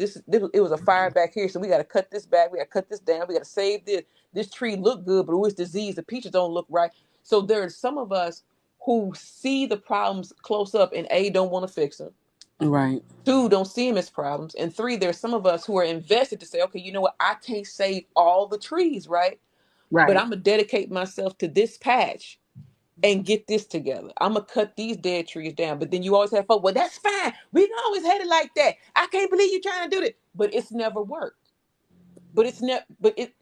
It was a fire back here, so we got to cut this back. We got to cut this down. We got to save this. This tree look good, but it was diseased. The peaches don't look right. So there are some of us who see the problems close up and don't want to fix them. Right. Two, don't see them as problems, and three, there's some of us who are invested to say, okay, you know what? I can't save all the trees, right? But Right. I'm gonna dedicate myself to this patch and get this together. I'm gonna cut these dead trees down. But then you always have folks, well, that's fine. We can always had it like that. I can't believe you're trying to do that. But it's never worked. But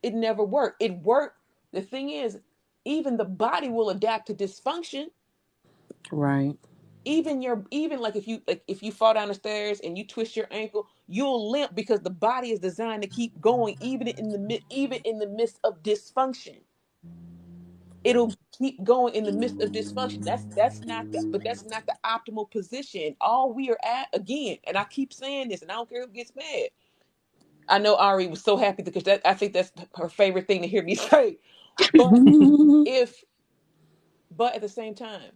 it never worked. It worked. The thing is, even the body will adapt to dysfunction. Right. Even if you fall down the stairs and you twist your ankle, you'll limp because the body is designed to keep going, even in the midst of dysfunction. It'll keep going in the midst of dysfunction. That's not the optimal position. All we are at, again, and I keep saying this, and I don't care who gets mad. I know Ari was so happy because I think that's her favorite thing to hear me say. But if but at the same time,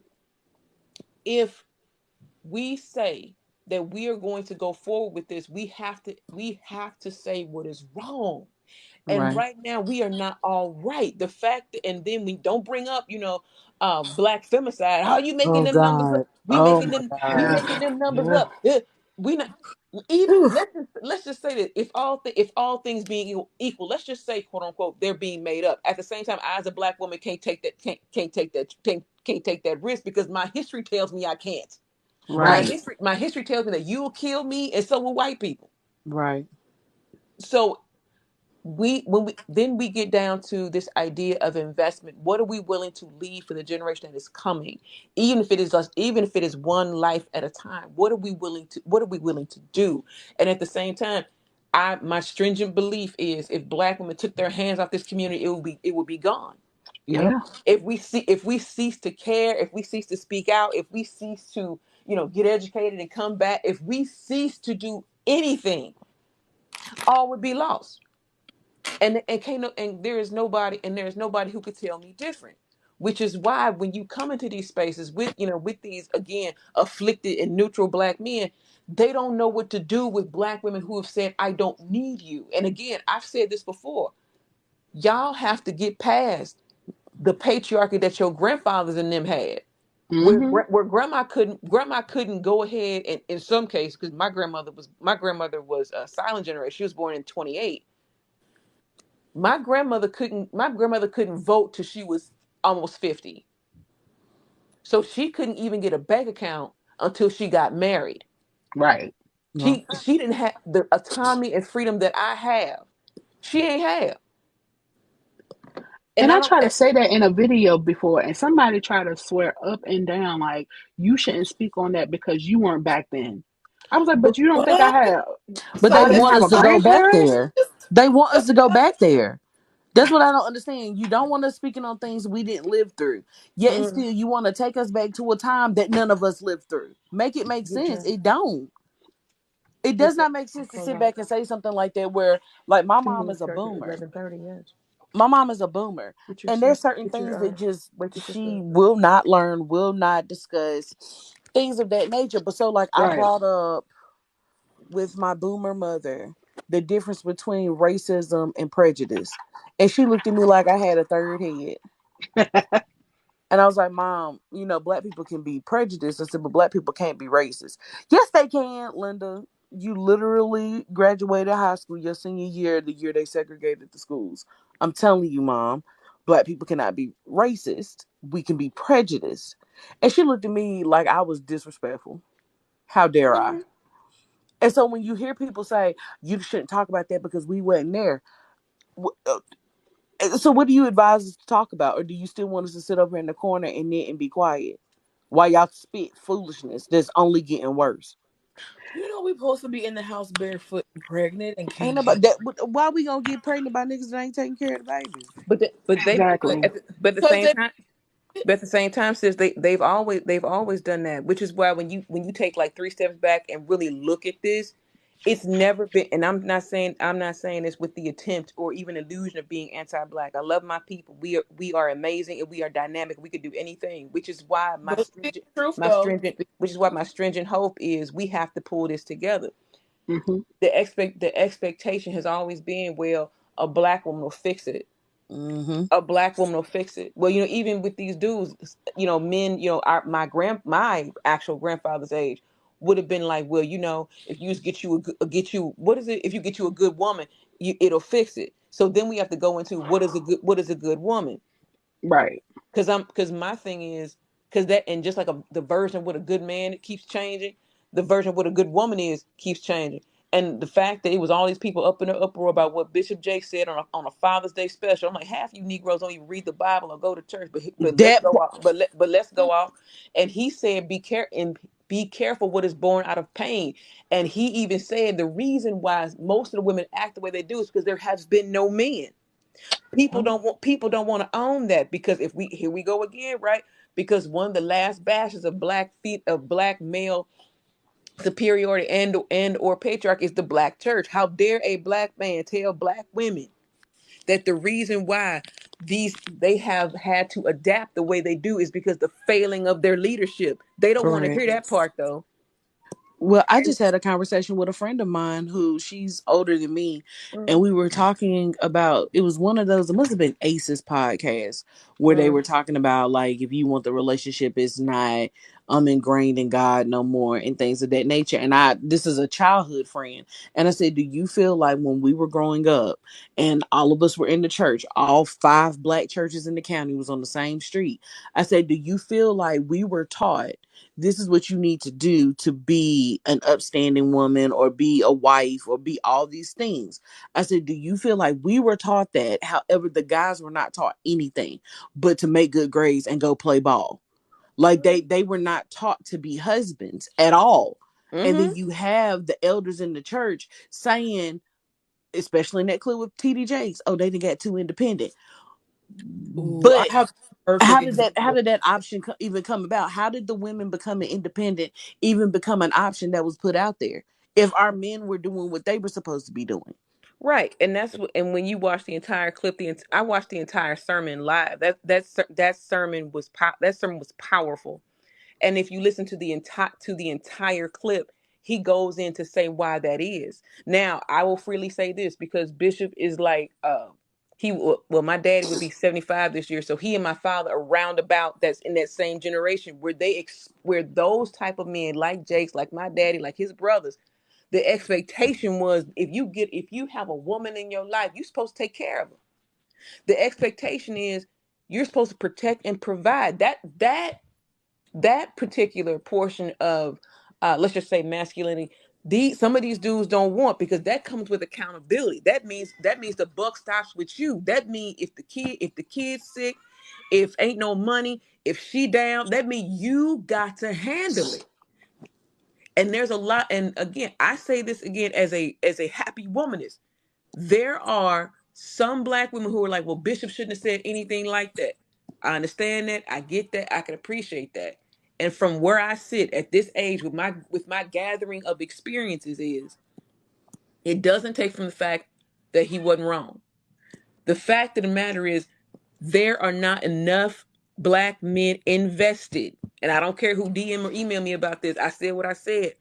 if we say that we are going to go forward with this, we have to say what is wrong. And Right. right now we are not all right. The fact and then we don't bring up, black femicide. How you making Oh them numbers up? God. We Oh making my them we God. making them numbers Yeah. up. We not even Whew. let's just say that if all things being equal, let's just say, quote unquote, they're being made up. At the same time, I as a black woman can't take that risk because my history tells me I can't. My Right. Right. history my history tells me that you'll kill me, and so will white people. Right. So we get down to this idea of investment. What are we willing to leave for the generation that is coming? Even if it is one life at a time, what are we willing to do? And at the same time, my stringent belief is if black women took their hands off this community, it would be gone. Yep. Yeah. If we cease to care, if we cease to speak out, if we cease to get educated and come back, if we cease to do anything, all would be lost. And can't no, and there is nobody who could tell me different. Which is why when you come into these spaces with these, again, afflicted and neutral black men, they don't know what to do with black women who have said, I don't need you. And again, I've said this before, y'all have to get past the patriarchy that your grandfathers and them had, where Mm-hmm. grandma couldn't go ahead, and in some cases, because my grandmother was a silent generation. She was born in 28. My grandmother couldn't vote till she was almost 50. So she couldn't even get a bank account until she got married. Right. Well, She didn't have the autonomy and freedom that I have. She ain't have. And And I I don't tried to say that in a video before, and somebody tried to swear up and down like you shouldn't speak on that because you weren't back then. I was like, but you don't think I what? had? But I they didn't want have us a to go back grandparent. there. They want us to go back there. That's what I don't understand. You don't want us speaking on things we didn't live through. Yet and mm, still you want to take us back to a time that none of us lived through. Make it make sense. Virginia. It don't. It does not make sense to sit back and say something like that where like my mom is a boomer. 11:30. Yes. My mom is a boomer. Get your And son. there's certain Get things your that just wait till she sister. will not learn, will not discuss, things of that nature. But so like I Right. brought up with my boomer mother the difference between racism and prejudice. And she looked at me like I had a third head. And I was like, Mom, you know, black people can be prejudiced. I said, but black people can't be racist. Yes, they can, Linda. You literally graduated high school your senior year, the year they segregated the schools. I'm telling you, Mom, black people cannot be racist. We can be prejudiced. And she looked at me like I was disrespectful. How dare I? And so when you hear people say, you shouldn't talk about that because we wasn't there, so what do you advise us to talk about? Or do you still want us to sit over in the corner and knit and be quiet while y'all spit foolishness that's only getting worse? You know, we supposed to be in the house barefoot and pregnant and Ain't can't nobody get. that. Why we gonna get pregnant by niggas that ain't taking care of the baby? Exactly. But at the Because same they. time, sis, they've always done that, which is why when you take like 3 steps back and really look at this, it's never been. And I'm not saying this with the attempt or even illusion of being anti-black. I love my people. We are amazing and we are dynamic. We could do anything, which is why But speak the truth though. my stringent hope is we have to pull this together. Hmm. The expectation has always been, well, a black woman will fix it. Mm-hmm. A black woman will fix it. Well, even with these dudes, men, my actual grandfather's age would have been like, well, if you just get you what is it? If you get you a good woman, it'll fix it. So then we have to go into what is a good woman? Right. Because my thing is, because that, and just like the version of what a good man keeps changing, the version of what a good woman is keeps changing. And the fact that it was all these people up in an uproar about what Bishop Jake said on a Father's Day special, I'm like, half you Negroes don't even read the Bible or go to church. But let's That go off. But let's go off. And he said, be careful what is born out of pain. And he even said the reason why most of the women act the way they do is because there has been no men. People don't want to own that, because if we here we go again, right? Because one of the last bastions of black male superiority and or patriarch is the black church. How dare a black man tell black women that the reason why they have had to adapt the way they do is because the failing of their leadership. They don't want to right. hear that part though. Well, I just had a conversation with a friend of mine who she's older than me, and we were talking about it was one of those. It must have been Ace's podcast where they Mm, were talking about like if you want the relationship is not ingrained in God no more and things of that nature. And this is a childhood friend, and I said, do you feel like when we were growing up and all of us were in the church, all five black churches in the county was on the same street? I said, do you feel like we were taught this is what you need to do to be an upstanding woman or be a wife or be all these things? I said, do you feel like we were taught that? However, the guys were not taught anything but to make good grades and go play ball. Like they were not taught to be husbands at all. And then mm-hmm. you have the elders in the church saying, especially in that clip with TD Jakes, oh, they didn't get too independent. Ooh, I But have a perfect how example. did that option even come about? How did the women becoming independent even become an option that was put out there if our men were doing what they were supposed to be doing? Right, and and when you watch the entire clip, I watched the entire sermon live. That sermon was powerful. And if you listen to the entire clip, he goes in to say why that is. Now, I will freely say this, because Bishop is like, my daddy would be 75 this year, so he and my father are roundabout that's in that same generation where where those type of men like Jake's, like my daddy, like his brothers, the expectation was, if you have a woman in your life, you're supposed to take care of her. The expectation is you're supposed to protect and provide. That particular portion of, let's just say, masculinity, some of these dudes don't want, because that comes with accountability. That means the buck stops with you. That means if the kid's sick, if ain't no money, if she down, that means you got to handle it. And there's a lot. And again, I say this again as a happy womanist. There are some black women who are like, well, Bishop shouldn't have said anything like that. I understand that. I get that. I can appreciate that. And from where I sit at this age with my gathering of experiences is it doesn't take from the fact that he wasn't wrong. The fact of the matter is there are not enough black men invested. And I don't care who DM or email me about this. I said what I said.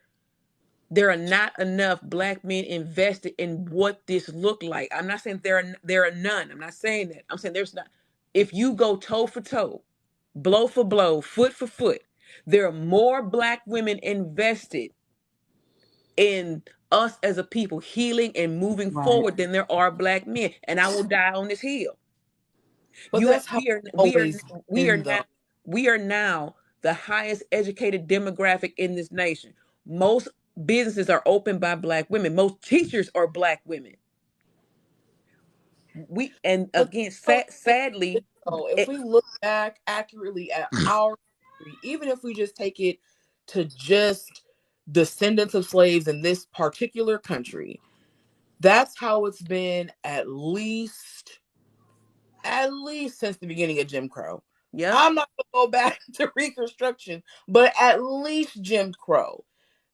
There are not enough black men invested in what this looked like. I'm not saying there are none. I'm not saying that. I'm saying there's not. If you go toe for toe, blow for blow, foot for foot, there are more black women invested in us as a people healing and moving Right. forward than there are black men. And I will die on this hill. But You have that's how it's always we are been, now though. we are now the highest educated demographic in this nation. Most businesses are opened by black women. Most teachers are black women. We and But again, you know, sadly, so if it, we look back accurately at our history, even if we just take it to just descendants of slaves in this particular country, that's how it's been at least since the beginning of Jim Crow. yep, I'm not going to go back to Reconstruction, but at least Jim Crow.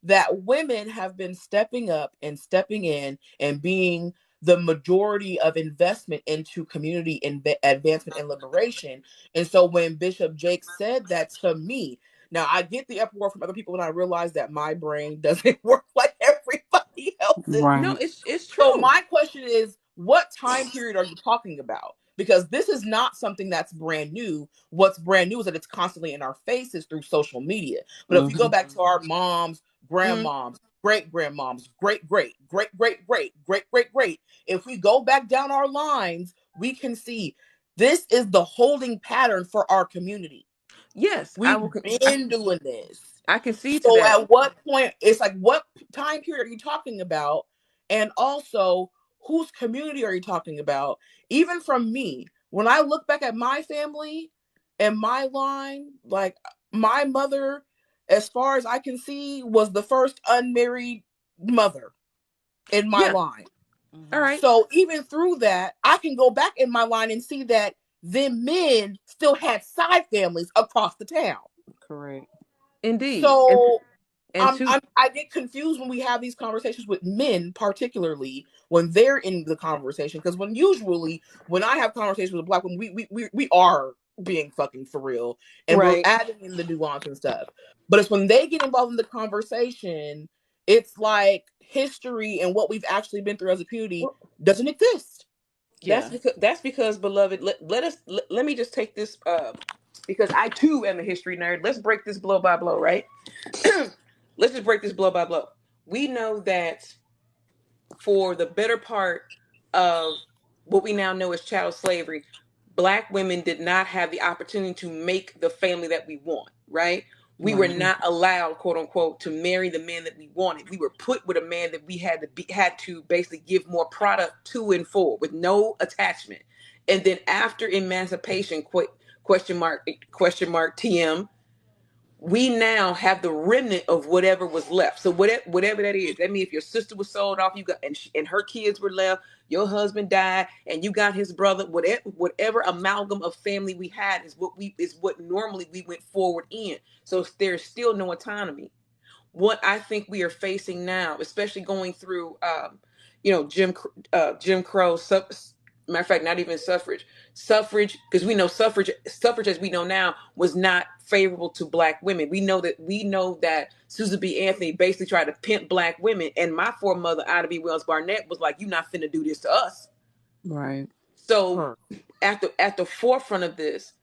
That women have been stepping up and stepping in and being the majority of investment into community advancement and liberation. And so when Bishop Jake said that to me, now I get the uproar from other people and I realize that my brain doesn't work like everybody else's. no, Right. it's So true. my question is, what time period are you talking about? Because this is not something that's brand new. What's brand new is that it's constantly in our faces through social media. But if we go Hmm. back to our moms, Mm, grandmoms, great grandmoms, great, if we go back down our lines, we can see this is the holding pattern for our community. yes, We've been doing this. I can see to So that. at what point, it's like, what time period are you talking about? And also, whose community are you talking about? Even from me, when I look back at my family and my line, like my mother, as far as I can see, was the first unmarried mother in my Yeah, line. all Hmm. right, So even through that, I can go back in my line and see that them men still had side families across the town. Correct. indeed, So and to I get confused when we have these conversations with men, particularly when they're in the conversation. Because when I have conversations with a black woman, we are being fucking for real, and we're right. adding in the nuance and stuff. But it's when they get involved in the conversation, it's like history and what we've actually been through as a community doesn't exist. Yeah. That's because beloved, let me just take this because I too am a history nerd. Let's break this blow by blow, right? Let's just break this blow by blow. We know that for the better part of what we now know as chattel slavery, black women did not have the opportunity to make the family that we want, right? We were Right. not allowed, quote unquote, to marry the man that we wanted. We were put with a man that we had to basically give more product to and for with no attachment. And then after emancipation, question mark TM, we now have the remnant of whatever was left. So whatever that is, that means if your sister was sold off, you got and her kids were left, your husband died, and you got his brother. Whatever amalgam of family we had is what normally we went forward in. So there's still no autonomy. What I think we are facing now, especially going through, Jim Crow. Matter of fact, not even suffrage, because we know suffrage as we know now was not favorable to black women. We know that Susan B. Anthony basically tried to pimp black women, and my foremother Ida B. Wells Barnett was like, "You're not finna do this to us." Right. So Huh. at the forefront of this,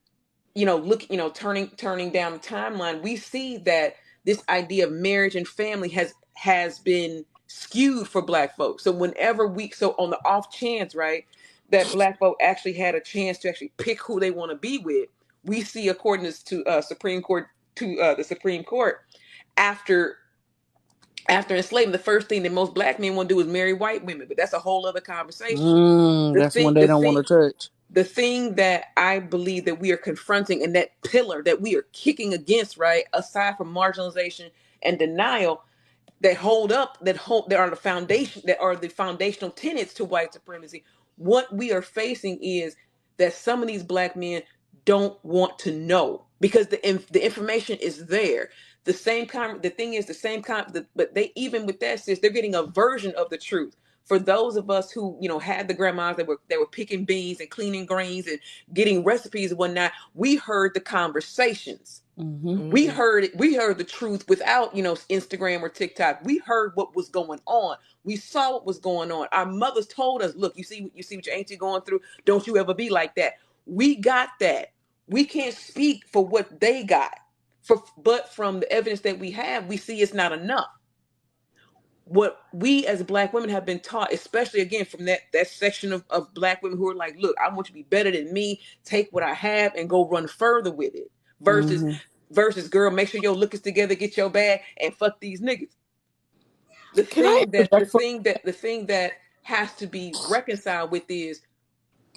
turning down the timeline, we see that this idea of marriage and family has been skewed for black folks. So so on the off chance, right, that black folk actually had a chance to actually pick who they want to be with, we see according to the Supreme Court, after enslavement, the first thing that most black men want to do is marry white women, but that's a whole other conversation. The That's one thing they the don't want thing to touch. the thing that I believe that we are confronting, and that pillar that we are kicking against, right, aside from marginalization and denial, that are the foundational tenets to white supremacy. What we are facing is that some of these black men don't want to know. because the information is there. The same kind. The thing is the same kind. But they, even with that, sis, they're getting a version of the truth. For those of us who, had the grandmas that were picking beans and cleaning grains and getting recipes and whatnot, we heard the conversations. Mm-hmm. We heard it. We heard the truth without, Instagram or TikTok. We heard what was going on. We saw what was going on. Our mothers told us, "Look, you see what your auntie going through. Don't you ever be like that." We got that. We can't speak for what they got. But from the evidence that we have, we see it's not enough. What we as Black women have been taught, especially again from that section of Black women who are like, "Look, I want you to be better than me. Take what I have and go run further with it." Versus Mm-hmm. versus girl, make sure your look is together, get your bag, and fuck these niggas. The Can I thing that the interject for thing that the thing that has to be reconciled with is,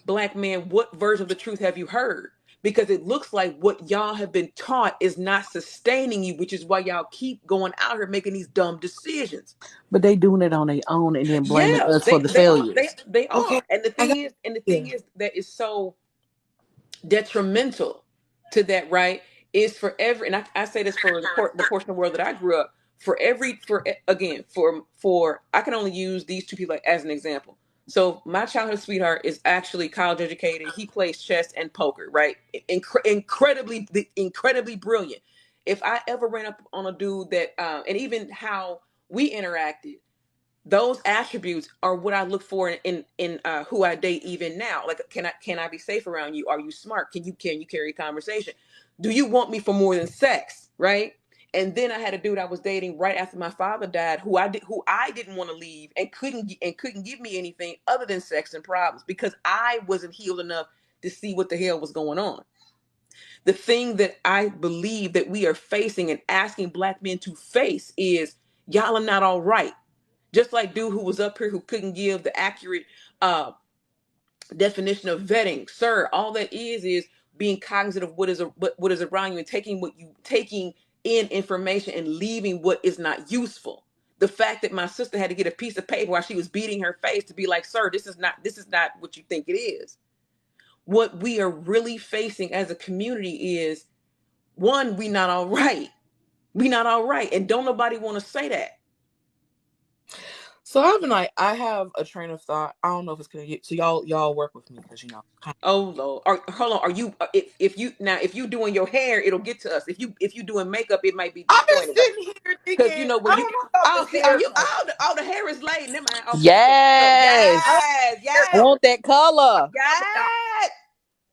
Black man, what version of the truth have you heard? Because it looks like what y'all have been taught is not sustaining you, which is why y'all keep going out here making these dumb decisions. But they doing it on their own and then blaming Yeah, us for they the they are they failures. they okay? are. And the I thing got is, yeah. that is so detrimental to that, right, is for every, and I say this for the portion of the world that I grew up, again, for I can only use these two people as an example. So my childhood sweetheart is actually college educated. He plays chess and poker, right? Incredibly brilliant. If I ever ran up on a dude that, and even how we interacted, those attributes are what I look for in who I date even now. Like, can I be safe around you? Are you smart? Can you carry a conversation? Do you want me for more than sex? Right? And then I had a dude I was dating right after my father died, who I didn't want to leave and couldn't give me anything other than sex and problems because I wasn't healed enough to see what the hell was going on. The thing that I believe that we are facing and asking Black men to face is, y'all are not all right. Just like dude who was up here who couldn't give the accurate uh, definition of vetting, sir. All that is being cognizant of what is around you and taking in information and leaving what is not useful. The fact that my sister had to get a piece of paper while she was beating her face to be like, "Sir, this is not what you think it is." What we are really facing as a community is, one, we not all right. We not all right, and don't nobody want to say that. So I have a train of thought. I don't know if it's gonna get so y'all work with me because kind Oh Lord, hold on. Are you if you doing your hair, it'll get to us. If you doing makeup, it might be I've been disappointing. sitting here Because thinking when I you, don't know about oh, this see, are hair you, thing. the hair is laid. Never mind. Okay, so Yes. I yes, I yes, want that color. don't know. yes.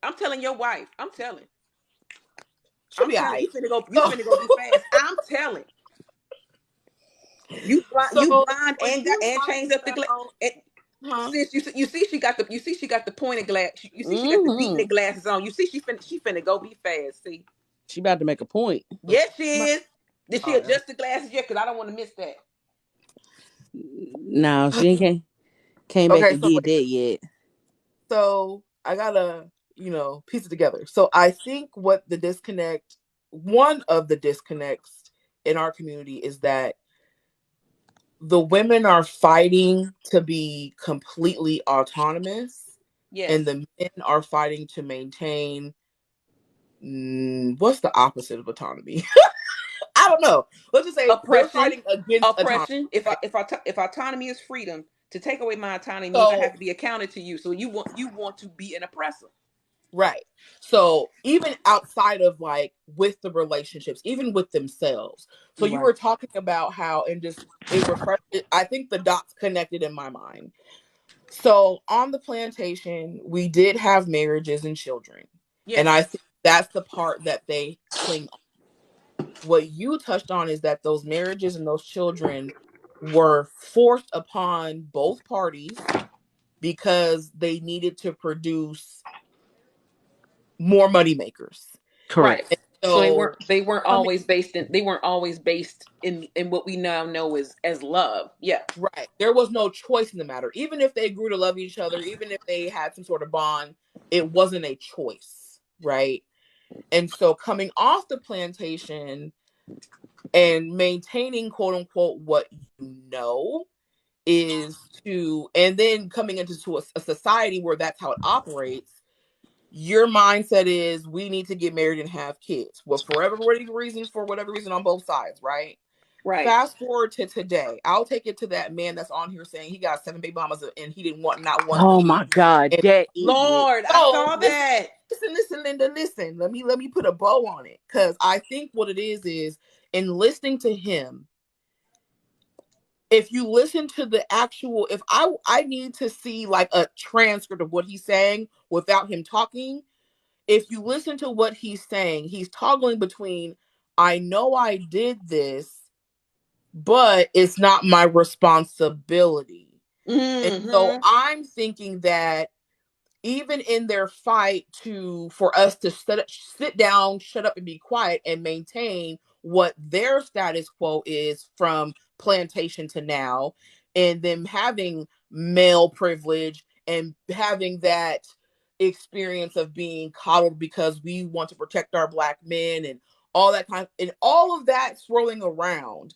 I'm telling your wife. Should I'm be telling alright. you finna go. You So finna go be fast. I'm telling you blind. so You blind when and you changed up the talk glass. about huh? Sis, you see she got the pointed glass. You see she got the deep Mm-hmm. knit glasses on. You see she finna go be fast. See. She about to make a point. Yes, she My, is. Did she all right. adjust the glasses yet? Because I don't want to miss that. No, she ain't came back Okay, and so did wait. that yet. So I gotta, piece it together. So I think one of the disconnects in our community is that the women are fighting to be completely autonomous, and Yes. the men are fighting to maintain what's the opposite of autonomy? I don't know. Let's just say they're Oppression. fighting against autonomy. Oppression. If autonomy is freedom, to take away my autonomy means I have So to be accounted to you. So you want to be an oppressor. right. So even outside of like with the relationships, even with themselves. So you Right. were talking about how and just it refreshed I think the dots connected in my mind. So on the plantation, we did have marriages and children. And I Yes. think that's the part that they cling on. What you touched on is that those marriages and those children were forced upon both parties because they needed to produce more money makers. Right. Correct. So they So weren't they weren't coming always based in what we now know as love. Yeah. right, there was no choice in the matter. Even if they grew to love each other, even if they had some sort of bond, it wasn't a choice, right? And so coming off the plantation and maintaining quote unquote what you know is to and then coming into a society where that's how it operates your mindset is we need to get married and have kids. Well, for whatever reason on both sides, right? Right. Fast forward to today. I'll take it to that man that's on here saying he got 7 baby mamas and he didn't want not one Oh leave. my God, And that idiot. Lord, I so saw listen, that. Linda, listen. Let me put a bow on it. Cause I think what it is in listening to him, if you listen to the actual, if I need to see like a transcript of what he's saying without him talking. If you listen to what he's saying, he's toggling between I know I did this, but it's not my responsibility. And so Mm-hmm. I'm thinking that even in their fight for us to sit down, shut up, and be quiet and maintain what their status quo is from plantation to now, and them having male privilege and having that experience of being coddled because we want to protect our black men and all that and all of that swirling around,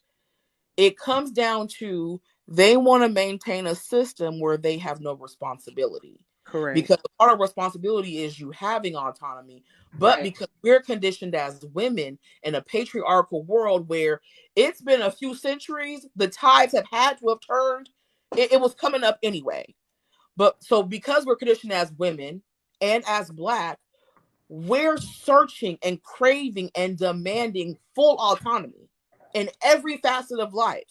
it comes down to they want to maintain a system where they have no responsibility. Correct. Because part of responsibility is you having autonomy, but Right. because we're conditioned as women in a patriarchal world where it's been a few centuries, the tides have had to have turned. It was coming up anyway. But so because we're conditioned as women and as black, we're searching and craving and demanding full autonomy in every facet of life.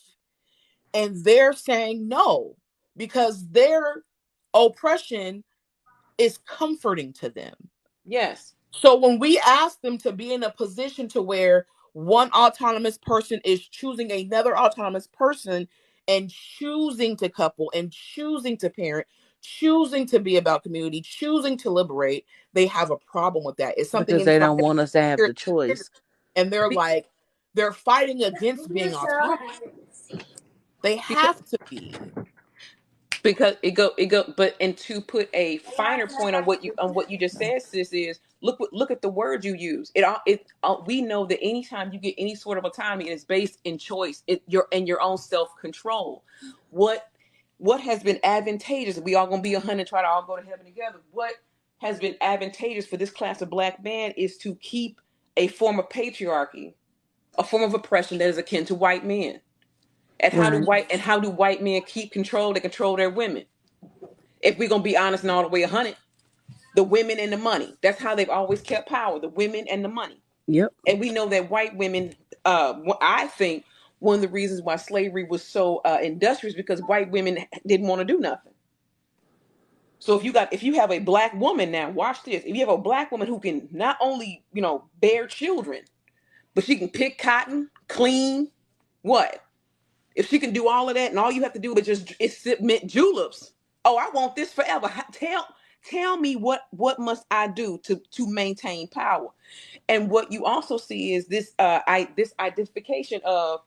And they're saying no because their oppression is comforting to them. Yes. So when we ask them to be in a position to where one autonomous person is choosing another autonomous person and choosing to couple and choosing to parent, choosing to be about community, choosing to liberate, they have a problem with that. It's something Because they inside don't that want us to have the choice. and they're Be- like they're fighting against being autonomous. They because have to be. it go but and to put a finer point on what you just said, sis, is look at the word you use. We know that anytime you get any sort of autonomy, it's based in choice, your own self-control. What has been advantageous, we all gonna be 100, try to all go to heaven together. What has been advantageous for this class of black man is to keep a form of patriarchy, a form of oppression that is akin to white men. And Right. how do white men keep control? They control their women. If we're gonna be honest and all the way 100, the women and the money. That's how they've always kept power. The women and the money. Yep. And we know that white women. I think one of the reasons why slavery was so industrious because white women didn't want to do nothing. So if you have a black woman now, watch this. If you have a black woman who can not only bear children, but she can pick cotton, clean, what? If she can do all of that, and all you have to do is submit juleps. Oh, I want this forever. Tell me what must I do to maintain power? And what you also see is this identification of,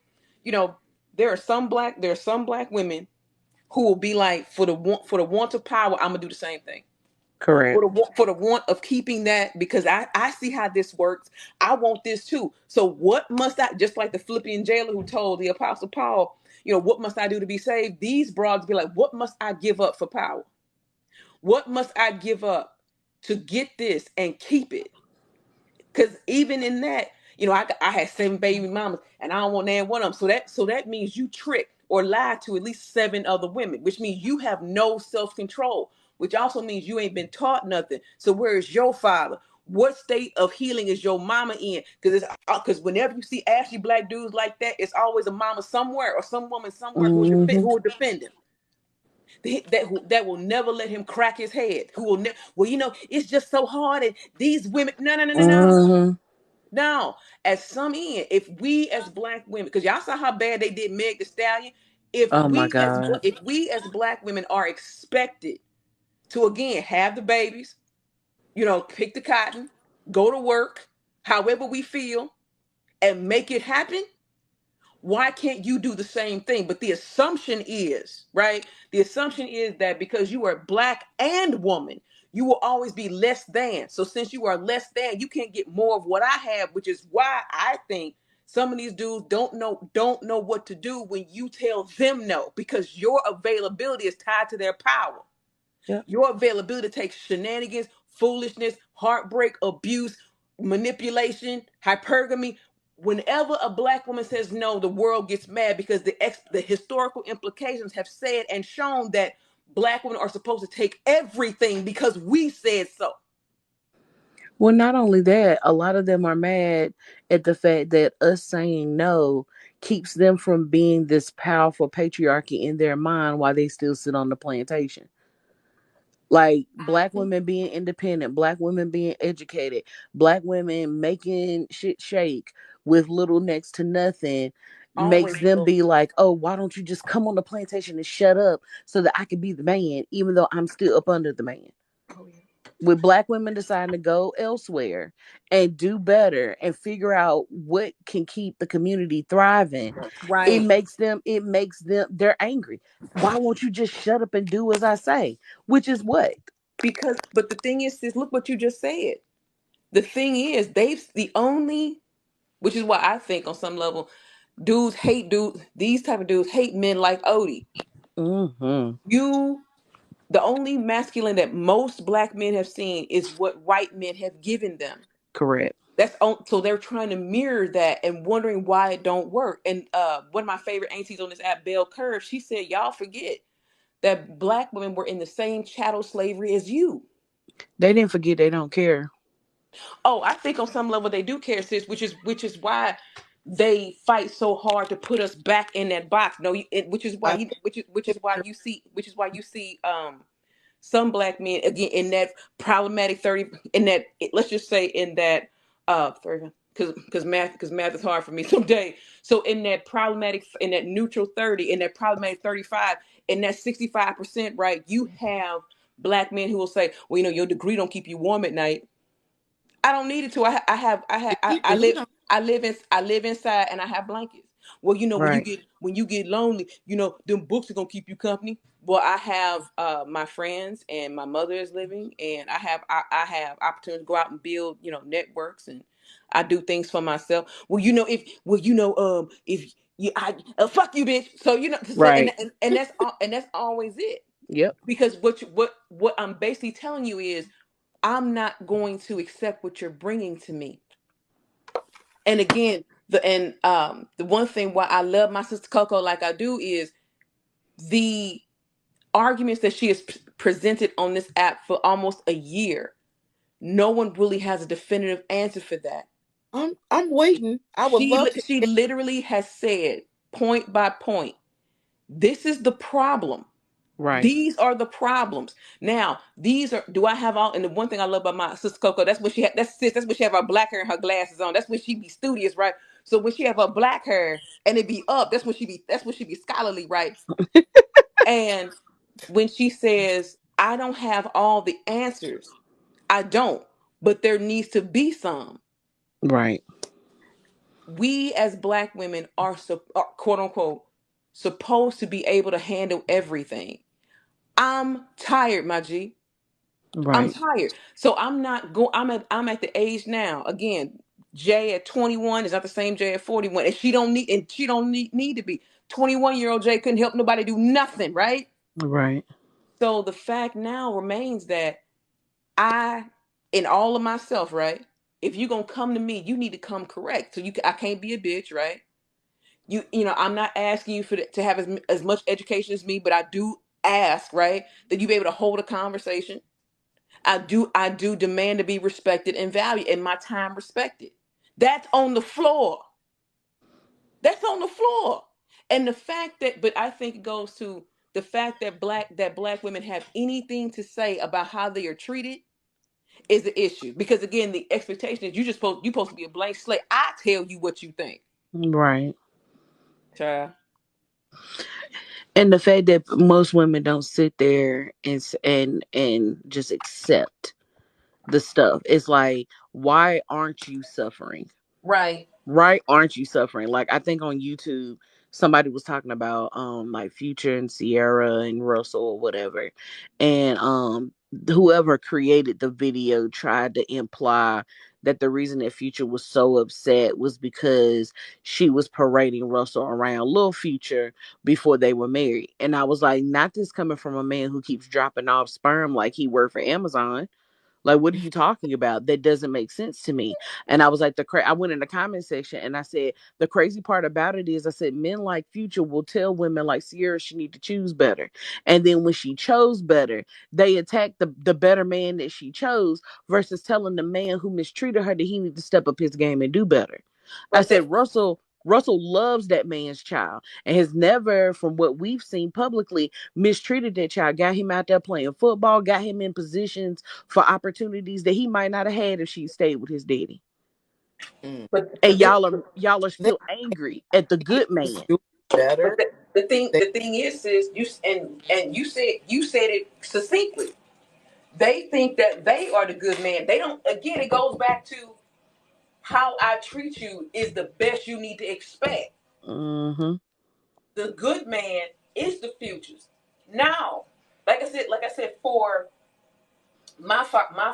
you know, there are some black women who will be like, for the want of power, I'm gonna do the same thing. Correct. For the want of keeping that, because I see how this works. I want this too. So what must I, just like the Philippian jailer who told the apostle Paul, what must I do to be saved? These broads be like, what must I give up for power? What must I give up to get this and keep it? Because even in that, I had 7 baby mamas, and I don't want none one of them. So that means you tricked or lied to at least 7 other women, which means you have no self control. Which also means you ain't been taught nothing. So where is your father? What state of healing is your mama in? Because whenever you see ashy black dudes like that, it's always a mama somewhere or some woman somewhere Hmm. who will defend him. That will never let him crack his head. Who will never? Well, it's just so hard. And these women, no, no, no, no, no. Hmm. Now, at some end, if we as black women, because y'all saw how bad they did Meg the Stallion, Oh my God. if we as black women are expected to again have the babies, pick the cotton, go to work, however we feel, and make it happen, why can't you do the same thing? But the assumption is, right? The assumption is that because you are black and woman, you will always be less than. So since you are less than, you can't get more of what I have, which is why I think some of these dudes don't know what to do when you tell them no, because your availability is tied to their power. Yep. Your availability takes shenanigans foolishness, heartbreak, abuse, manipulation, hypergamy. Whenever a black woman says no, the world gets mad because the historical implications have said and shown that black women are supposed to take everything because we said so. Well, not only that, a lot of them are mad at the fact that us saying no keeps them from being this powerful patriarchy in their mind while they still sit on the plantation. Like black women being independent, black women being educated, black women making shit shake with little next to nothing makes Always them so. be like, oh, why don't you just come on the plantation and shut up so that I can be the man, even though I'm still up under the man. Oh, yeah. With black women deciding to go elsewhere and do better and figure out what can keep the community thriving, Right. it makes them they're angry. Why won't you just shut up and do as I say? Which is what? Because, but the thing is, look what you just said. The thing is, they've the only, which is why I think on some level, dudes. These type of dudes hate men like Odie. Mm-hmm. You, the only masculine that most black men have seen is what white men have given them. Correct. So they're trying to mirror that and wondering why it don't work. And one of my favorite aunties on this app, Belle Curve, she said, "Y'all forget that black women were in the same chattel slavery as you." They didn't forget, they don't care. Oh, I think on some level they do care, sis, which is why they fight so hard to put us back in that box. No, which is why I you which is why you see some black men again in that problematic 30, in that, let's just say in that 30, because math is hard for me someday. So in that problematic, in that neutral 30, in that problematic 35, in that 65%, right, you have black men who will say, well, your degree don't keep you warm at night. I don't need it to. I he live, don't. I live inside and I have blankets. Well, Right. when you get lonely, them books are gonna keep you company. Well, I have my friends and my mother is living, and I have opportunity to go out and build, networks, and I do things for myself. If you I fuck you, bitch. So Right. and that's always it. Yep. Because what I'm basically telling you is I'm not going to accept what you're bringing to me. And again, the one thing why I love my sister Coco like I do is the arguments that she has presented on this app for almost a year. No one really has a definitive answer for that. I'm waiting. I would love to She hear. literally has said point by point, this is the problem. Right. These are the problems. Now, these are. Do I have all? And the one thing I love about my sister Coco, that's what she had. That's what she have her black hair and her glasses on. That's when she be studious, right? So when she have her black hair and it be up, that's when she be. That's when she be scholarly, right? And when she says, "I don't have all the answers," I don't. But there needs to be some. Right. We as black women are quote unquote supposed to be able to handle everything. I'm tired, my G. I'm Right. tired. So I'm not go I'm at the age now. Again, Jay at 21 is not the same Jay at 41. And she don't need to be. 21-year-old Jay couldn't help nobody do nothing, right? Right. So the fact now remains that I, in all of myself, right? If you're gonna come to me, you need to come correct. So I can't be a bitch, right? I'm not asking you to have as much education as me, but I do ask, right, that you be able to hold a conversation. I do demand to be respected and valued and my time respected. That's on the floor. That's on the floor. And the fact that, but I think it goes to the fact that black women have anything to say about how they are treated is the issue. Because again, the expectation is you supposed to be a blank slate. I tell you what you think. Right. Child. And the fact that most women don't sit there and just accept the stuff. It's like, why aren't you suffering? Right. Right, aren't you suffering? Like, I think on YouTube somebody was talking about like Future and Sierra and Russell or whatever, and whoever created the video tried to imply that the reason that Future was so upset was because she was parading Russell around Lil Future before they were married. And I was like, not this coming from a man who keeps dropping off sperm like he worked for Amazon. Like, what are you talking about? That doesn't make sense to me. And I was like, I went in the comment section and I said, the crazy part about it is, I said, men like Future will tell women like Sierra she need to choose better. And then when she chose better, they attack the better man that she chose versus telling the man who mistreated her that he need to step up his game and do better. I But said, Russell loves that man's child and has never, from what we've seen publicly, mistreated that child, got him out there playing football, got him in positions for opportunities that he might not have had if she stayed with his daddy. Mm. And but this, y'all are They still angry at the good man. do but better. They, the thing is and you said it succinctly. They think that they are the good man. They don't. Again, it goes back to how I treat you is the best you need to expect. Mm-hmm. The good man is the futures. Now, like I said, for my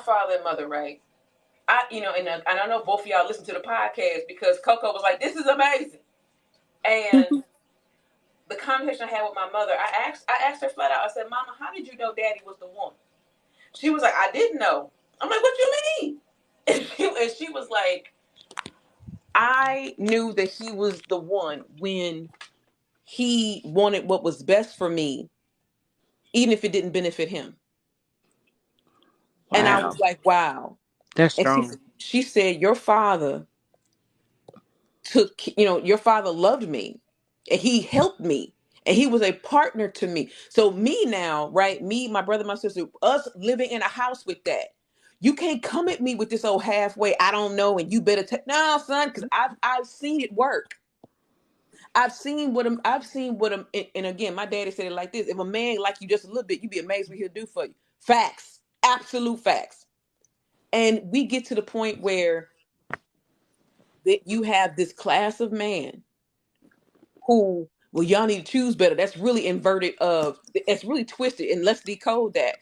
father and mother, right? And I know both of y'all listen to the podcast because Coco was like, "This is amazing," and the conversation I had with my mother, I asked her flat out. I said, "Mama, how did you know Daddy was the one?" She was like, "I didn't know." I'm like, "What you mean?" And she was like, "I knew that he was the one when he wanted what was best for me, even if it didn't benefit him." And I Wow. was like, "Wow." That's And strong. she said, "Your father your father loved me and he helped me and he was a partner to me." So me now, right? Me, my brother, my sister, us living in a house with that. You can't come at me with this old halfway, I don't know, and you better take no, son, because I've seen it work. I've seen what him and again, my daddy said it like this: if a man like you just a little bit, you'd be amazed what he'll do for you. Facts. Absolute facts. And we get to the point where that you have this class of man who, well, y'all need to choose better. That's really inverted of it's really twisted. And let's decode that.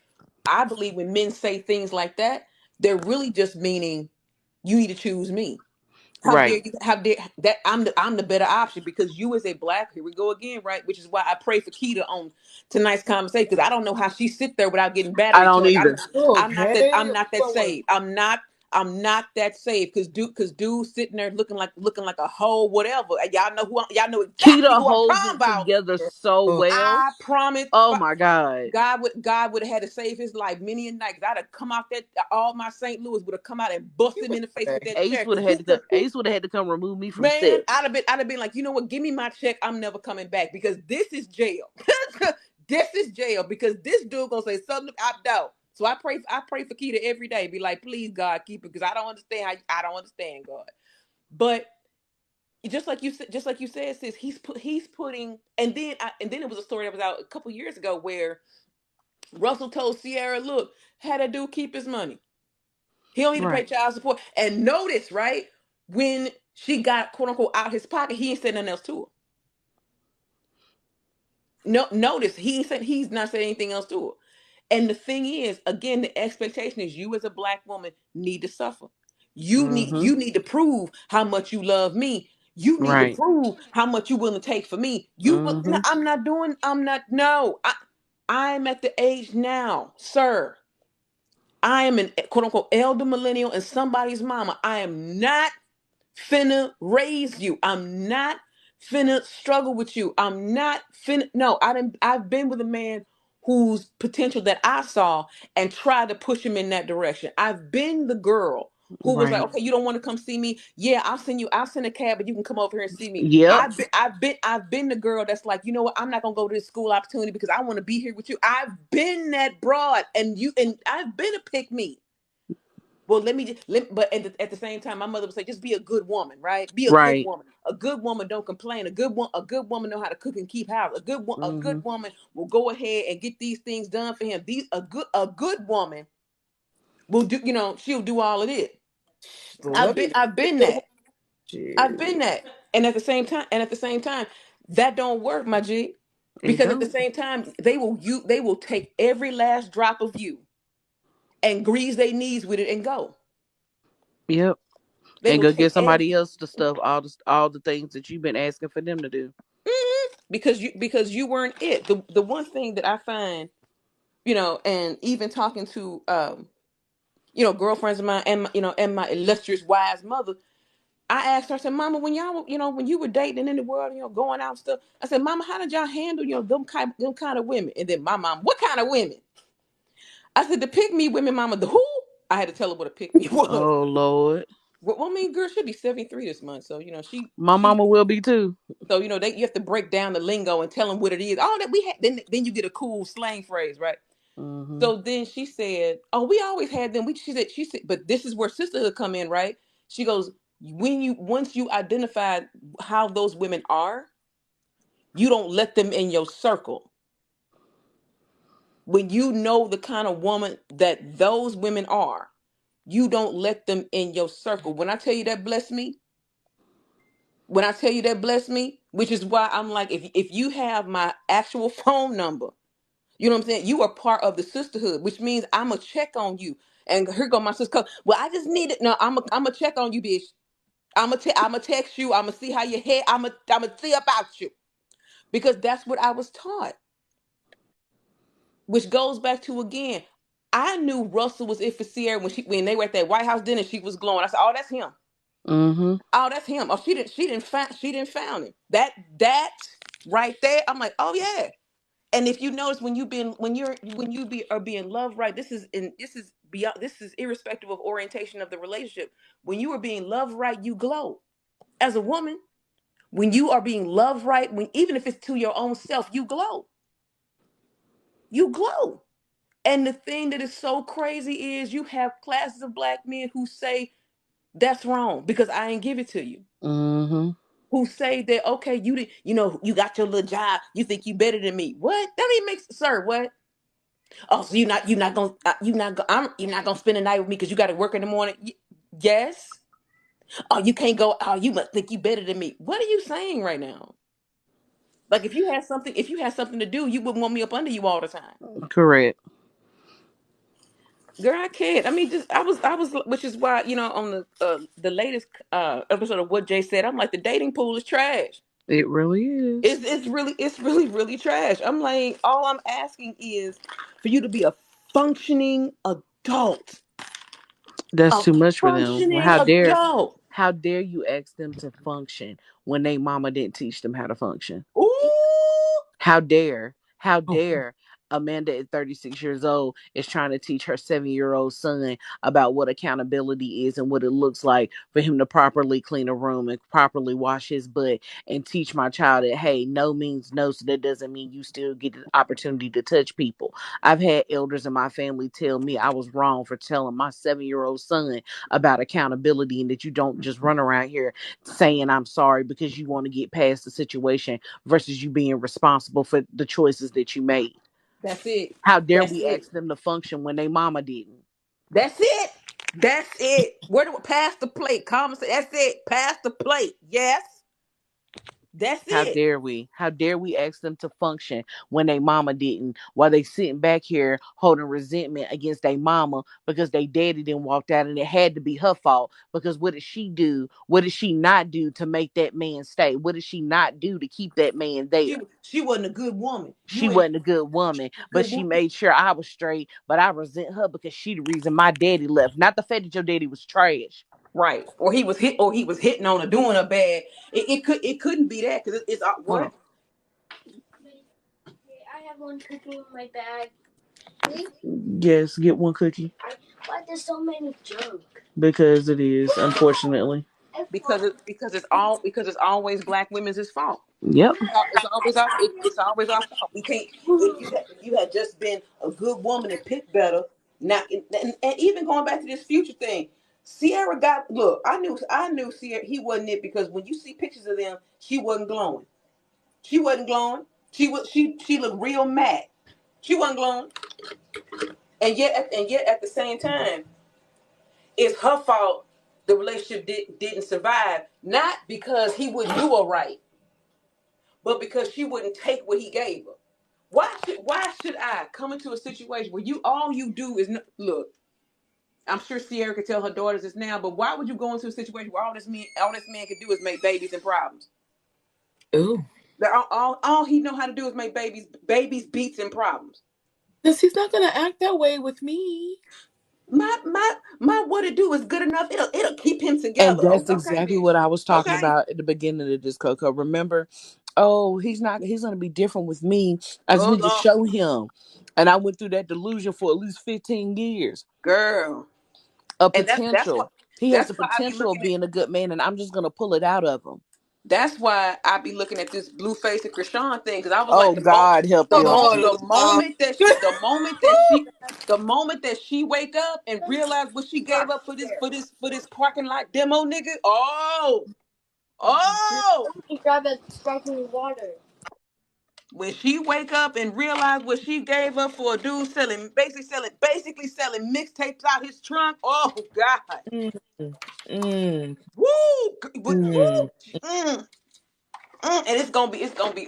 I believe when men say things like that, they're really just meaning you need to choose me. How dare Right. you? How dare that? I'm the better option because you as a black. Here we go again, right? Which is why I pray for Keita on tonight's conversation because I don't know how she sit there without getting I battery don't charged. either. I'm not that. okay, I'm not that Lord. saved. I'm not that saved because dude sitting there looking like a hoe, whatever. And y'all know exactly Keita who I'm holds talking it about. together so Oh, well. I promise. Oh my God. God would have had to save his life many a night. 'Cause I'd have come out that all my St. Louis would have come out and busted you him in the face with better that chair. Cause Ace would have had to come remove me from man, set. I'd have been like, you know what? Give me my check. I'm never coming back because this is jail. This is jail because this dude gonna say something I don't. So I pray for Keita every day. Be like, please God, keep it because I don't understand I don't understand God. But just like you said, sis, he's putting and then it was a story that was out a couple years ago where Russell told Sierra, look, how that dude keep his money. He don't need to pay Right. child support. And notice, right, when she got quote unquote out his pocket, he ain't said nothing else to her. No, notice he's not saying anything else to her. And the thing is, again, the expectation is you as a black woman need to suffer. You need Mm-hmm. you need to prove how much you love me. You need to Right. prove how much you willing to take for me. No, Mm-hmm. I'm not. No, I'm at the age now, sir. I am an quote unquote elder millennial and somebody's mama. I am not finna raise you. I'm not finna struggle with you. I'm not finna. No, I've been with a man whose potential that I saw and tried to push him in that direction. I've been the girl who was like, Right. okay, you don't want to come see me? Yeah, I'll send a cab, but you can come over here and see me. Yep. I've been the girl that's like, you know what? I'm not gonna go to this school opportunity because I want to be here with you. I've been that broad, and I've been a pick me. Well, but at the same time, my mother would say, just be a good woman, right? Be a good Right. woman. A good woman don't complain. A good woman know how to cook and keep house. A Mm-hmm. good woman will go ahead and get these things done for him. A good woman will do, she'll do all of it. let me I've been say that. I've shit. been that. And at the same time, that don't work, my G. It Because at the don't. same time, they will take every last drop of you and grease their knees with it and go. Yep. They And will go take get somebody else to stuff all the things that you've been asking for them to do. because you weren't it. The one thing that I find, and even talking to girlfriends of mine, and and my illustrious wise mother. I asked her, I said, Mama, when y'all, when you were dating in the world, going out and stuff, I said, Mama, how did y'all handle, them kind of women? And then my mom, what kind of women? I said, the pick me women, Mama, the who? I had to tell her what a pick me was. Oh Lord. Well, I mean, girl, she'll be 73 this month, so she My she mama will be too. so you have to break down the lingo and tell them what it is. All that we had, then you get a cool slang phrase, right? Mm-hmm. So then she said, "Oh, we always had them." She said, but this is where sisterhood come in, right? She goes, once you identify how those women are, you don't let them in your circle. When you know the kind of woman that those women are, you don't let them in your circle. When I tell you that bless me, which is why I'm like, if you have my actual phone number, you know what I'm saying? You are part of the sisterhood, which means I'm going to check on you. And here go my sister. Well, I just need it. No, I'm going to check on you, bitch. I'm going to text you. I'm going to see how your head, I'm going to see about you. Because that's what I was taught. Which goes back to, again, I knew Russell was it for Sierra when they were at that White House dinner. She was glowing. I said, "Oh, that's him. Mm-hmm. Oh, that's him. Oh, she didn't found him. That right there. I'm like, oh yeah." And if you notice, are being loved right, this is beyond, this is irrespective of orientation of the relationship. When you are being loved right, you glow as a woman. When you are being loved right, even if it's to your own self, you glow. You glow. And the thing that is so crazy is you have classes of black men who say that's wrong because I ain't give it to you. Mm-hmm. Who say that, okay, you got your little job, you think you better than me? What? That even makes, sir, what? Oh, so you're not gonna spend the night with me because you got to work in the morning. Yes. Oh, you can't go. Oh, you must think you better than me. What are you saying right now? Like, if you had something to do, you wouldn't want me up under you all the time. Correct. Girl, I can't. I mean, just I was, which is why, on the latest episode of What Jay Said, I'm like, the dating pool is trash. It really is. It's really trash. I'm like, all I'm asking is for you to be a functioning adult. That's A too much for them. Well, functioning adult. how dare you ask them to function when they mama didn't teach them how to function? Ooh. How dare? How Oh, dare Amanda at 36 years old is trying to teach her 7-year-old son about what accountability is and what it looks like for him to properly clean a room and properly wash his butt and teach my child that, hey, no means no, so that doesn't mean you still get the opportunity to touch people. I've had elders in my family tell me I was wrong for telling my 7-year-old son about accountability and that you don't just run around here saying I'm sorry because you want to get past the situation versus you being responsible for the choices that you made. that's it. How dare That's we it. ask them to function when they mama didn't? That's it. That's it. Where do pass the plate? That's it. Pass the plate. Yes. That's How it. dare we? How dare we ask them to function when they mama didn't? While they sitting back here holding resentment against their mama because they daddy didn't walk out and it had to be her fault. Because what did she do? What did she not do to make that man stay? What did she not do to keep that man She there? she wasn't a good woman. She wasn't a good woman, but Good she woman. made sure I was straight. But I resent her because she the reason my daddy left. Not the fact that your daddy was trash. Right. Or he was hitting on her, doing her bad. It couldn't be that because it's Hold on. what? I have one cookie in my bag. Please? Yes, get one cookie Why there's so many junk? because it is, unfortunately. Because it's always black women's fault. Yep. It's always our fault. We can't. If you had just been a good woman and picked better, now and even going back to this future thing, Sierra got look. I knew Sierra. He wasn't it because when you see pictures of them, she wasn't glowing. She wasn't glowing. She looked real mad. She wasn't glowing, and yet at the same time, it's her fault. The relationship didn't survive, not because he wouldn't do her right, but because she wouldn't take what he gave her. Why should I come into a situation where all you do is look? I'm sure Sierra could tell her daughters this now, but why would you go into a situation where all this man could do is make babies and problems? Ooh. That all he know how to do is make babies, beats, and problems. Because he's not going to act that way with me. My what it do is good enough. It'll keep him And together. Oh, that's okay, exactly bitch. what I was talking Okay. about at the beginning of this, Coco. Remember? Oh, he's gonna be different with me as we Hold can on, show him. And I went through that delusion for at least 15 years. girl. A And that's what potential. He has that's the why I be potential of looking at. being a good man, and I'm just gonna pull it out of him. That's why I be looking at this Blueface and Krishan thing because I was like Oh, God help Come your on, sis. the moment that she wake up and realize what she gave up for this parking lot demo, nigga. Oh, He grab that sparkling water. when she wake up and realize what she gave up for a dude basically selling mixtapes out his trunk. Oh God, mm, mm, woo, mm. mm, and it's gonna be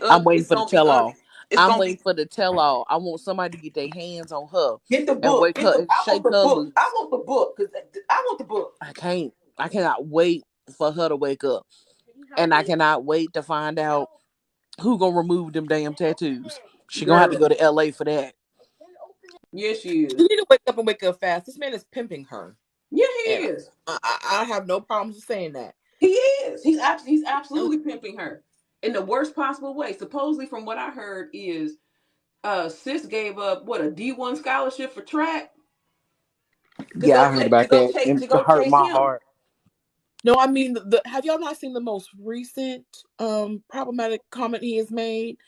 I'm ugly. waiting It's for the gonna be tell all. ugly. It's I'm gonna waiting be for the tell all. I want somebody to get their hands on her get the and book. wake her and I want shake the her book. I loose. want the book because I want the book. I can't. I cannot wait for her to wake up. Can you help And I me? cannot wait to find out who gonna remove them damn tattoos. She gonna have to Girl, go to LA for that. yeah, she She is. need to wake up and wake up fast. This man is pimping her, Yeah, he and is. I have no problems with saying that. He is. He's absolutely pimping her in the worst possible way. Supposedly, from what I heard, is sis gave up what a D1 scholarship for track to Yeah, I heard about that. to It go hurt chase my him. heart. No, I mean have y'all not seen the most recent problematic comment he has made?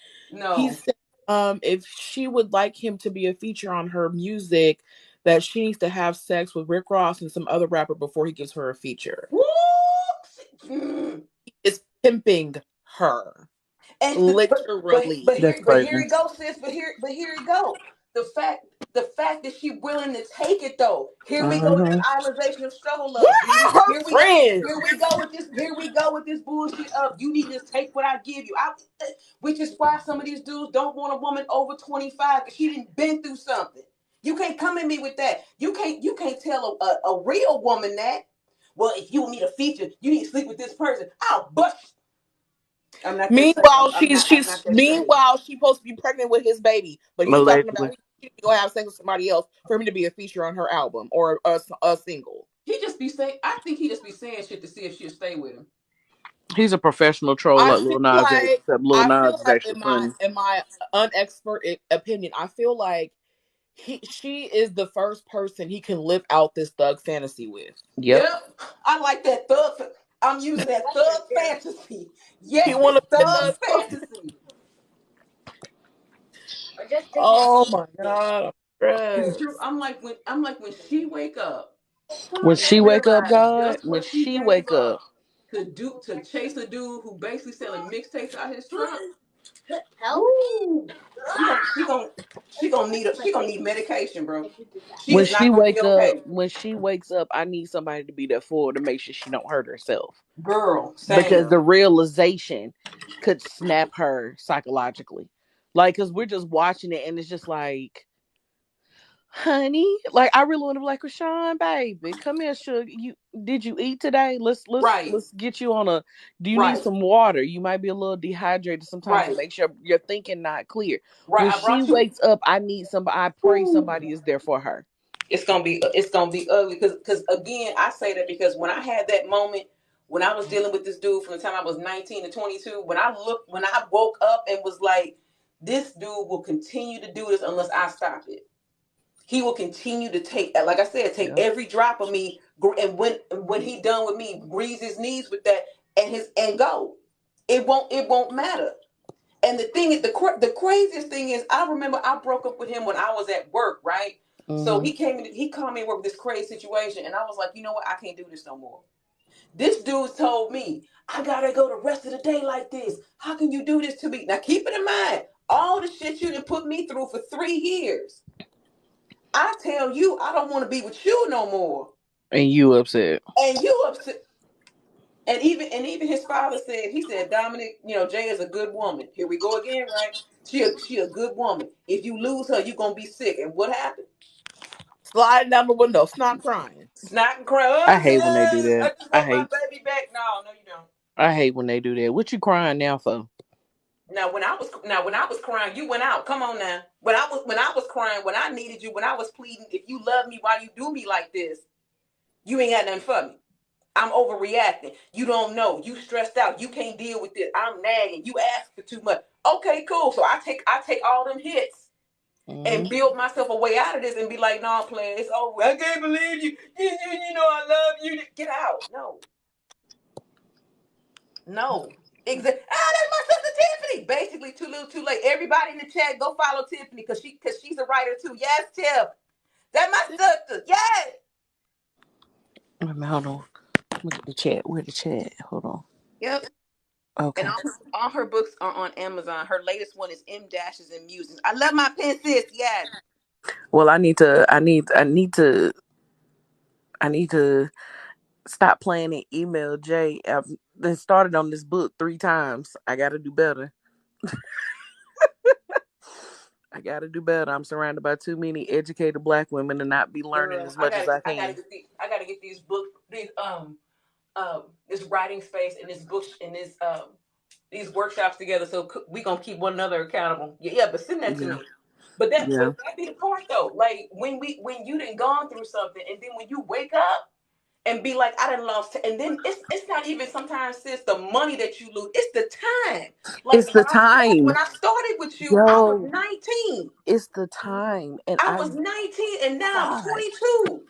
He No. said if she would like him to be a feature on her music, that she needs to have sex with Rick Ross and some other rapper before he gives her a feature. Woo! Mm. He is pimping her. And Literally. That's but crazy. here it goes, sis. But here it go. The fact that she willing to take it though. Here we go with this Hmm. idealization of struggle Where love. are her friends? Here we go with this bullshit of you need to take what I give you. Which is why some of these dudes don't want a woman over 25 because she didn't been through something. You can't come at me with that. You can't tell a real woman that. Well, if you need a feature, you need to sleep with this person. I'll bust. I'm not that same. Meanwhile, I'm not that same. she's supposed to be pregnant with his baby, but he's talking Allegedly. about he gonna have sex with somebody else for him to be a feature on her album or a single. He just be saying. I think he just be saying shit to see if she'll stay with him. He's a professional troll I like feel Lil Nas X, like except Lil Nas is actually in funny. my unexpert opinion, I feel like she is the first person he can live out this thug fantasy with. Yep. Yep, I like that thug. I'm using that thug fantasy. He Yes, want to be a thug thug. fantasy. Or just take my Oh seat. my god, I'm It's stressed. true. I'm like when she wake up When and she wake up, realize God, just when what she she gave wake up, up to chase a dude who basically selling mixtapes out his trunk. Help? Woo! She gonna she gonna she gonna need medication, bro. She when is she not gonna be wake up, okay. when she wakes up, I need somebody to be there for her to make sure she don't hurt herself. Girl, Because same. the realization could snap her psychologically. Like, cause we're just watching it and it's just like, honey, like I really want to be like, Rashawn, baby, come here, sugar. You did you eat today? Right, Let's get you on a. Do you need right, some water? You might be a little dehydrated sometimes. It right, makes your thinking not clear. right. When I she brought you. wakes up, I need somebody. I pray Woo. somebody is there for her. It's gonna be ugly because again I say that because when I had that moment when I was dealing with this dude from the time I was 19 to 22, when I woke up and was like, this dude will continue to do this unless I stop it. He will continue to take, like I said, take Yeah. every drop of me, and when he done with me, grease his knees with that and go. It won't matter. And the thing is, the craziest thing is, I remember I broke up with him when I was at work, right? So Mm-hmm. he called me to work with this crazy situation, and I was like, you know what, I can't do this no more. This dude told me I gotta go the rest of the day like this. How can you do this to me? Now keep it in mind, all the shit you done put me through for 3 years. I tell you, I don't want to be with you no more. And you upset. And you upset. And even his father said, he said, Dominic, Jay is a good woman. Here we go again, right? She a good woman. If you lose her, you're gonna be sick. And what happened? Sliding down the window, snot crying. Snot and cry. I Oh hate when they do yes, I that. just want my baby back. No, no, you don't. I hate when they do that. What you crying now for? When I was crying, you went out. Come on now. When I was crying, when I needed you, when I was pleading, if you love me, why you do me like this? You ain't got nothing for me. I'm overreacting. You don't know. You stressed out. You can't deal with this. I'm nagging. You ask for too much. Okay, cool. So I take all them hits Mm-hmm. and build myself a way out of this and be like, no, player, it's over. I can't believe you. You know I love you. Get out. No. No. Exactly. Ah, that's my sister Tiffany. Basically, too little, too late. Everybody in the chat, go follow Tiffany because she's a writer too. Yes, Tiff. That's my sister. Yes. Wait a minute, hold on. Look at the chat. Where the chat? Hold on. Yep. And Okay. all her books are on Amazon. Her latest one is M Dashes and Musings. I love my pen sis. Yes. Well, I need to stop playing and email Jay. I've been started on this book 3 times. I got to do better. I got to do better. I'm surrounded by too many educated black women to not be learning Girl, as much as I can. I gotta get these books, this writing space and this book and this these workshops together. So we gonna keep one another accountable. Yeah, yeah. But send that to Yeah, me. But yeah. that be the part though. Like when you done gone through something, and then when you wake up and be like, I done lost, and then it's not even sometimes sis the money that you lose. It's the time. Like It's the time. when I started with you, I was Yo, 19. it's the time. And I I, was 19, and now I'm God, 22.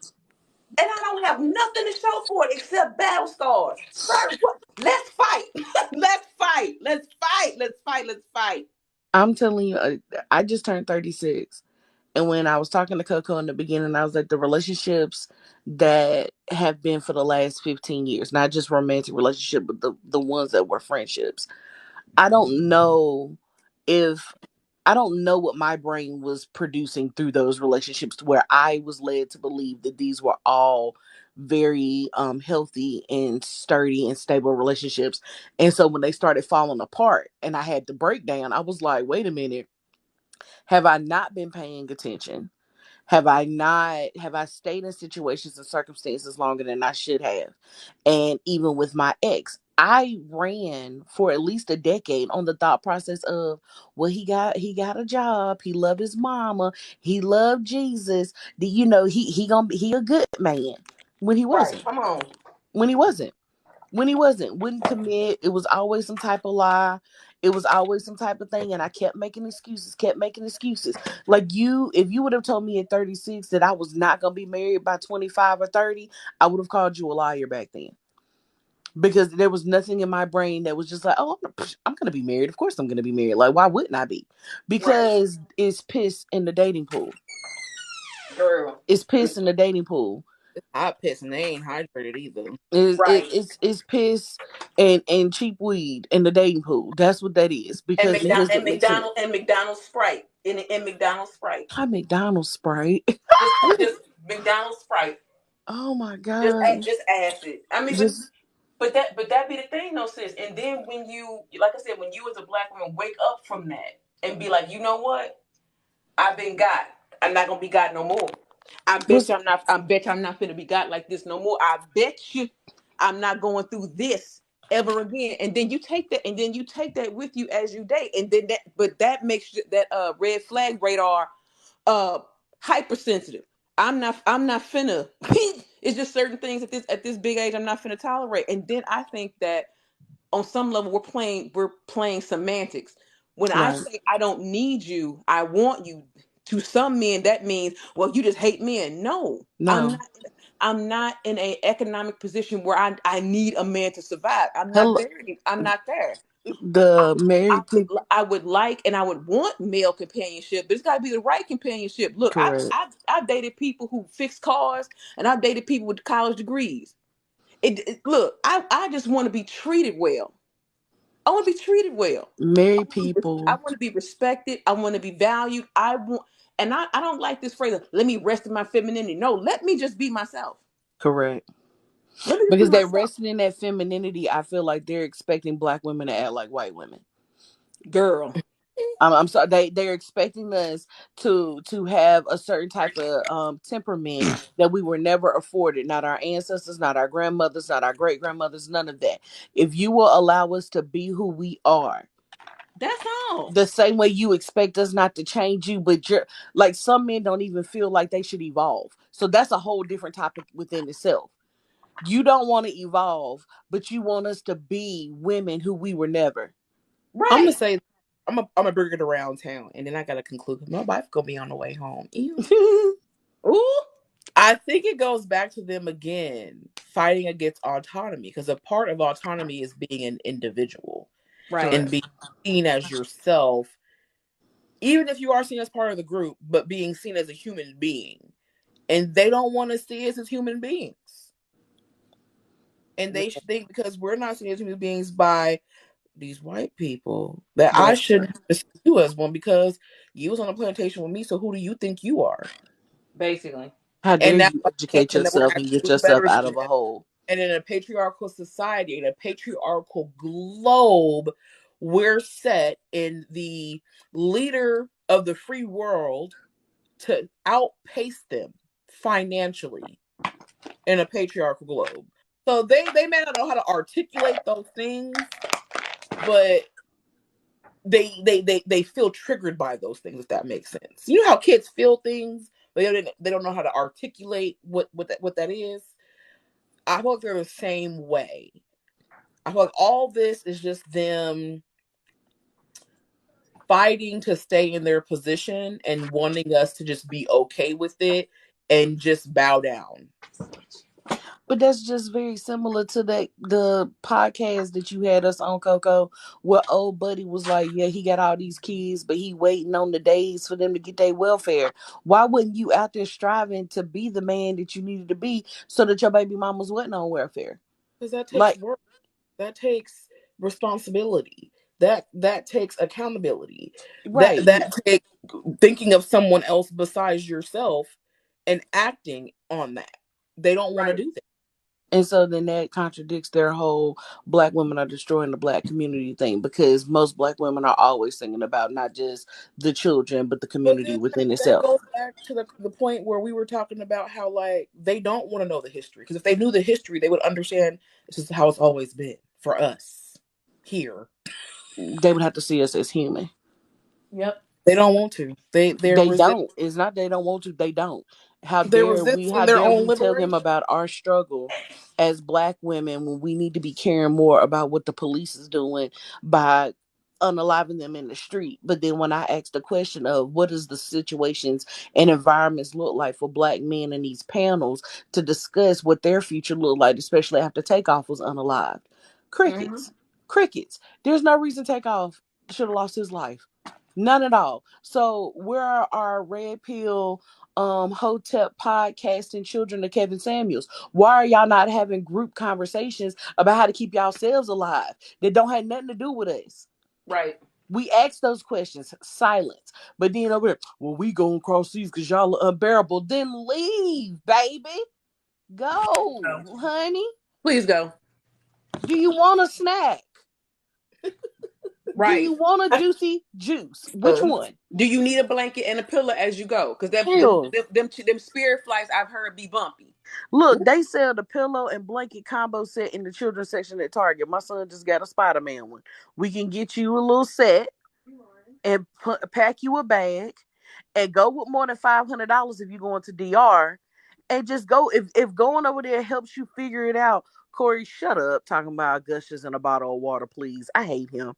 And I don't have nothing to show for it except battle scars. Sir, what? Let's fight. Let's fight. Let's fight. Let's fight. Let's fight. I'm telling you, I just turned 36. And when I was talking to Coco in the beginning, I was like, the relationships that have been for the last 15 years, not just romantic relationship, but the ones that were friendships. I don't know if I don't know what my brain was producing through those relationships to where I was led to believe that these were all very healthy and sturdy and stable relationships. And so when they started falling apart and I had to break down, I was like, wait a minute, have I not been paying attention? Have I stayed in situations and circumstances longer than I should have? And even with my ex, I ran for at least a decade on the thought process of, well, he got a job, he loved his mama, he loved Jesus. He a good man. When he Right. wasn't. Come on. When he wasn't wouldn't commit. It was always some type of lie. It was always some type of thing, and I kept making excuses. Like, if you would have told me at 36 that I was not gonna be married by 25 or 30, I would have called you a liar back then, because there was nothing in my brain that was just like, oh, I'm gonna be married. Of course I'm gonna be married. Like, why wouldn't I be? Right. Because it's piss in the dating pool. Girl. It's piss in the dating pool. It's hot piss and they ain't hydrated either. Right. It's piss and cheap weed in the dating pool. That's what that is, And because it hasn't mixed in. McDonald's Sprite. And McDonald's Sprite. Hi, McDonald's Sprite. Just McDonald's Sprite. Oh my god. Just acid. I mean, Just but that be the thing though, sis. And then when you, like I said, when you as a black woman wake up from that and be like, you know what? I've been got. I'm not gonna be got no more. I bet was you I'm not. I bet you I'm not gonna be got like this no more. I bet you I'm not going through this ever again. And then you take that with you as you date, and then that makes that red flag radar uh hypersensitive. I'm not finna. It's just certain things at this big age I'm not finna tolerate. And then I think that on some level we're playing semantics. When I right. say I don't need you, I want you. To some men, that means, well, you just hate men. No, I'm No. not. I'm not in a economic position where I need a man to survive. I'm not Hello. there. I'm not there. I, The I married would people. I would like and I would want male companionship, but it's got to be the right companionship. Look, Correct. I've dated people who fix cars, and I've dated people with college degrees. Look, I just want to be treated well. I want to be treated well. I Married want to be, I people. want to be respected. I want to be valued. And I don't like this phrase. Let me rest in my femininity. No, let me just be myself. Correct. Let me just be Because they're myself, resting in that femininity, I feel like they're expecting black women to act like white women. girl. I'm sorry. They're expecting us to have a certain type of temperament that we were never afforded. Not our ancestors, not our grandmothers, not our great grandmothers. None of that. If you will allow us to be who we are, That's all. The same way you expect us not to change you, but you're like, some men don't even feel like they should evolve. So that's a whole different topic within itself. You don't want to evolve, but you want us to be women who we were never. I'm gonna Right. say I'm gonna bring it around town, and then I gotta conclude. 'Cause my wife gonna be on the way home. Ew. Ooh. I think it goes back to them again fighting against autonomy, because a part of autonomy is being an individual Right. and Correct. being seen as yourself, even if you are seen as part of the group, but being seen as a human being. And they don't want to see us as human beings. And they think because we're not seen as human beings by these white people that I That's true. shouldn't see you as one, because you was on a plantation with me. So who do you think you are? Basically. How dare And now you I can't, educate and then we're yourself gonna have and to get do yourself better out than of a them. hole? And in a patriarchal society, in a patriarchal globe, we're set in the leader of the free world to outpace them financially in a patriarchal globe. So they may not know how to articulate those things, but they feel triggered by those things, if that makes sense. You know how kids feel things, but they don't know how to articulate what that is. I feel like they're the same way. I feel like all this is just them fighting to stay in their position and wanting us to just be okay with it and just bow down. But that's just very similar to the podcast that you had us on, Coco, where old buddy was like, yeah, he got all these kids, but he waiting on the days for them to get their welfare. Why wouldn't you out there striving to be the man that you needed to be so that your baby mamas wasn't on welfare? Because that takes Like, work. That takes responsibility. That takes accountability. right. That takes thinking of someone else besides yourself and acting on that. They don't want to Right. do that. And so then that contradicts their whole black women are destroying the black community thing, because most black women are always singing about not just the children, but the But community then within that itself. goes back to the point where we were talking about how, like, they don't want to know the history, because if they knew the history, they would understand this is how it's always been for us here. They would have to see us as human. Yep. They don't want to. They don't. It's not they don't want to. They don't. How they're dare we? resisting How their dare own we tell them liberation. about our struggle as black women when we need to be caring more about what the police is doing by unaliving them in the street? But then when I ask the question of what does the situations and environments look like for black men in these panels to discuss what their future look like, especially after Takeoff was unalived, Mm-hmm. crickets, crickets. There's no reason Takeoff should have lost his life. None at all. So where are our red pill Hotep podcasting children of Kevin Samuels? Why are y'all not having group conversations about how to keep yourselves alive that don't have nothing to do with us? Right. We ask those questions, silence. But then over here, well, we going across these because y'all are unbearable. Then leave, baby. Go, Oh. honey. Please go. Do you want a snack? Do Right. you want a juicy juice? Which Uh, one? Do you need a blanket and a pillow as you go? Because Hell, them spirit flights I've heard be bumpy. look, they sell the pillow and blanket combo set in the children's section at Target. My son just got a Spider Man one. We can get you a little set and pack you a bag and go with more than $500 if you go into DR, and just go. If going over there helps you figure it out, Corey, shut up talking about gushers and a bottle of water, please. I hate him.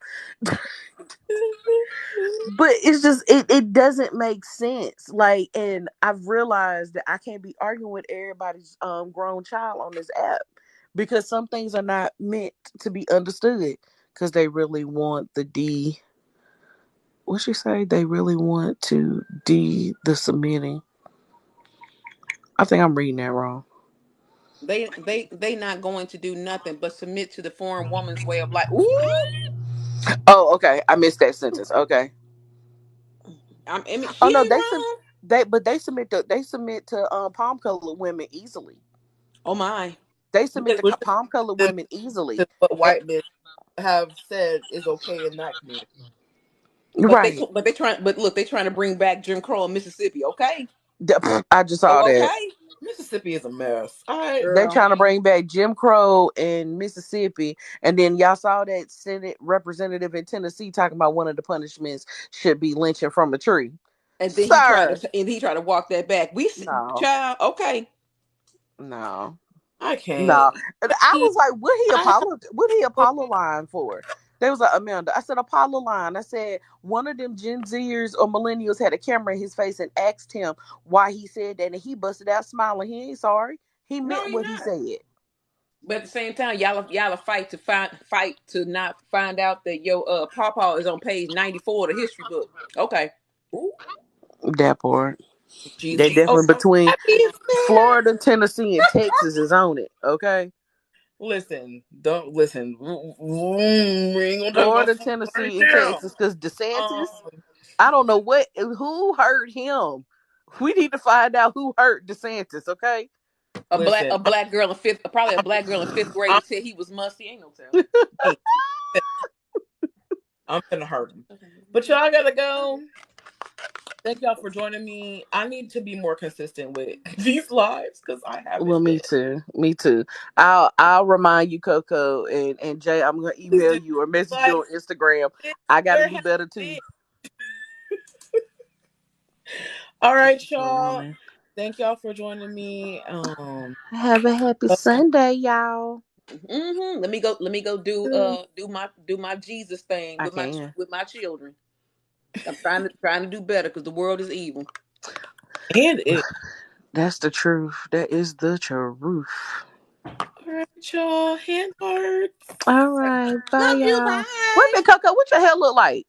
But it's just it doesn't make sense. Like, and I've realized that I can't be arguing with everybody's grown child on this app, because some things are not meant to be understood, because they really want the D, what she say, they really want to D the submitting. I think I'm reading that wrong. They not going to do nothing but submit to the foreign woman's way of life. Ooh. Oh, okay, I missed that sentence. Okay. I mean, she Oh no, ain't wrong. they submit to palm colored women easily. Oh my. They submit to which palm colored is women easily. to what And, white men have said is okay in that community. right. But look, they trying to bring back Jim Crow in Mississippi. Okay. I just saw Oh, that. okay. Mississippi is a mess. I They Girl. trying to bring back Jim Crow in Mississippi, and then y'all saw that Senate representative in Tennessee talking about one of the punishments should be lynching from a tree. And then Sir, he tried to walk that back. no, Child, okay. no, I can't. no. And I I was like, I what he Apollo line for? They was like, Amanda. I said Apollo line. I said one of them Gen Zers or millennials had a camera in his face and asked him why he said that, and he busted out smiling. He ain't sorry. He No, meant he what he not. said. But at the same time, y'all fight to not find out that your pawpaw is on page 94 of the history book. Okay. ooh, That part. They Jesus. Oh, definitely between that means that. Florida, Tennessee, and Texas is on it. Okay, Listen, don't listen. We ain't gonna talk about Florida, food right Tennessee, and now. Texas. Because DeSantis, Um, I don't know who hurt him. We need to find out who hurt DeSantis. Okay, listen, A black girl in fifth, probably a black girl in fifth grade I'm, who said he was musty. Ain't no telling. I'm, I'm gonna hurt him. But y'all gotta go. Thank y'all for joining me. I need to be more consistent with these lives because I well, haven't me been. too. Me too. I'll remind you, Coco and Jay. I'm gonna Please email do. you or message you Like, on Instagram. I got to there do has better too. been. All right, So, y'all. woman, Thank y'all for joining me. have a happy Sunday, y'all. Let me go. Let me go do my Jesus thing I with can. my children. I'm trying to do better because the world is evil. And it. That's the truth. That is the truth. All right, y'all. Hand hearts. All right. Bye, Love you. y'all. Wait a Bye. minute, Coco. What your hair look like?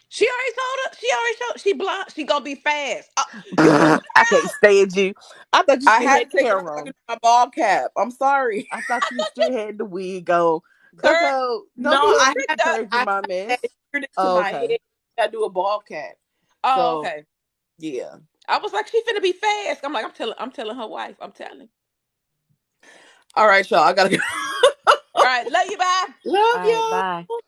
She already told her. She already showed. She blind. She gonna be fast. You put I can't stand you. I thought you I still had had to the take it hair off so I on. could do my ball cap. I'm sorry. I thought you still had the wig on. girl. Coco, don't No, be Look, a I she had does. secretary for I my had mess. adhered it to Oh, my head. okay. I do a ball cap. Oh, So okay. yeah. I was like, she finna be fast. I'm like, I'm telling her wife. I'm telling. All right, y'all. I gotta go. All right, love you. Bye. Love All right, bye. y'all.